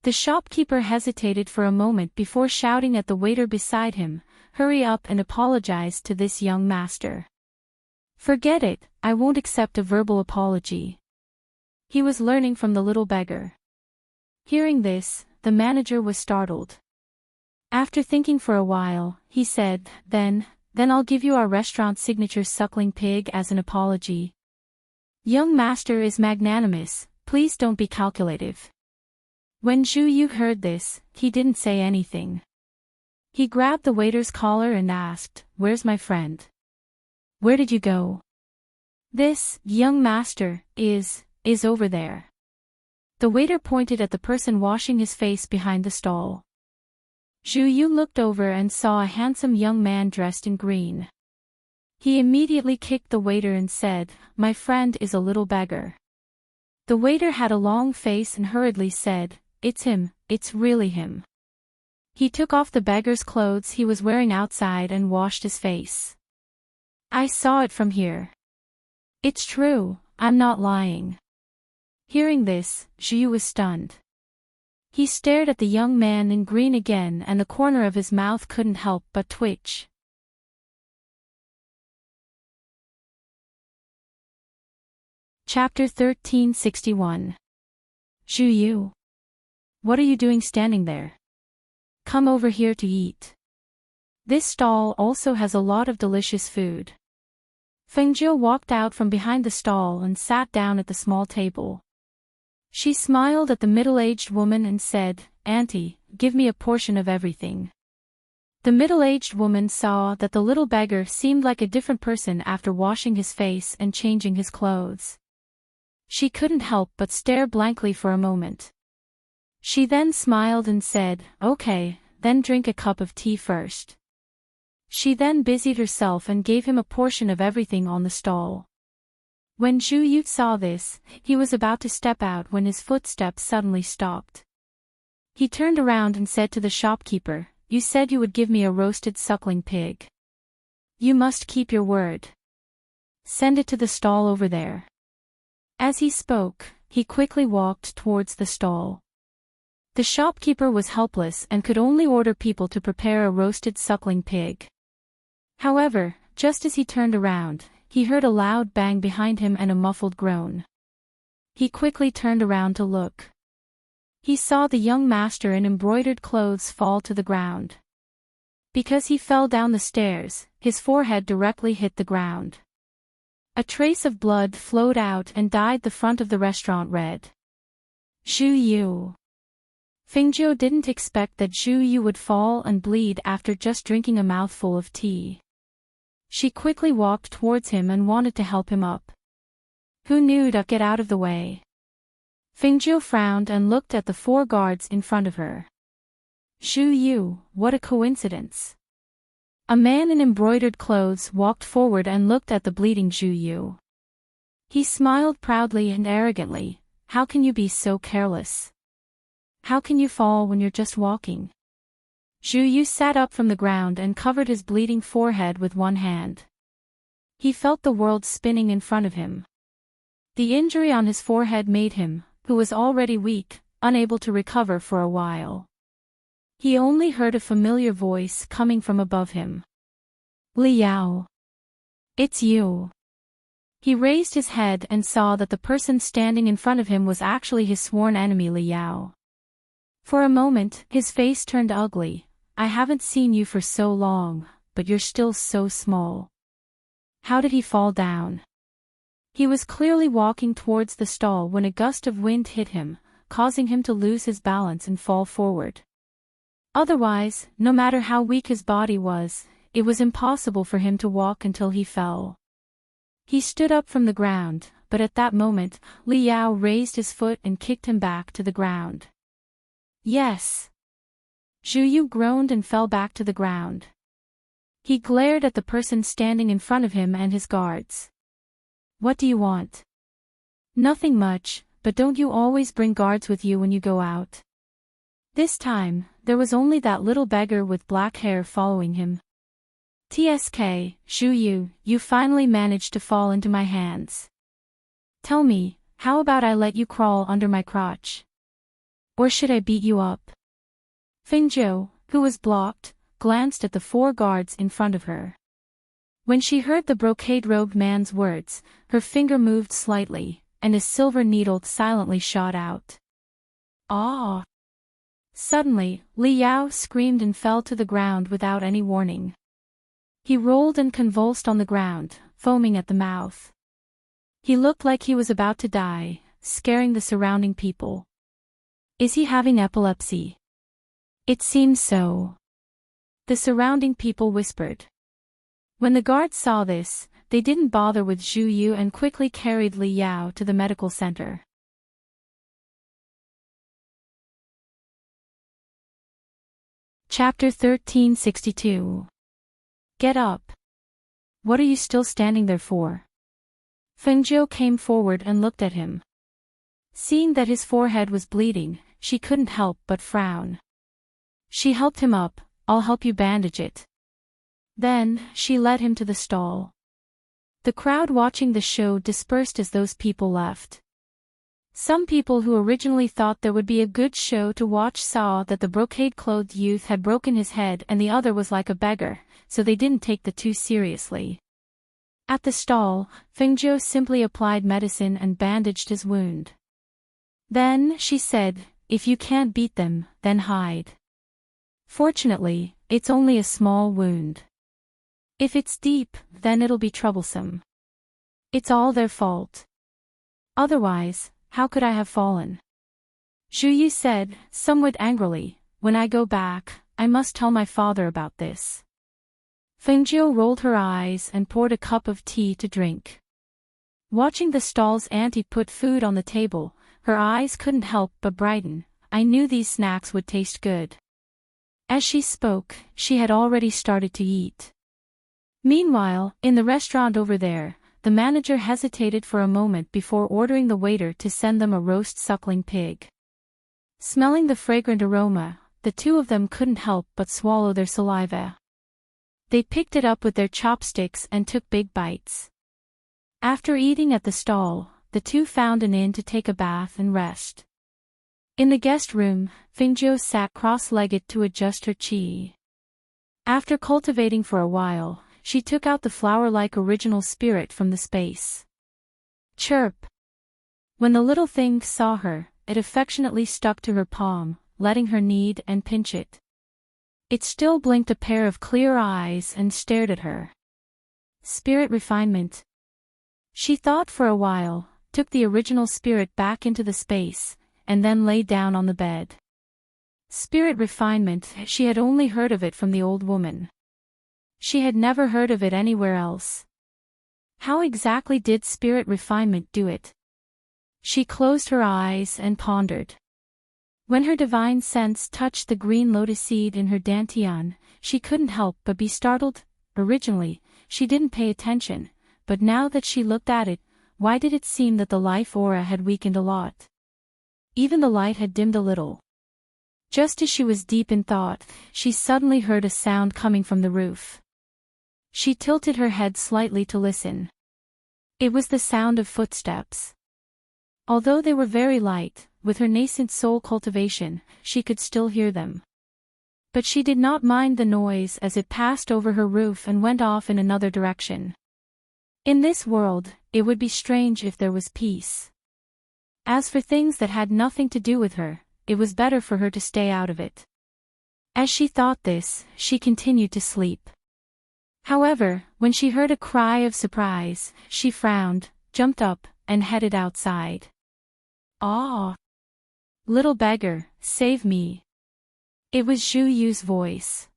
The shopkeeper hesitated for a moment before shouting at the waiter beside him, hurry up and apologize to this young master. Forget it, I won't accept a verbal apology. He was learning from the little beggar. Hearing this, the manager was startled. After thinking for a while, he said, Then I'll give you our restaurant's signature suckling pig as an apology. Young master is magnanimous, please don't be calculative. When Zhu Yu heard this, he didn't say anything. He grabbed the waiter's collar and asked, Where's my friend? Where did you go? This, young master, is over there. The waiter pointed at the person washing his face behind the stall. Zhu Yu looked over and saw a handsome young man dressed in green. He immediately kicked the waiter and said, My friend is a little beggar. The waiter had a long face and hurriedly said, It's him, it's really him. He took off the beggar's clothes he was wearing outside and washed his face. I saw it from here. It's true, I'm not lying. Hearing this, Zhu Yu was stunned. He stared at the young man in green again and the corner of his mouth couldn't help but twitch. Chapter 1361. Zhu Yu. What are you doing standing there? Come over here to eat. This stall also has a lot of delicious food. Fengjiu walked out from behind the stall and sat down at the small table. She smiled at the middle-aged woman and said, Auntie, give me a portion of everything. The middle-aged woman saw that the little beggar seemed like a different person after washing his face and changing his clothes. She couldn't help but stare blankly for a moment. She then smiled and said, Okay, then drink a cup of tea first. She then busied herself and gave him a portion of everything on the stall. When Zhu Yu saw this, he was about to step out when his footsteps suddenly stopped. He turned around and said to the shopkeeper, You said you would give me a roasted suckling pig. You must keep your word. Send it to the stall over there. As he spoke, he quickly walked towards the stall. The shopkeeper was helpless and could only order people to prepare a roasted suckling pig. However, just as he turned around, he heard a loud bang behind him and a muffled groan. He quickly turned around to look. He saw the young master in embroidered clothes fall to the ground. Because he fell down the stairs, his forehead directly hit the ground. A trace of blood flowed out and dyed the front of the restaurant red. Zhu Yu. Fengjiu didn't expect that Zhu Yu would fall and bleed after just drinking a mouthful of tea. She quickly walked towards him and wanted to help him up. Who knew to get out of the way? Fengjiu frowned and looked at the 4 guards in front of her. Zhu Yu, what a coincidence. A man in embroidered clothes walked forward and looked at the bleeding Zhu Yu. He smiled proudly and arrogantly, How can you be so careless? How can you fall when you're just walking? Zhu Yu sat up from the ground and covered his bleeding forehead with one hand. He felt the world spinning in front of him. The injury on his forehead made him, who was already weak, unable to recover for a while. He only heard a familiar voice coming from above him. Liao. It's you. He raised his head and saw that the person standing in front of him was actually his sworn enemy Liao. For a moment, his face turned ugly. I haven't seen you for so long, but you're still so small. How did he fall down? He was clearly walking towards the stall when a gust of wind hit him, causing him to lose his balance and fall forward. Otherwise, no matter how weak his body was, it was impossible for him to walk until he fell. He stood up from the ground, but at that moment, Li Yao raised his foot and kicked him back to the ground. Yes! Zhu Yu groaned and fell back to the ground. He glared at the person standing in front of him and his guards. What do you want? Nothing much, but don't you always bring guards with you when you go out? This time, there was only that little beggar with black hair following him. TSK, Zhu Yu, you finally managed to fall into my hands. Tell me, how about I let you crawl under my crotch? Or should I beat you up? Fengzhou, who was blocked, glanced at the 4 guards in front of her. When she heard the brocade-robed man's words, her finger moved slightly, and a silver needle silently shot out. Ah! Suddenly, Li Yao screamed and fell to the ground without any warning. He rolled and convulsed on the ground, foaming at the mouth. He looked like he was about to die, scaring the surrounding people. Is he having epilepsy? It seems so. The surrounding people whispered. When the guards saw this, they didn't bother with Zhu Yu and quickly carried Li Yao to the medical center. Chapter 1362. Get up. What are you still standing there for? Fengzhou came forward and looked at him. Seeing that his forehead was bleeding, she couldn't help but frown. She helped him up. I'll help you bandage it. Then, she led him to the stall. The crowd watching the show dispersed as those people left. Some people who originally thought there would be a good show to watch saw that the brocade-clothed youth had broken his head and the other was like a beggar, so they didn't take the two seriously. At the stall, Fengzhou simply applied medicine and bandaged his wound. Then, she said, if you can't beat them, then hide. Fortunately, it's only a small wound. If it's deep, then it'll be troublesome. It's all their fault. Otherwise, how could I have fallen? Zhu Yu said, somewhat angrily, when I go back, I must tell my father about this. Fengzhou rolled her eyes and poured a cup of tea to drink. Watching the stall's auntie put food on the table, her eyes couldn't help but brighten. I knew these snacks would taste good. As she spoke, she had already started to eat. Meanwhile, in the restaurant over there, the manager hesitated for a moment before ordering the waiter to send them a roast suckling pig. Smelling the fragrant aroma, the two of them couldn't help but swallow their saliva. They picked it up with their chopsticks and took big bites. After eating at the stall, the two found an inn to take a bath and rest. In the guest room, Fengzhou sat cross-legged to adjust her qi. After cultivating for a while, she took out the flower-like original spirit from the space. Chirp! When the little thing saw her, it affectionately stuck to her palm, letting her knead and pinch it. It still blinked a pair of clear eyes and stared at her. Spirit refinement. She thought for a while, took the original spirit back into the space, and then lay down on the bed. Spirit refinement, she had only heard of it from the old woman. She had never heard of it anywhere else. How exactly did spirit refinement do it? She closed her eyes and pondered. When her divine sense touched the green lotus seed in her dantian, she couldn't help but be startled. Originally, she didn't pay attention, but now that she looked at it, why did it seem that the life aura had weakened a lot? Even the light had dimmed a little. Just as she was deep in thought, she suddenly heard a sound coming from the roof. She tilted her head slightly to listen. It was the sound of footsteps. Although they were very light, with her nascent soul cultivation, she could still hear them. But she did not mind the noise as it passed over her roof and went off in another direction. In this world, it would be strange if there was peace. As for things that had nothing to do with her, it was better for her to stay out of it. As she thought this, she continued to sleep. However, when she heard a cry of surprise, she frowned, jumped up, and headed outside. "Ah! Little beggar, save me." It was Zhu Yu's voice.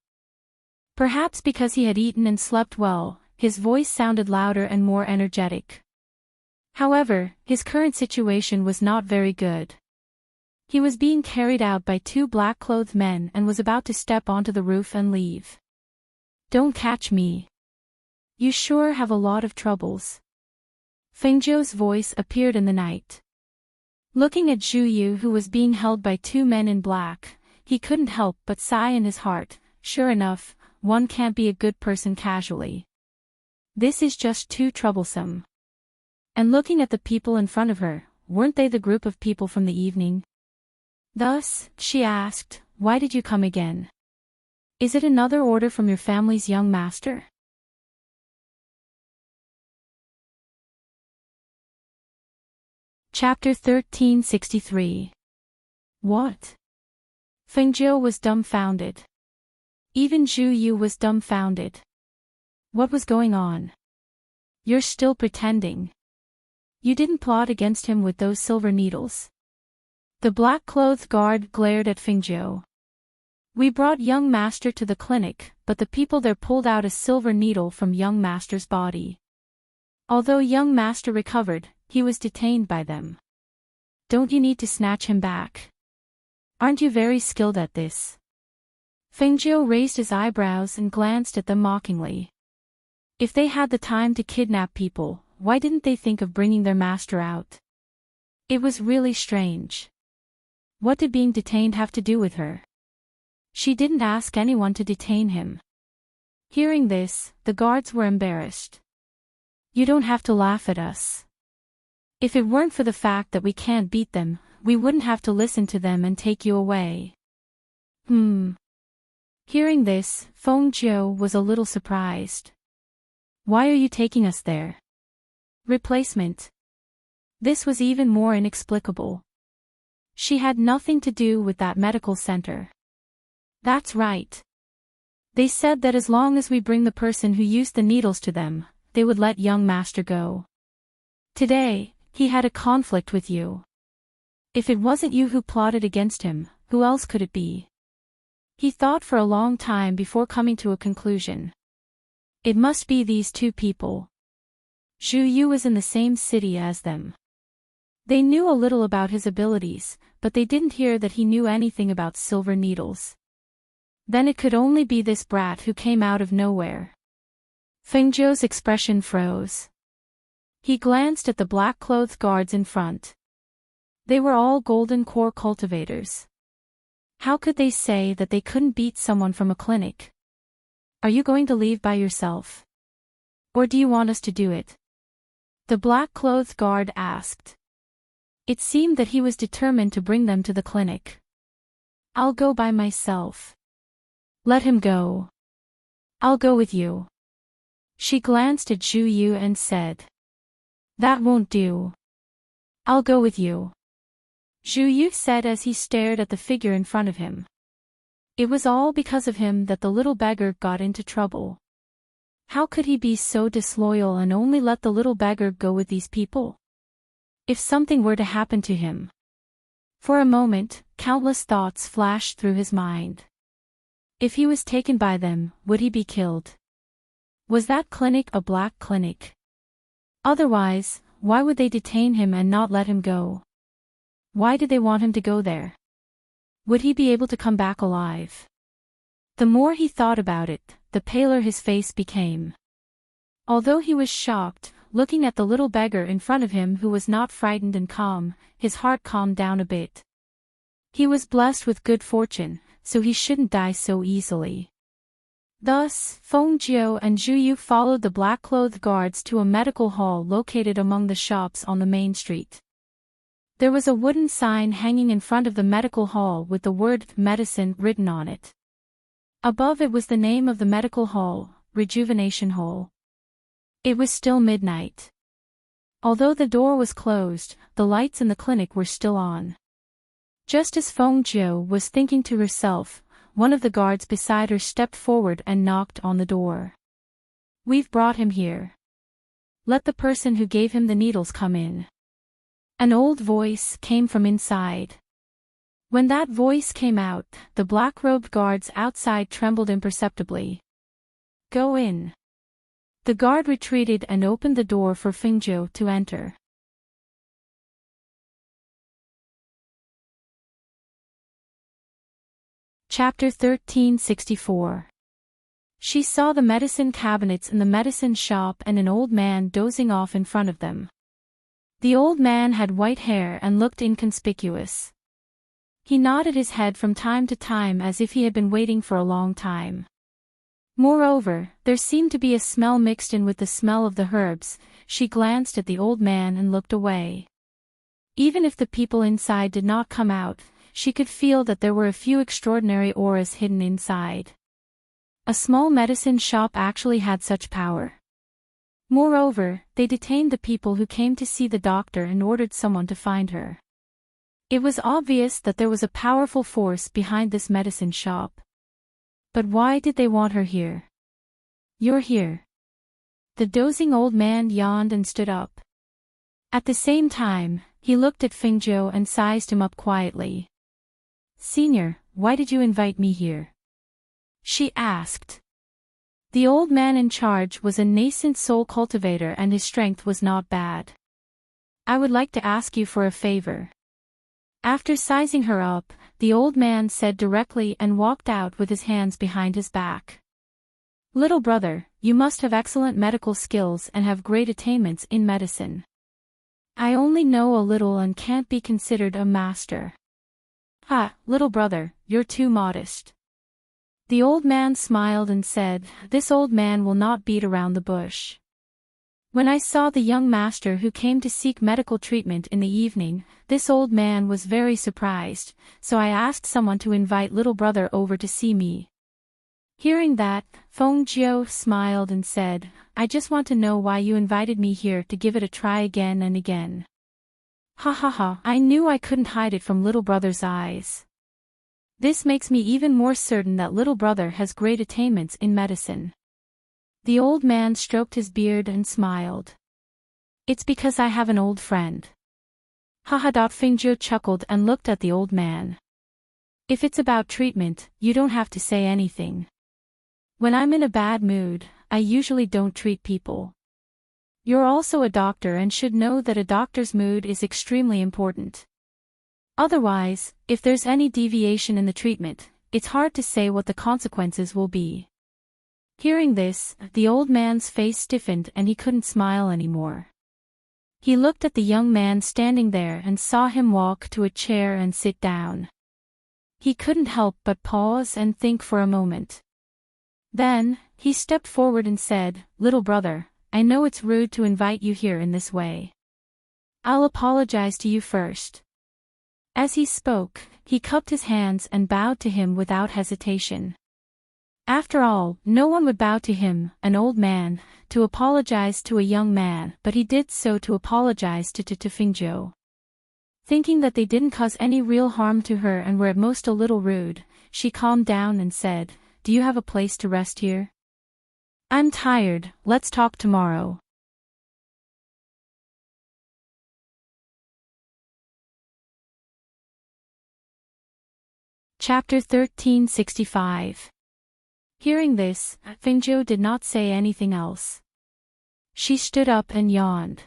Perhaps because he had eaten and slept well, his voice sounded louder and more energetic. However, his current situation was not very good. He was being carried out by two black-clothed men and was about to step onto the roof and leave. "Don't catch me. You sure have a lot of troubles." Fengzhou's voice appeared in the night. Looking at Zhu Yu, who was being held by two men in black, he couldn't help but sigh in his heart. Sure enough, one can't be a good person casually. This is just too troublesome. And looking at the people in front of her, weren't they the group of people from the evening? Thus, she asked, "Why did you come again? Is it another order from your family's young master?" Chapter 1363. What? Fengzhou was dumbfounded. Even Zhu Yu was dumbfounded. What was going on? "You're still pretending. You didn't plot against him with those silver needles?" The black-clothed guard glared at Fengzhou. "We brought young master to the clinic, but the people there pulled out a silver needle from young master's body. Although young master recovered, he was detained by them. Don't you need to snatch him back? Aren't you very skilled at this?" Fengzhou raised his eyebrows and glanced at them mockingly. If they had the time to kidnap people, why didn't they think of bringing their master out? It was really strange. What did being detained have to do with her? She didn't ask anyone to detain him. Hearing this, the guards were embarrassed. "You don't have to laugh at us. If it weren't for the fact that we can't beat them, we wouldn't have to listen to them and take you away." Hearing this, Fengzhou was a little surprised. "Why are you taking us there?" Replacement. This was even more inexplicable. She had nothing to do with that medical center. That's right. They said that as long as we bring the person who used the needles to them, they would let young master go. Today, he had a conflict with you. If it wasn't you who plotted against him, who else could it be? He thought for a long time before coming to a conclusion. It must be these two people. Zhu Yu was in the same city as them. They knew a little about his abilities, but they didn't hear that he knew anything about silver needles. Then it could only be this brat who came out of nowhere. Fengzhou's expression froze. He glanced at the black-clothed guards in front. They were all golden core cultivators. How could they say that they couldn't beat someone from a clinic? "Are you going to leave by yourself? Or do you want us to do it?" the black-clothed guard asked. It seemed that he was determined to bring them to the clinic. "I'll go by myself." "Let him go." "I'll go with you." She glanced at Zhu Yu and said. "That won't do." "I'll go with you," Zhu Yu said as he stared at the figure in front of him. It was all because of him that the little beggar got into trouble. How could he be so disloyal and only let the little beggar go with these people? If something were to happen to him. For a moment, countless thoughts flashed through his mind. If he was taken by them, would he be killed? Was that clinic a black clinic? Otherwise, why would they detain him and not let him go? Why did they want him to go there? Would he be able to come back alive? The more he thought about it, the paler his face became. Although he was shocked, looking at the little beggar in front of him who was not frightened and calm, his heart calmed down a bit. He was blessed with good fortune, so he shouldn't die so easily. Thus, Fengzhou and Zhu Yu followed the black-clothed guards to a medical hall located among the shops on the main street. There was a wooden sign hanging in front of the medical hall with the word medicine written on it. Above it was the name of the medical hall, Rejuvenation Hall. It was still midnight. Although the door was closed, the lights in the clinic were still on. Just as Fengzhou was thinking to herself, one of the guards beside her stepped forward and knocked on the door. We've brought him here. Let the person who gave him the needles come in. An old voice came from inside. When that voice came out, the black-robed guards outside trembled imperceptibly. Go in. The guard retreated and opened the door for Fingzhou to enter. Chapter 1364. She saw the medicine cabinets in the medicine shop and an old man dozing off in front of them. The old man had white hair and looked inconspicuous. He nodded his head from time to time as if he had been waiting for a long time. Moreover, there seemed to be a smell mixed in with the smell of the herbs. She glanced at the old man and looked away. Even if the people inside did not come out, she could feel that there were a few extraordinary auras hidden inside. A small medicine shop actually had such power. Moreover, they detained the people who came to see the doctor and ordered someone to find her. It was obvious that there was a powerful force behind this medicine shop. But why did they want her here? You're here. The dozing old man yawned and stood up. At the same time, he looked at Fingzhou and sized him up quietly. Senior, why did you invite me here? She asked. The old man in charge was a nascent soul cultivator and his strength was not bad. I would like to ask you for a favor. After sizing her up, the old man said directly and walked out with his hands behind his back. Little brother, you must have excellent medical skills and have great attainments in medicine. I only know a little and can't be considered a master. Ha, little brother, you're too modest. The old man smiled and said, this old man will not beat around the bush. When I saw the young master who came to seek medical treatment in the evening, this old man was very surprised, so I asked someone to invite little brother over to see me. Hearing that, Fengzhou smiled and said, I just want to know why you invited me here to give it a try again and again. Ha ha ha, I knew I couldn't hide it from little brother's eyes. This makes me even more certain that little brother has great attainments in medicine. The old man stroked his beard and smiled. It's because I have an old friend. Haha. Fingzhou chuckled and looked at the old man. If it's about treatment, you don't have to say anything. When I'm in a bad mood, I usually don't treat people. You're also a doctor and should know that a doctor's mood is extremely important. Otherwise, if there's any deviation in the treatment, it's hard to say what the consequences will be. Hearing this, the old man's face stiffened and he couldn't smile anymore. He looked at the young man standing there and saw him walk to a chair and sit down. He couldn't help but pause and think for a moment. Then, he stepped forward and said, Little brother, I know it's rude to invite you here in this way. I'll apologize to you first. As he spoke, he cupped his hands and bowed to him without hesitation. After all, no one would bow to him, an old man, to apologize to a young man, but he did so to apologize to Fingzhou. Thinking that they didn't cause any real harm to her and were at most a little rude, she calmed down and said, Do you have a place to rest here? I'm tired, let's talk tomorrow. Chapter 1365. Hearing this, Fingzhou did not say anything else. She stood up and yawned.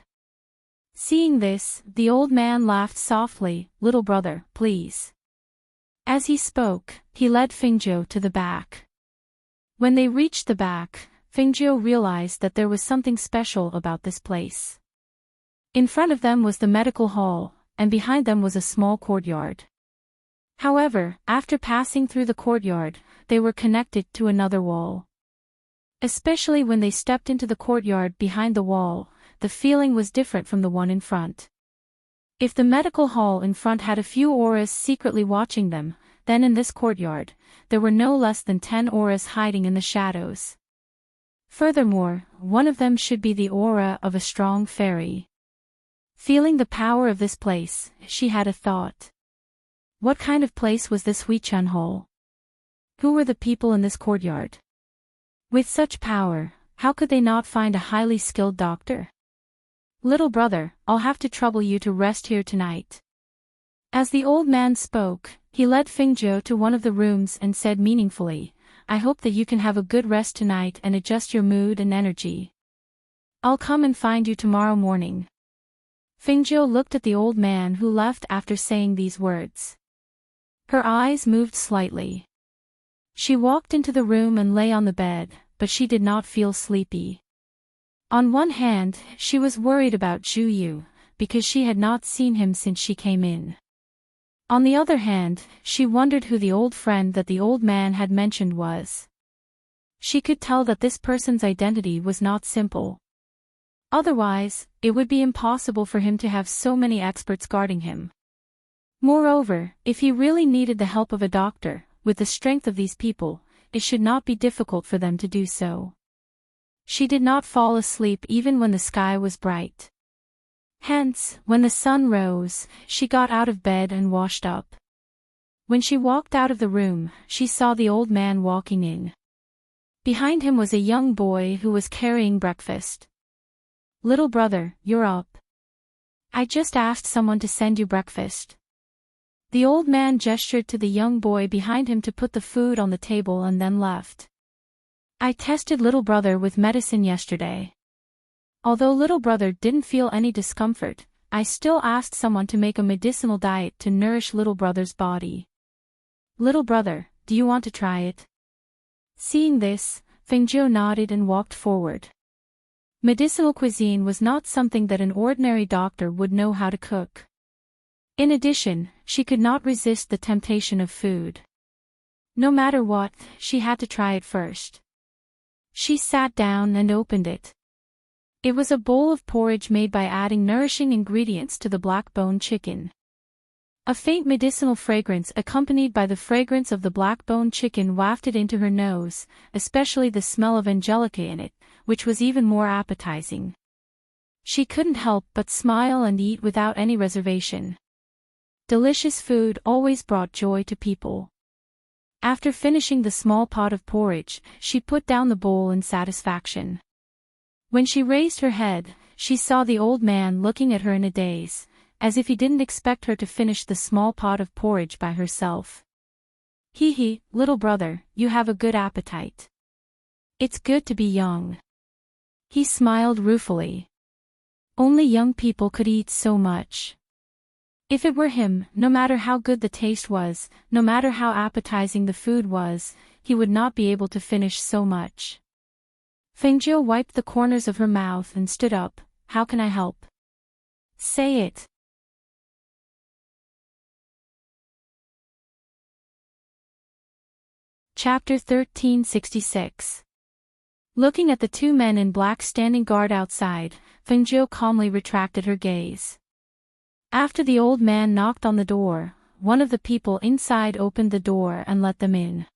Seeing this, the old man laughed softly, Little brother, please. As he spoke, he led Fingzhou to the back. When they reached the back, Fingzhou realized that there was something special about this place. In front of them was the medical hall, and behind them was a small courtyard. However, after passing through the courtyard, they were connected to another wall. Especially when they stepped into the courtyard behind the wall, the feeling was different from the one in front. If the medical hall in front had a few auras secretly watching them, then in this courtyard, there were no less than 10 auras hiding in the shadows. Furthermore, one of them should be the aura of a strong fairy. Feeling the power of this place, she had a thought. What kind of place was this Huichun Hall? Who were the people in this courtyard? With such power, How could they not find a highly skilled doctor? Little brother, I'll have to trouble you to rest here tonight. As the old man spoke, he led Fingzhou to one of the rooms and said meaningfully, I hope that you can have a good rest tonight and adjust your mood and energy. I'll come and find you tomorrow morning. Fingzhou looked at the old man who left after saying these words. Her eyes moved slightly. She walked into the room and lay on the bed, but she did not feel sleepy. On one hand, she was worried about Zhu Yu, because she had not seen him since she came in. On the other hand, she wondered who the old friend that the old man had mentioned was. She could tell that this person's identity was not simple. Otherwise, it would be impossible for him to have so many experts guarding him. Moreover, if he really needed the help of a doctor, with the strength of these people, it should not be difficult for them to do so. She did not fall asleep even when the sky was bright. Hence, when the sun rose, she got out of bed and washed up. When she walked out of the room, she saw the old man walking in. Behind him was a young boy who was carrying breakfast. Little brother, you're up. I just asked someone to send you breakfast. The old man gestured to the young boy behind him to put the food on the table and then left. I tested little brother with medicine yesterday. Although little brother didn't feel any discomfort, I still asked someone to make a medicinal diet to nourish little brother's body. Little brother, do you want to try it? Seeing this, Fingzhou nodded and walked forward. Medicinal cuisine was not something that an ordinary doctor would know how to cook. In addition, she could not resist the temptation of food. No matter what, she had to try it first. She sat down and opened it. It was a bowl of porridge made by adding nourishing ingredients to the black-bone chicken. A faint medicinal fragrance accompanied by the fragrance of the black-bone chicken wafted into her nose, especially the smell of angelica in it, which was even more appetizing. She couldn't help but smile and eat without any reservation. Delicious food always brought joy to people. After finishing the small pot of porridge, she put down the bowl in satisfaction. When she raised her head, she saw the old man looking at her in a daze, as if he didn't expect her to finish the small pot of porridge by herself. Hee, little brother, you have a good appetite. It's good to be young. He smiled ruefully. Only young people could eat so much. If it were him, no matter how good the taste was, no matter how appetizing the food was, he would not be able to finish so much. Fingzhou wiped the corners of her mouth and stood up. How can I help? Say it. Chapter 1366. Looking at the two men in black standing guard outside, Fingzhou calmly retracted her gaze. After the old man knocked on the door, one of the people inside opened the door and let them in.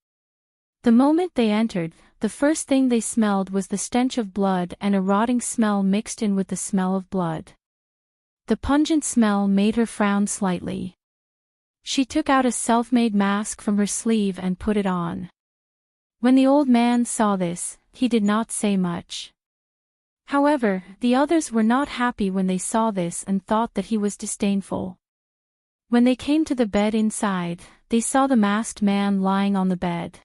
The moment they entered, the first thing they smelled was the stench of blood and a rotting smell mixed in with the smell of blood. The pungent smell made her frown slightly. She took out a self-made mask from her sleeve and put it on. When the old man saw this, he did not say much. However, the others were not happy when they saw this and thought that he was disdainful. When they came to the bed inside, they saw the masked man lying on the bed.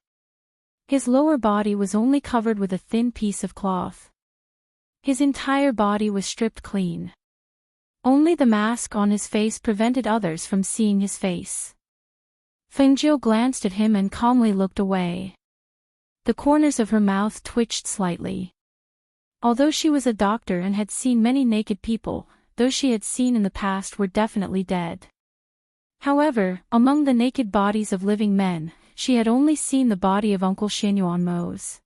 His lower body was only covered with a thin piece of cloth. His entire body was stripped clean. Only the mask on his face prevented others from seeing his face. Fengzhou glanced at him and calmly looked away. The corners of her mouth twitched slightly. Although she was a doctor and had seen many naked people, those she had seen in the past were definitely dead. However, among the naked bodies of living men, she had only seen the body of Uncle Xianyuan Mo's.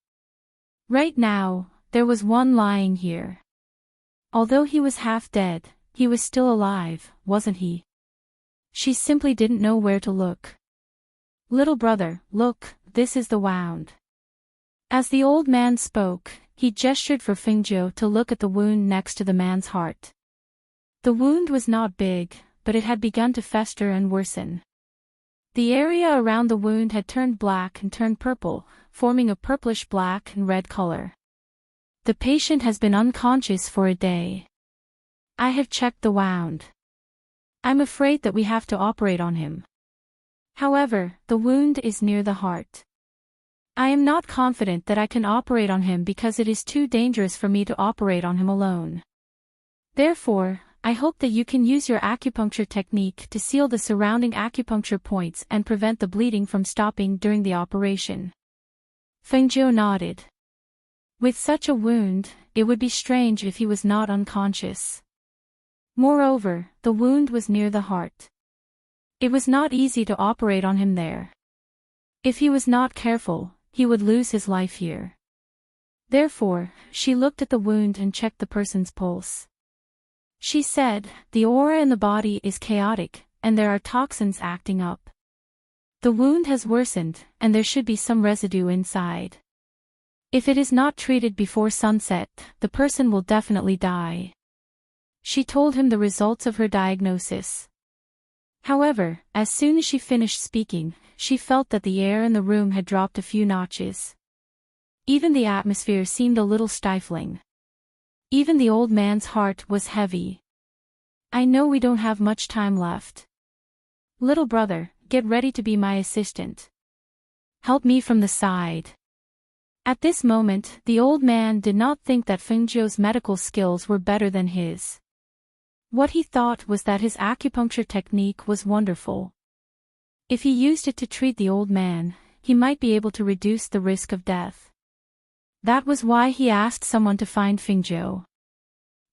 Right now, there was one lying here. Although he was half dead, he was still alive, wasn't he? She simply didn't know where to look. Little brother, look, this is the wound. As the old man spoke, he gestured for Fengzhou to look at the wound next to the man's heart. The wound was not big, but it had begun to fester and worsen. The area around the wound had turned black and turned purple, forming a purplish black and red color. The patient has been unconscious for a day. I have checked the wound. I'm afraid that we have to operate on him. However, the wound is near the heart. I am not confident that I can operate on him because it is too dangerous for me to operate on him alone. Therefore, I hope that you can use your acupuncture technique to seal the surrounding acupuncture points and prevent the bleeding from stopping during the operation. Fengjiu nodded. With such a wound, it would be strange if he was not unconscious. Moreover, the wound was near the heart. It was not easy to operate on him there. If he was not careful, he would lose his life here. Therefore, she looked at the wound and checked the person's pulse. She said, the aura in the body is chaotic, and there are toxins acting up. The wound has worsened, and there should be some residue inside. If it is not treated before sunset, the person will definitely die. She told him the results of her diagnosis. However, as soon as she finished speaking, she felt that the air in the room had dropped a few notches. Even the atmosphere seemed a little stifling. Even the old man's heart was heavy. I know we don't have much time left. Little brother, get ready to be my assistant. Help me from the side. At this moment, the old man did not think that Fengjiu's medical skills were better than his. What he thought was that his acupuncture technique was wonderful. If he used it to treat the old man, he might be able to reduce the risk of death. That was why he asked someone to find Fengjiu.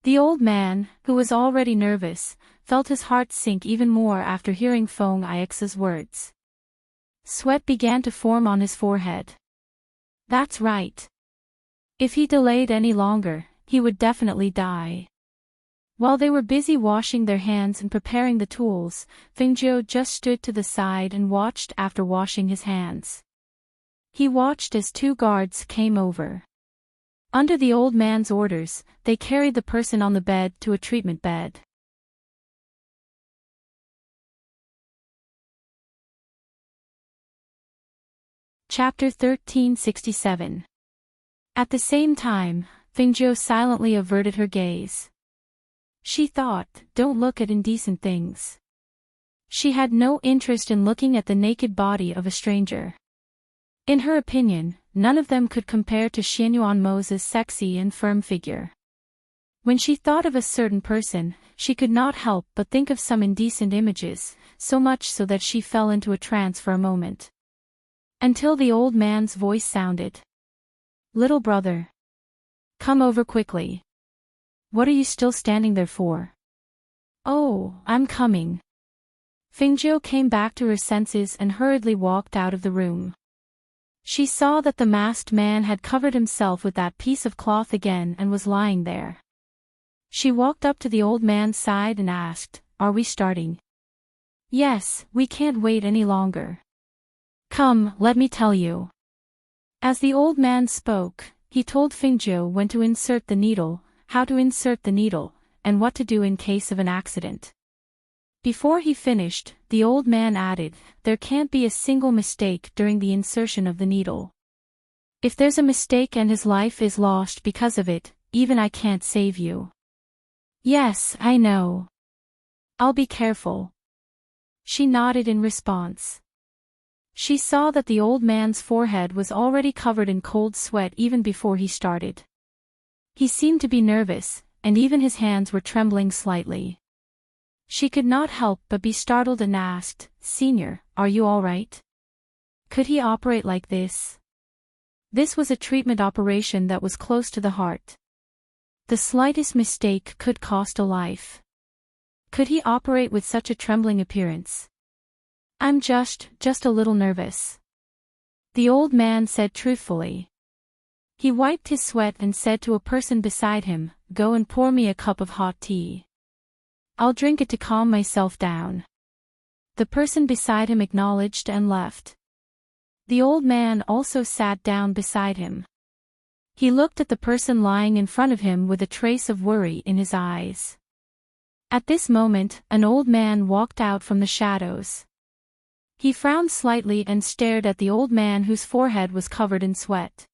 The old man, who was already nervous, felt his heart sink even more after hearing Feng Ix's words. Sweat began to form on his forehead. That's right. If he delayed any longer, he would definitely die. While they were busy washing their hands and preparing the tools, Fengjiu just stood to the side and watched after washing his hands. He watched as two guards came over. Under the old man's orders, they carried the person on the bed to a treatment bed. Chapter 1367. At the same time, Fengjiu silently averted her gaze. She thought, don't look at indecent things. She had no interest in looking at the naked body of a stranger. In her opinion, none of them could compare to Xianyuan Mo's sexy and firm figure. When she thought of a certain person, she could not help but think of some indecent images, so much so that she fell into a trance for a moment. Until the old man's voice sounded. Little brother. Come over quickly. What are you still standing there for? Oh, I'm coming. Fengjiu came back to her senses and hurriedly walked out of the room. She saw that the masked man had covered himself with that piece of cloth again and was lying there. She walked up to the old man's side and asked, Are we starting? Yes, we can't wait any longer. Come, let me tell you. As the old man spoke, he told Fengjiu when to insert the needle, how to insert the needle, and what to do in case of an accident. Before he finished, the old man added, there can't be a single mistake during the insertion of the needle. If there's a mistake and his life is lost because of it, even I can't save you. Yes, I know. I'll be careful. She nodded in response. She saw that the old man's forehead was already covered in cold sweat even before he started. He seemed to be nervous, and even his hands were trembling slightly. She could not help but be startled and asked, Senior, are you all right? Could he operate like this? This was a treatment operation that was close to the heart. The slightest mistake could cost a life. Could he operate with such a trembling appearance? I'm just a little nervous. The old man said truthfully. He wiped his sweat and said to a person beside him, Go and pour me a cup of hot tea. I'll drink it to calm myself down. The person beside him acknowledged and left. The old man also sat down beside him. He looked at the person lying in front of him with a trace of worry in his eyes. At this moment, an old man walked out from the shadows. He frowned slightly and stared at the old man whose forehead was covered in sweat.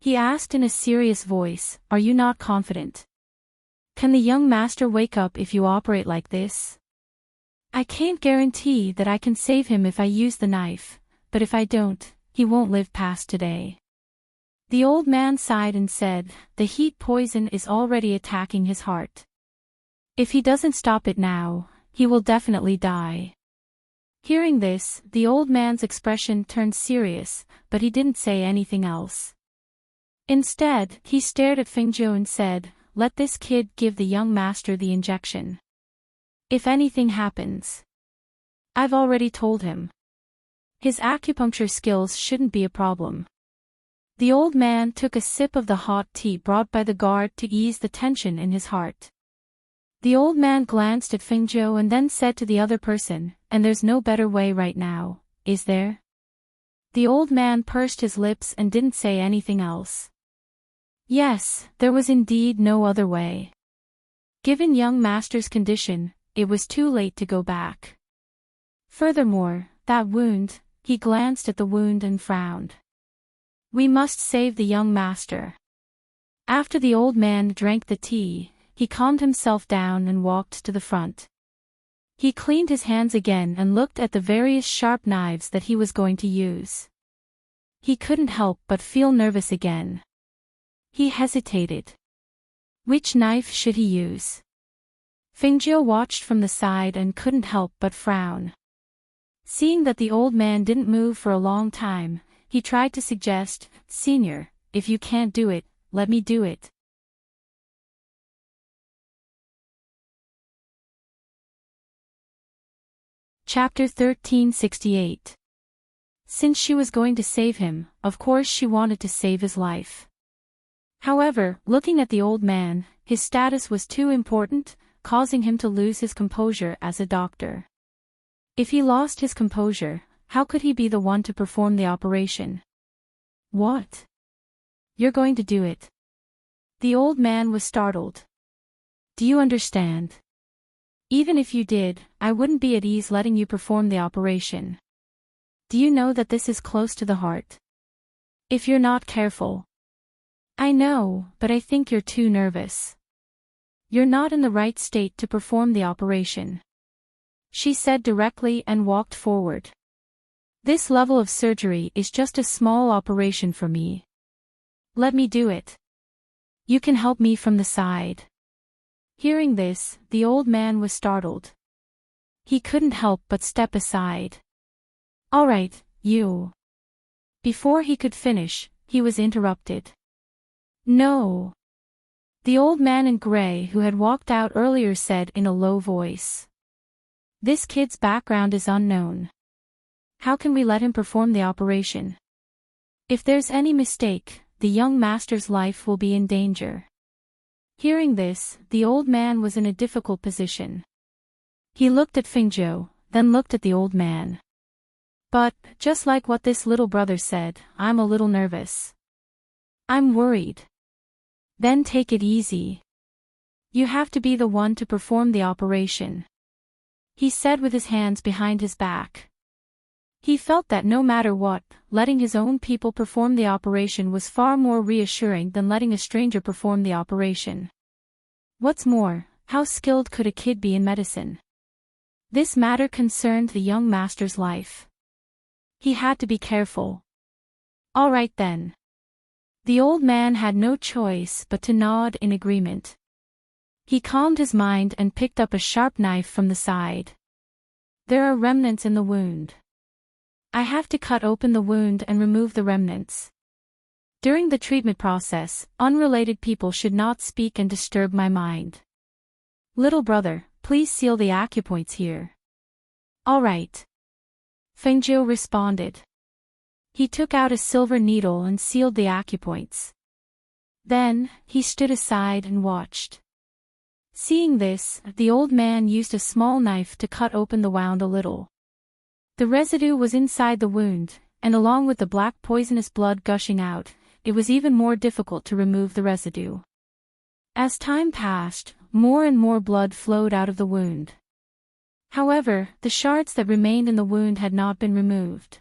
He asked in a serious voice, "Are you not confident? Can the young master wake up if you operate like this?" "I can't guarantee that I can save him if I use the knife, but if I don't, he won't live past today." The old man sighed and said, "The heat poison is already attacking his heart. If he doesn't stop it now, he will definitely die." Hearing this, the old man's expression turned serious, but he didn't say anything else. Instead, he stared at Fengzhou and said, "Let this kid give the young master the injection. If anything happens, I've already told him. His acupuncture skills shouldn't be a problem." The old man took a sip of the hot tea brought by the guard to ease the tension in his heart. The old man glanced at Fengzhou and then said to the other person, "And there's no better way right now, is there?" The old man pursed his lips and didn't say anything else. Yes, there was indeed no other way. Given young master's condition, it was too late to go back. Furthermore, that wound, he glanced at the wound and frowned. "We must save the young master." After the old man drank the tea, he calmed himself down and walked to the front. He cleaned his hands again and looked at the various sharp knives that he was going to use. He couldn't help but feel nervous again. He hesitated. Which knife should he use? Fengzhou watched from the side and couldn't help but frown. Seeing that the old man didn't move for a long time, he tried to suggest, "Senior, if you can't do it, let me do it." Chapter 1368. Since she was going to save him, of course she wanted to save his life. However, looking at the old man, his status was too important, causing him to lose his composure as a doctor. If he lost his composure, how could he be the one to perform the operation? "What? You're going to do it?" The old man was startled. "Do you understand? Even if you did, I wouldn't be at ease letting you perform the operation. Do you know that this is close to the heart? If you're not careful..." "I know, but I think you're too nervous. You're not in the right state to perform the operation," she said directly and walked forward. "This level of surgery is just a small operation for me. Let me do it. You can help me from the side." Hearing this, the old man was startled. He couldn't help but step aside. "All right, you..." Before he could finish, he was interrupted. "No." The old man in gray who had walked out earlier said in a low voice. "This kid's background is unknown. How can we let him perform the operation? If there's any mistake, the young master's life will be in danger." Hearing this, the old man was in a difficult position. He looked at Fengzhou, then looked at the old man. "But, just like what this little brother said, I'm a little nervous. I'm worried." "Then take it easy. You have to be the one to perform the operation," he said with his hands behind his back. He felt that no matter what, letting his own people perform the operation was far more reassuring than letting a stranger perform the operation. What's more, how skilled could a kid be in medicine? This matter concerned the young master's life. He had to be careful. "All right then." The old man had no choice but to nod in agreement. He calmed his mind and picked up a sharp knife from the side. "There are remnants in the wound. I have to cut open the wound and remove the remnants. During the treatment process, unrelated people should not speak and disturb my mind. Little brother, please seal the acupoints here." "All right." Fengzhou responded. He took out a silver needle and sealed the acupoints. Then, he stood aside and watched. Seeing this, the old man used a small knife to cut open the wound a little. The residue was inside the wound, and along with the black poisonous blood gushing out, it was even more difficult to remove the residue. As time passed, more and more blood flowed out of the wound. However, the shards that remained in the wound had not been removed.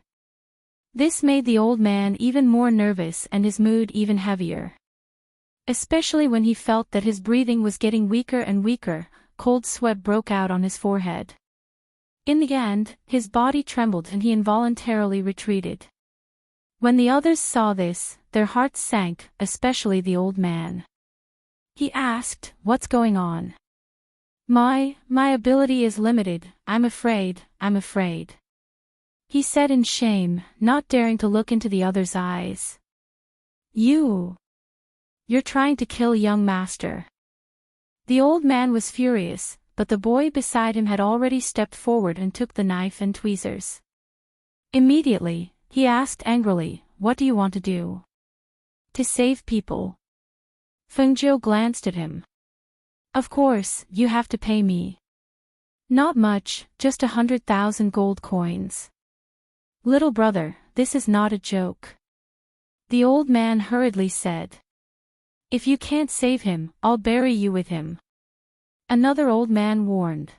This made the old man even more nervous and his mood even heavier. Especially when he felt that his breathing was getting weaker and weaker, cold sweat broke out on his forehead. In the end, his body trembled and he involuntarily retreated. When the others saw this, their hearts sank, especially the old man. He asked, "What's going on?" My ability is limited, I'm afraid," he said in shame, not daring to look into the other's eyes. You're trying to kill young master." The old man was furious, but the boy beside him had already stepped forward and took the knife and tweezers. Immediately, he asked angrily, "What do you want to do?" "To save people." Fengzhou glanced at him. "Of course, you have to pay me." "Not much, just 100,000 gold coins." "Little brother, this is not a joke," the old man hurriedly said. "If you can't save him, I'll bury you with him," another old man warned.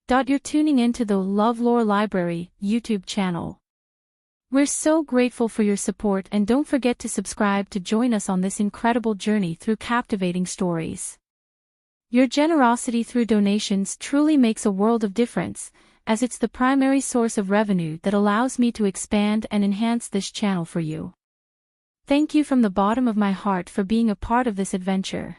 You're tuning into the LoveLore Library YouTube channel. We're so grateful for your support, and don't forget to subscribe to join us on this incredible journey through captivating stories. Your generosity through donations truly makes a world of difference, as it's the primary source of revenue that allows me to expand and enhance this channel for you. Thank you from the bottom of my heart for being a part of this adventure.